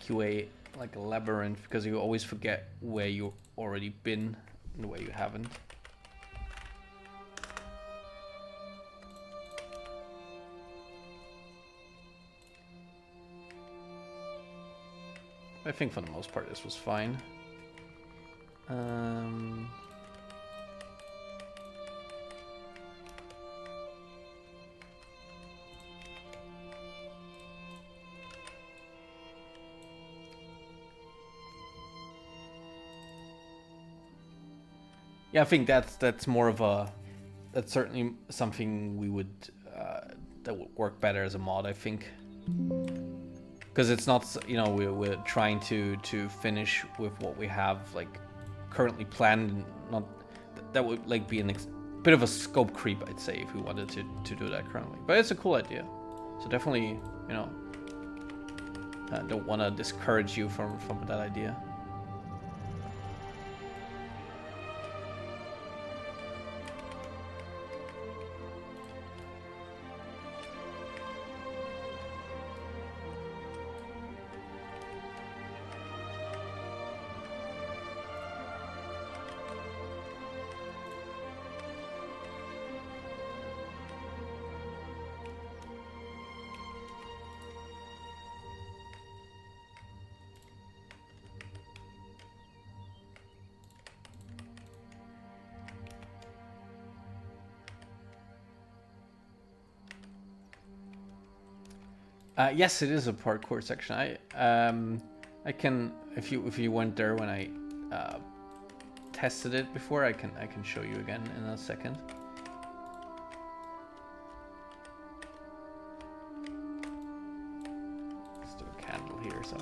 QA like a labyrinth, because you always forget where you've already been and where you haven't. I think for the most part this was fine. Yeah, I think that's more of a, that's certainly something we would that would work better as a mod, I think, because it's not, you know, we're trying to finish with what we have like currently planned, and not that would like be a bit of a scope creep, I'd say, if we wanted to do that currently. But it's a cool idea, so definitely, you know, don't want to discourage you from that idea. Yes, it is a parkour section. I can, if you went there when I tested it before, I can show you again in a second. Let's do a candle here, so.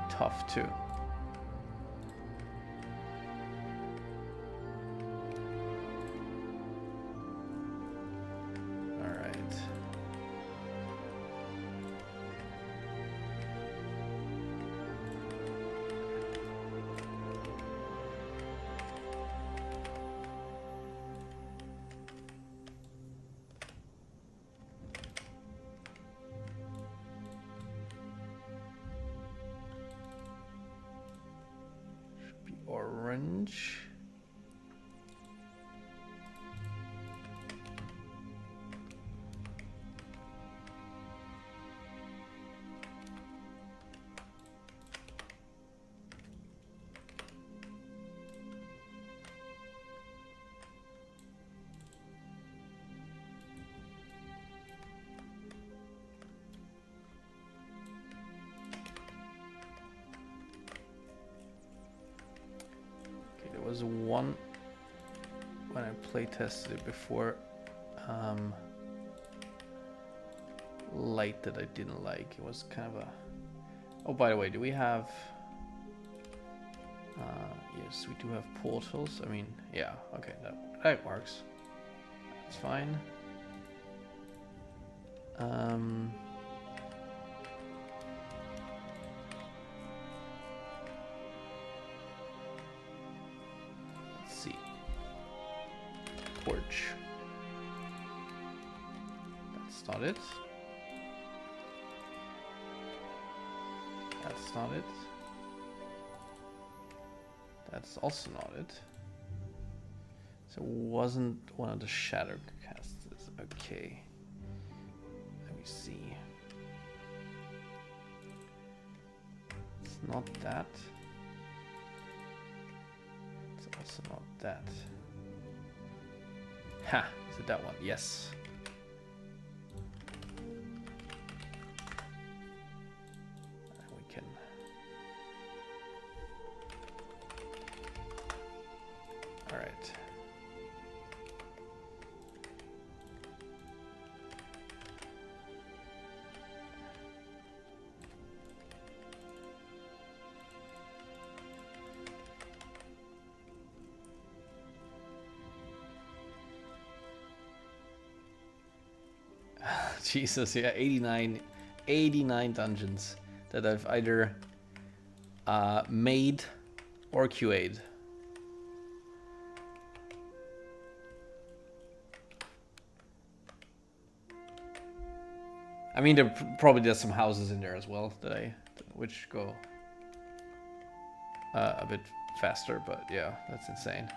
Tough too. All right. Orange. Was one when I play tested it before, light that I didn't like. It was kind of a, oh, by the way, do we have yes, we do have portals. I mean, yeah, okay, that works. It's fine. Torch. That's not it. That's not it. That's also not it. So it wasn't one of the shadow casters. Okay. Let me see. It's not that. It's also not that. Ha! Is it that one? Yes. And we can. All right. Jesus, yeah, 89 dungeons that I've either made or QA'd. I mean, probably there's some houses in there as well which go a bit faster, but yeah, that's insane.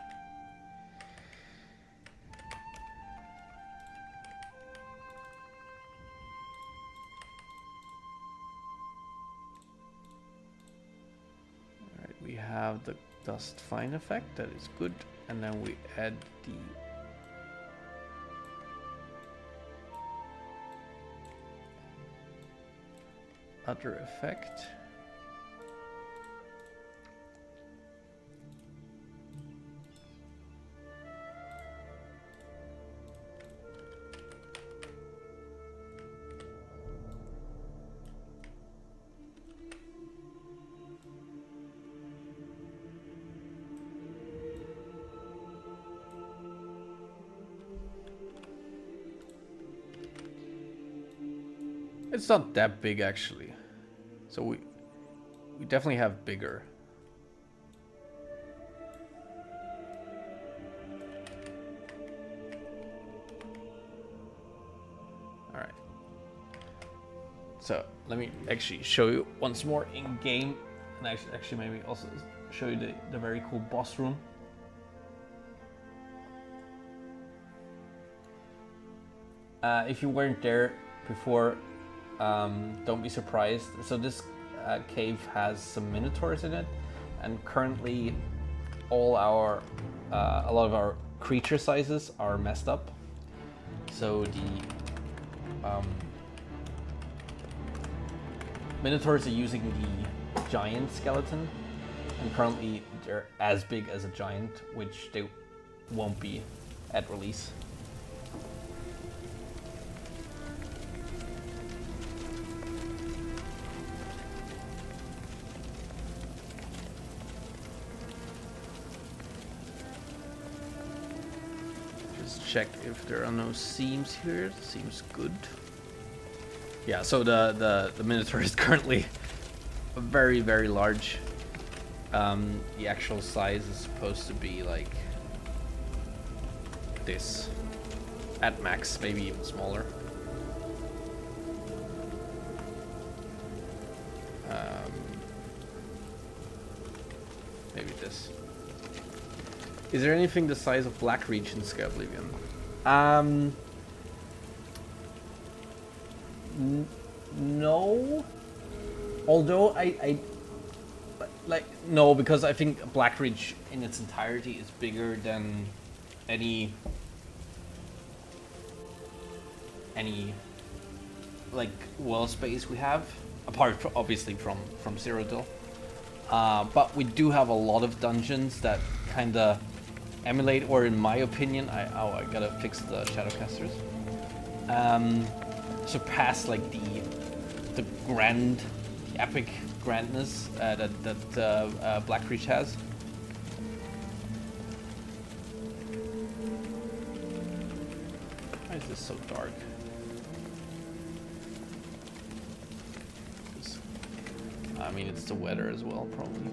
Alright, we have the dust fine effect, that is good, and then we add the other effect. It's not that big actually. So we definitely have bigger. All right. So let me actually show you once more in game, and actually maybe also show you the very cool boss room. If you weren't there before, don't be surprised. So this cave has some minotaurs in it, and currently all our a lot of our creature sizes are messed up. So the minotaurs are using the giant skeleton, and currently they're as big as a giant, which they won't be at release. Check if there are no seams here. It seems good. Yeah, so the Minotaur is currently very, very large. The actual size is supposed to be like this. At max, maybe even smaller. Maybe this. Is there anything the size of Blackreach in Skyblivion? No. Although no, because I think Blackreach in its entirety is bigger than any like world space we have, apart from, obviously from Cyrodiil. But we do have a lot of dungeons that kind of emulate, or in my opinion, I gotta fix the Shadowcasters. Surpass like the grand, the epic grandness that Blackreach has. Why is this so dark? I mean, it's the weather as well, probably.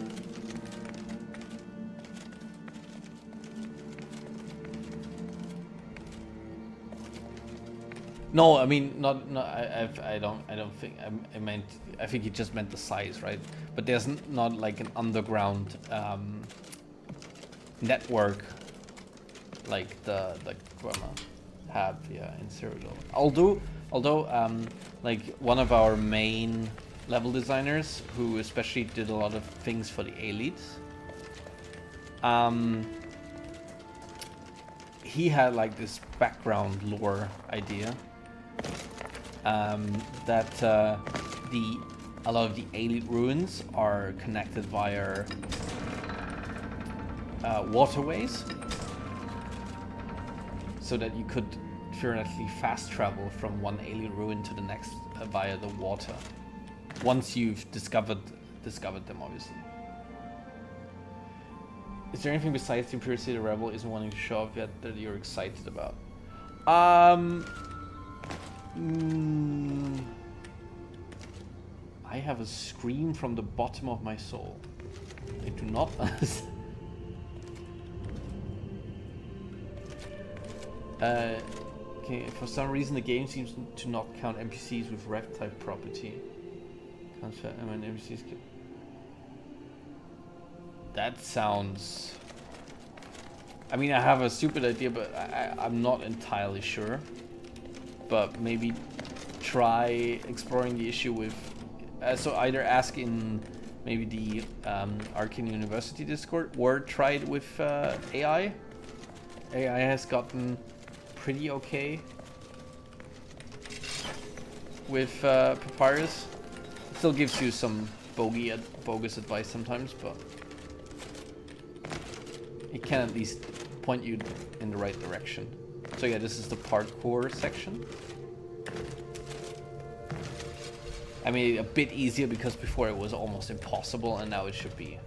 No, I mean I don't think I meant, I think he just meant the size, right? But there's not like an underground network like the Grandma have, yeah, in Cyrodiil. Although like one of our main level designers, who especially did a lot of things for the elites, he had like this background lore idea that a lot of the elite ruins are connected via waterways, so that you could theoretically fast travel from one elite ruin to the next via the water, once you've discovered them, obviously. Is there anything besides the Imperial City Rebel isn't wanting to show up yet that you're excited about? I have a scream from the bottom of my soul. I do not. Okay, for some reason the game seems to not count NPCs with rep type property. When NPCs can... That sounds... I mean, I have a stupid idea, but I'm not entirely sure. But maybe try exploring the issue with... so either ask in maybe the Arcane University Discord, or try it with AI. AI has gotten pretty okay with Papyrus. It still gives you some bogus advice sometimes, but it can at least point you in the right direction. So yeah, this is the parkour section. I mean, a bit easier because before it was almost impossible, and now it should be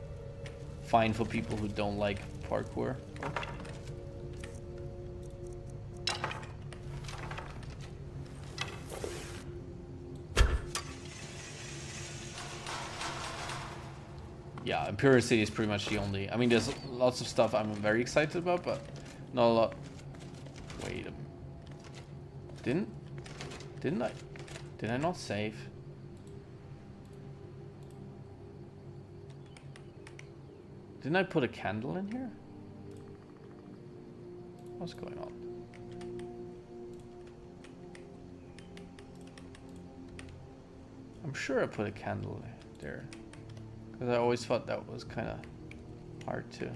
fine for people who don't like parkour. Yeah, Imperial City is pretty much the only... I mean, there's lots of stuff I'm very excited about, but not a lot... Wait a minute. Didn't I? Did I not save? Didn't I put a candle in here? What's going on? I'm sure I put a candle there. Because I always thought that was kind of hard to...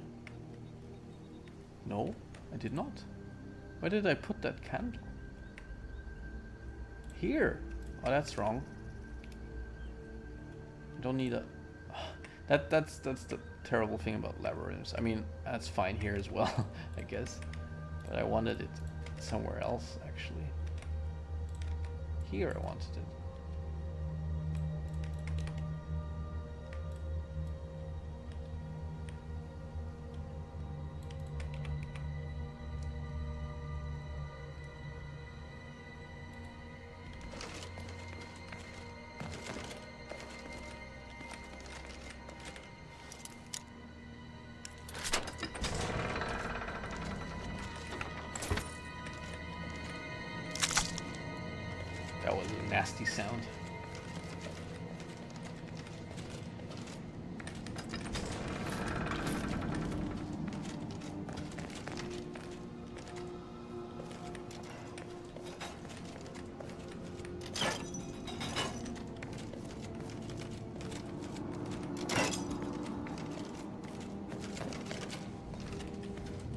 No, I did not. Where did I put that candle? Here. Oh, that's wrong. I don't need a... That's the terrible thing about labyrinths. I mean, that's fine here as well, I guess. But I wanted it somewhere else, actually. Here I wanted it. Nasty sound.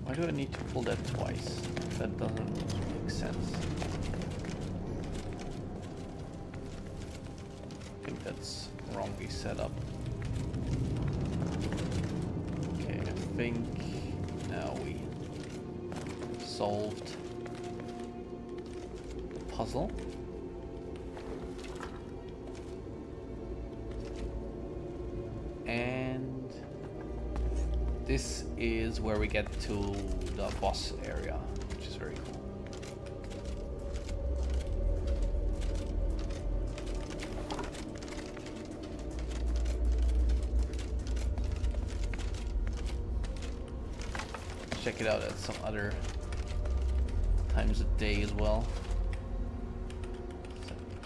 Why do I need to pull that twice? That doesn't make sense. That's wrongly set up. Okay, I think now we solved the puzzle. And this is where we get to the boss area, which is very cool. Check it out at some other times of day as well.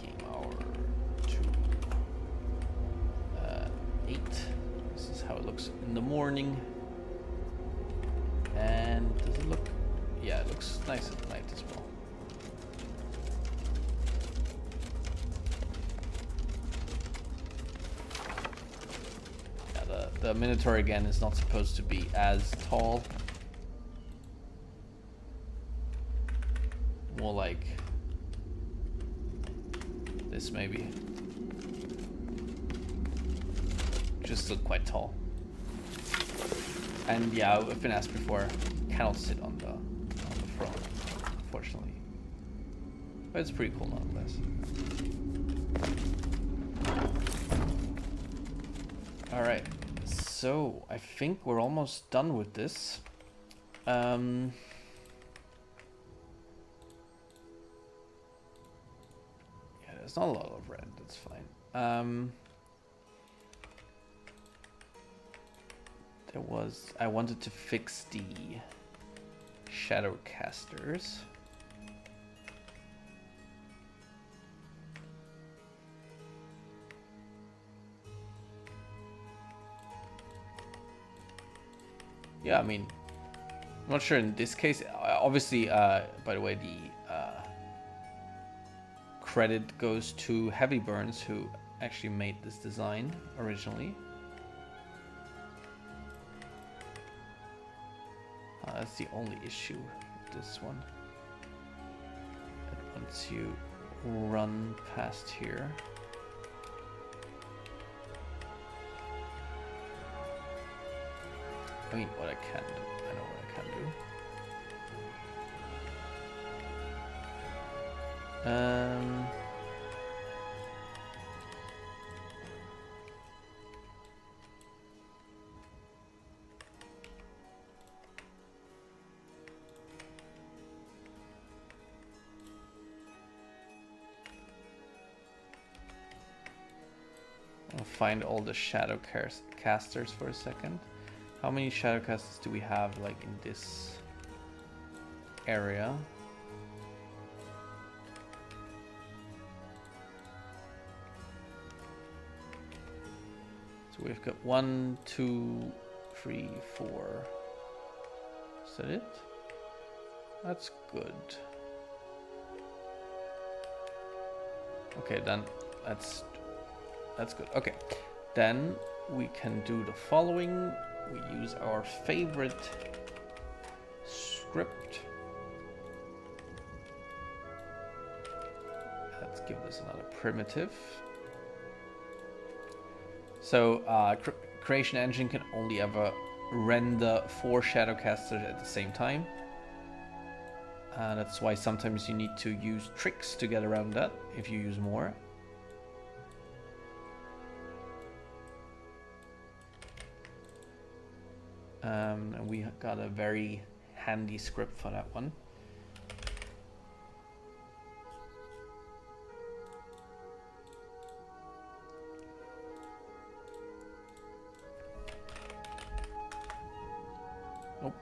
Game hour 8. This is how it looks in the morning. And does it look? Yeah, it looks nice at night as well. Yeah, the Minotaur again is not supposed to be as tall. More like this maybe. Just look quite tall. And yeah, I've been asked before, cannot sit on the throne, unfortunately. But it's pretty cool nonetheless. Alright, so I think we're almost done with this. there's not a lot of red. That's fine. I wanted to fix the shadow casters. Yeah, I mean, I'm not sure in this case. Obviously, by the way, the credit goes to Heavy Burns, who actually made this design originally. That's the only issue with this one. And once you run past here, I mean, what I can do. I know what I can do. I'll find all the shadow casters for a second. How many shadow casters do we have, like, in this area? So we've got 1, 2, 3, 4. Is that it? That's good. Okay, then that's good. Okay, then we can do the following. We use our favorite script. Let's give this another primitive. So Creation Engine can only ever render 4 shadowcasters at the same time. That's why sometimes you need to use tricks to get around that if you use more. And we got a very handy script for that one. Nope.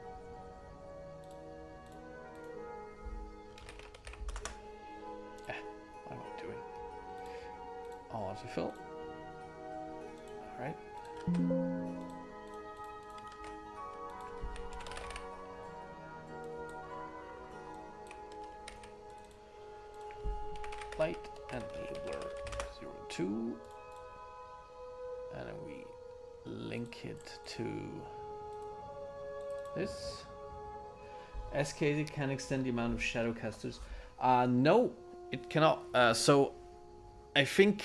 What am I doing? Autofill. All right. Light enabler 02, and then we link it to this. SK can extend the amount of shadow casters. No, it cannot. So I think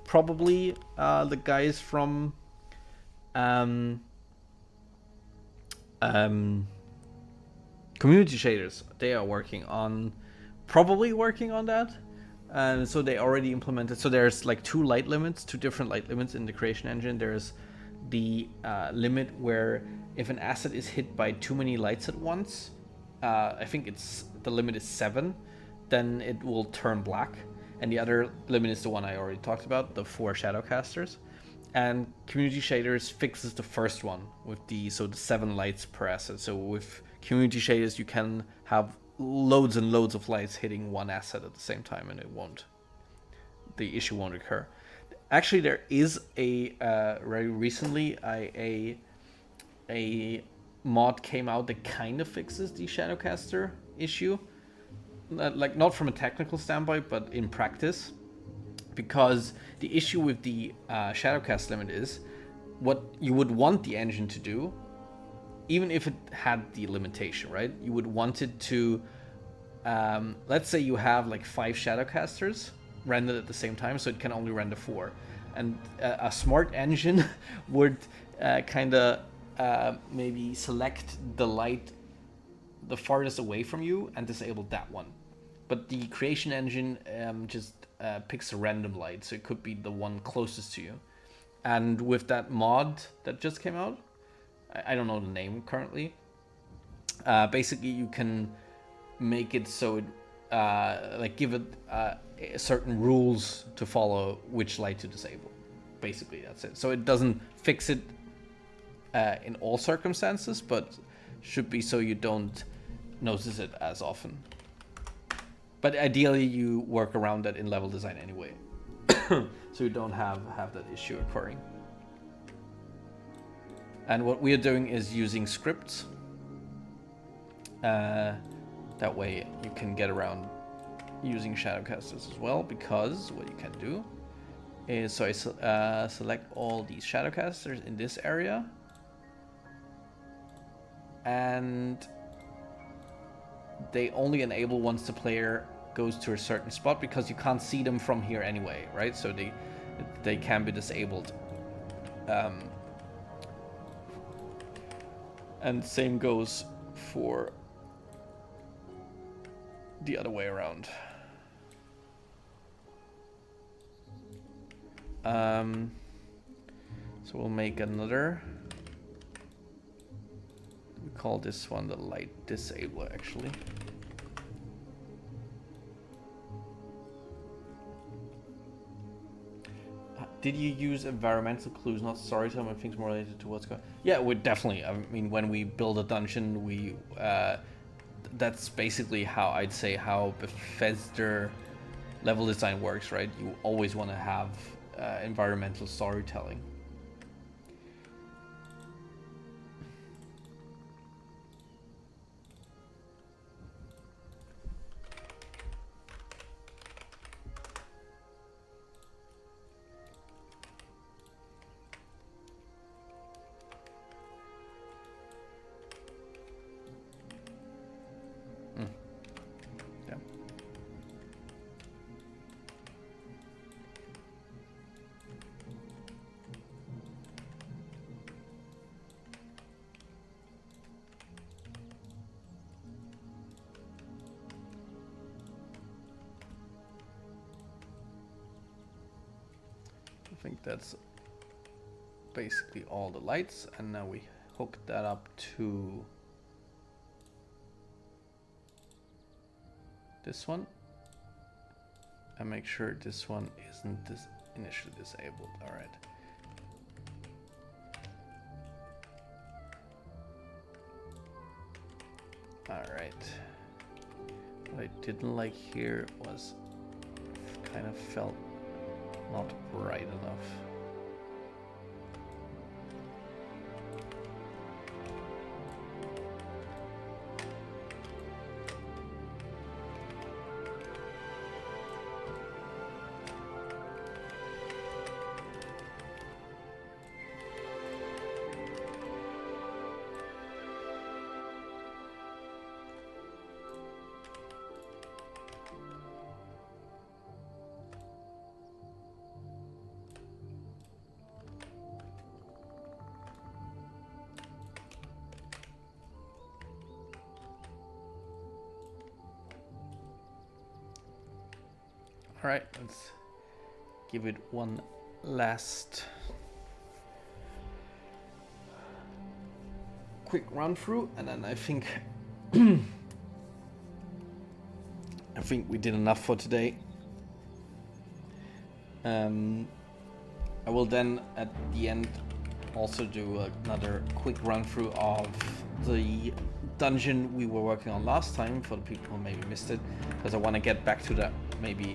probably the guys from community shaders, they are probably working on that. So they already implemented. So there's like two different light limits in the Creation Engine. There's the limit where if an asset is hit by too many lights at once, I think the limit is 7, then it will turn black. And the other limit is the one I already talked about, the 4 shadowcasters. And Community Shaders fixes the first one with the 7 lights per asset. So with Community Shaders, you can have loads and loads of lights hitting one asset at the same time, and the issue won't occur. Actually, there is very recently a mod came out that kind of fixes the shadowcaster issue, like not from a technical standpoint, but in practice, because the issue with the shadowcast limit is what you would want the engine to do. Even if it had the limitation, right? You would want it to, let's say you have like 5 shadowcasters rendered at the same time, so it can only render 4. And a smart engine would kind of maybe select the light the farthest away from you and disable that one. But the Creation Engine just picks a random light, so it could be the one closest to you. And with that mod that just came out, I don't know the name currently. Basically, you can make it so it, like give it certain rules to follow which light to disable. Basically, that's it. So it doesn't fix it in all circumstances, but should be so you don't notice it as often. But ideally, you work around that in level design anyway, so you don't have that issue occurring. And what we are doing is using scripts. That way you can get around using shadowcasters as well, because what you can do is, so I select all these shadowcasters in this area, and they only enable once the player goes to a certain spot, because you can't see them from here anyway, right? So they can be disabled. And same goes for the other way around. So we'll make another. We call this one the light disabler, actually. Did you use environmental clues, not storytelling, and things more related to what's going on? Yeah, we definitely. I mean, when we build a dungeon, we that's basically how I'd say how Bethesda level design works, right? You always want to have environmental storytelling. I think that's basically all the lights, and now we hook that up to this one and make sure this one isn't initially disabled. All right. All right. What I didn't like here was kind of felt not bright enough. All right, let's give it one last quick run through, and then I think we did enough for today. I will then at the end also do another quick run through of the dungeon we were working on last time for the people who maybe missed it, because I want to get back to that maybe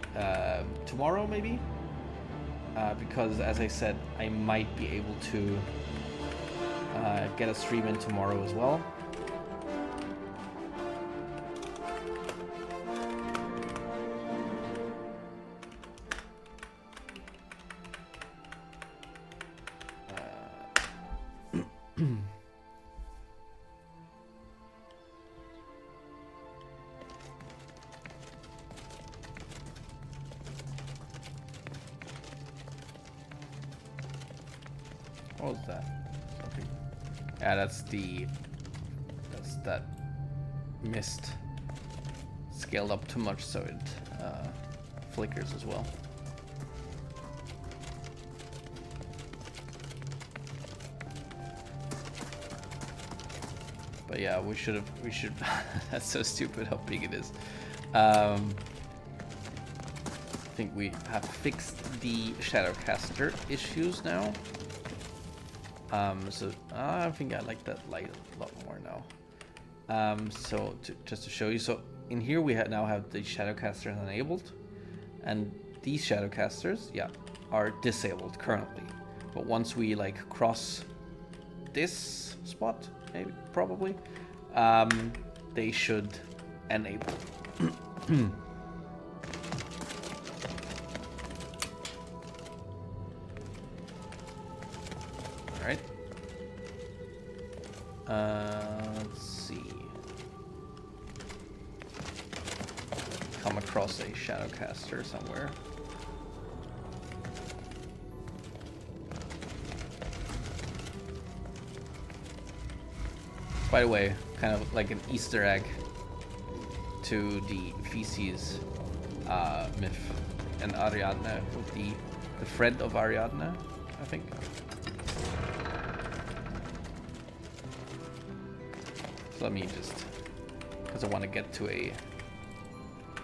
tomorrow, maybe, because as I said, I might be able to get a stream in tomorrow as well. What was that? Something. Yeah, that's that mist scaled up too much, so it flickers as well. But yeah, we should. That's so stupid how big it is. think we have fixed the Shadowcaster issues now. So I think I like that light a lot more now. So just to show you, so in here we now have the Shadowcasters enabled, and these Shadowcasters, yeah, are disabled currently. But once we like cross this spot, maybe, probably, they should enable. Alright. Let's see. Come across a Shadowcaster somewhere. By the way, kind of like an Easter egg to the Theseus myth and Ariadne, with the friend of Ariadne, I think. So let me just, because I want to get to a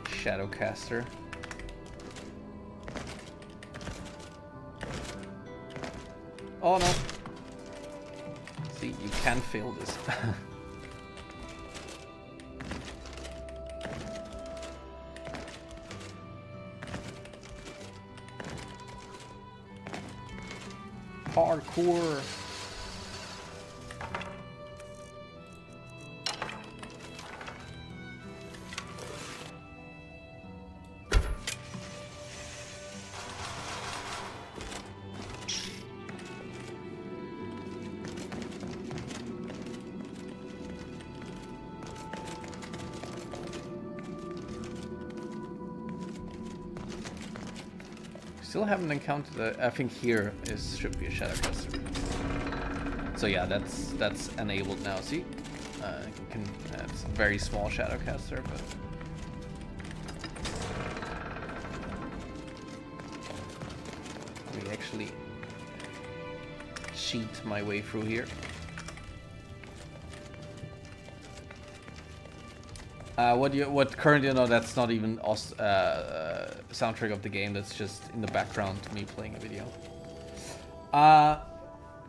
Shadowcaster. Oh no! See, you can fail this. Parkour. Still haven't encountered I think here should be a Shadowcaster. So yeah, that's enabled now. See, you can. It's a very small Shadowcaster, but let me actually cheat my way through here. What currently, no, that's not even soundtrack of the game. That's just in the background, me playing a video.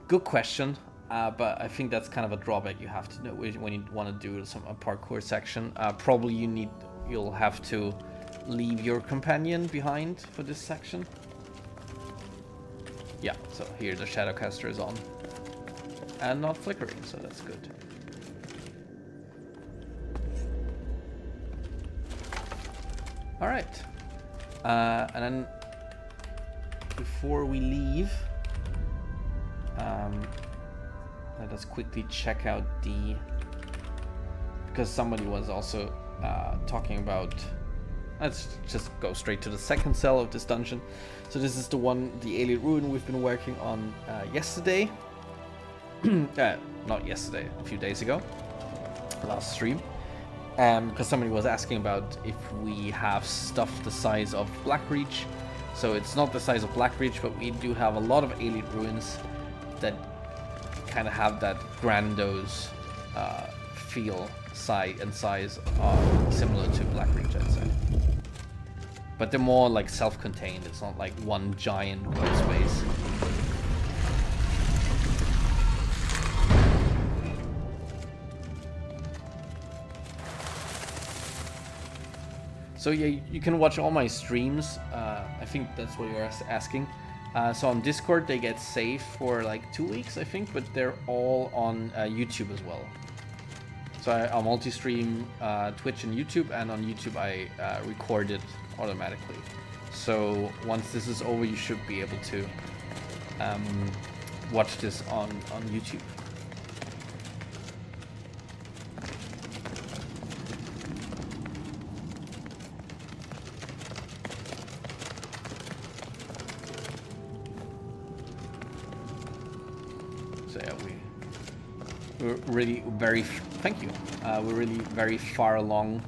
Good question, but I think that's kind of a drawback you have to know when you want to do a parkour section. Probably you'll have to leave your companion behind for this section. Yeah, so here the Shadowcaster is on and not flickering, so that's good. All right, and then before we leave, let us quickly check out because somebody was also talking about, let's just go straight to the second cell of this dungeon. So this is the Alien Ruin we've been working on yesterday, not yesterday, a few days ago, last stream. Because somebody was asking about if we have stuff the size of Blackreach. So it's not the size of Blackreach, but we do have a lot of Alien Ruins that kind of have that grandiose feel, size, similar to Blackreach, I'd say. But they're more like self-contained. It's not like one giant white space. So yeah, you can watch all my streams. I think that's what you're asking. So on Discord they get saved for like 2 weeks, I think, but they're all on YouTube as well. So I multi-stream Twitch and YouTube, and on YouTube I record it automatically. So once this is over, you should be able to watch this on YouTube. We're really very, thank you. We're really very far along.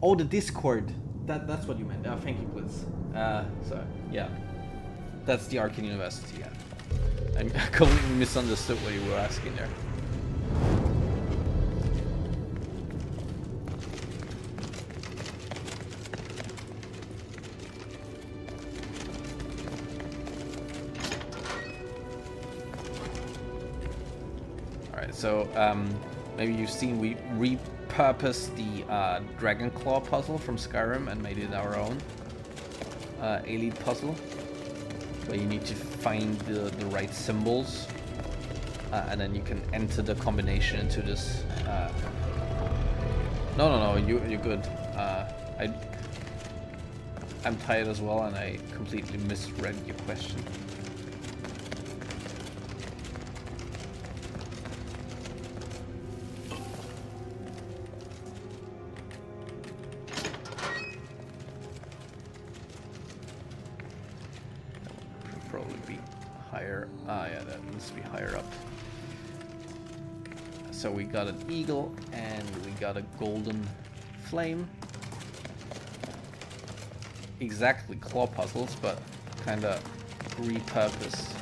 Oh, the Discord. That's what you meant. Oh, thank you, Blitz. So yeah, that's the Arcane University. Yeah, I completely misunderstood what you were asking there. Alright, so maybe you've seen we repurposed the Dragon Claw puzzle from Skyrim and made it our own Elite puzzle, where you need to find the right symbols, and then you can enter the combination into this. No, you're good. I'm tired as well, and I completely misread your question. Yeah, that needs to be higher up. So we got an eagle and we got a golden flame. Exactly claw puzzles, but kind of repurposed.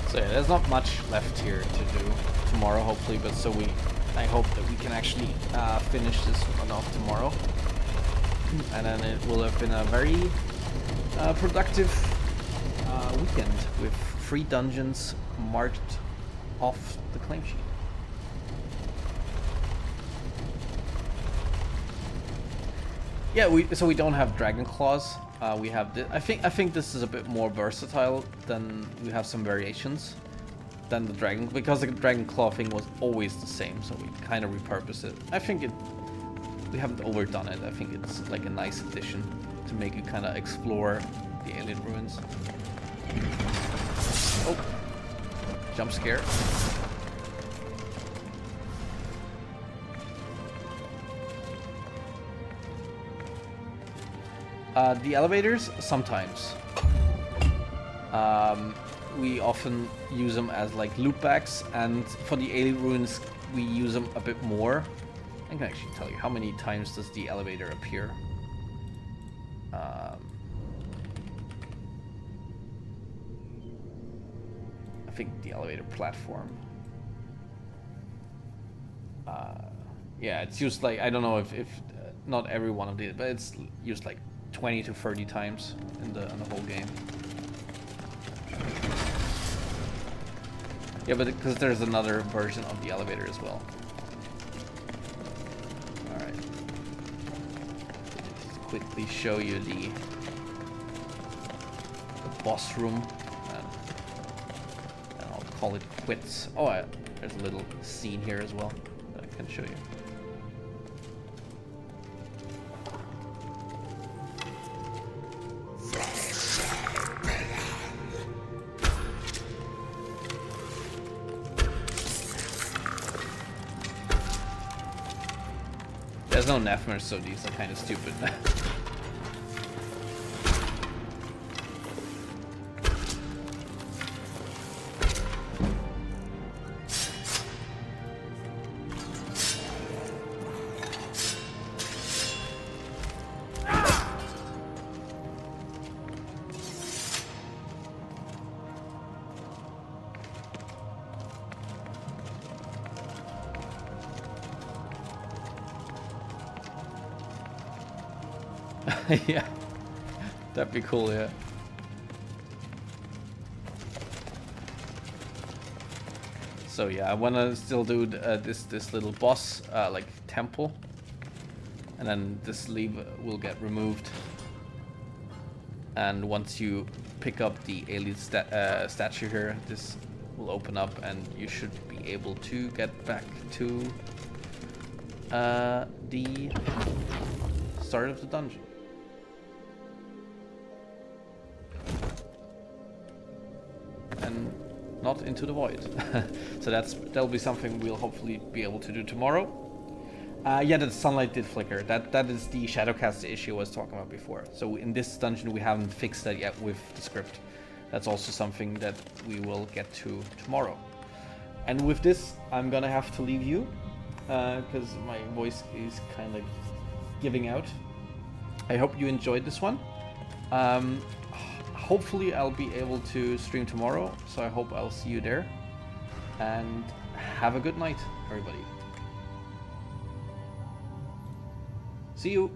So yeah, there's not much left here to do tomorrow, hopefully, but I hope that we can actually finish this one off tomorrow. And then it will have been a very productive weekend with 3 dungeons marked off the claim sheet. Yeah, so we don't have Dragon Claws. We have this. I think this is a bit more versatile than we have some variations than the Dragon, because the Dragon Claw thing was always the same, so we kind of repurposed it. I think we haven't overdone it. I think it's like a nice addition to make you kind of explore the alien ruins. Oh, jump scare. The elevators, sometimes. We often use them as like loopbacks, and for the alien ruins, we use them a bit more. I can actually tell you how many times does the elevator appear. I think the elevator platform. Yeah, it's used like, I don't know if not every one of these, but it's used like 20 to 30 times in the whole game. Yeah, but because there's another version of the elevator as well. Alright. Just quickly show you the boss room. And I'll call it quits. Oh, there's a little scene here as well that I can show you. There's no Nephmer, so these are kind of stupid. Yeah, that'd be cool, yeah. So yeah, I wanna still do this little boss like temple, and then this sleeve will get removed. And once you pick up the alien statue here, this will open up, and you should be able to get back to the start of the dungeon. And not into the void. So that'll be something we'll hopefully be able to do tomorrow. Yeah, the sunlight did flicker. That is the shadowcast issue I was talking about before. So in this dungeon we haven't fixed that yet with the script. that's also something that we will get to tomorrow. And with this, I'm gonna have to leave you because my voice is kind of giving out. I hope you enjoyed this one. Hopefully I'll be able to stream tomorrow, so I hope I'll see you there. And have a good night, everybody. See you.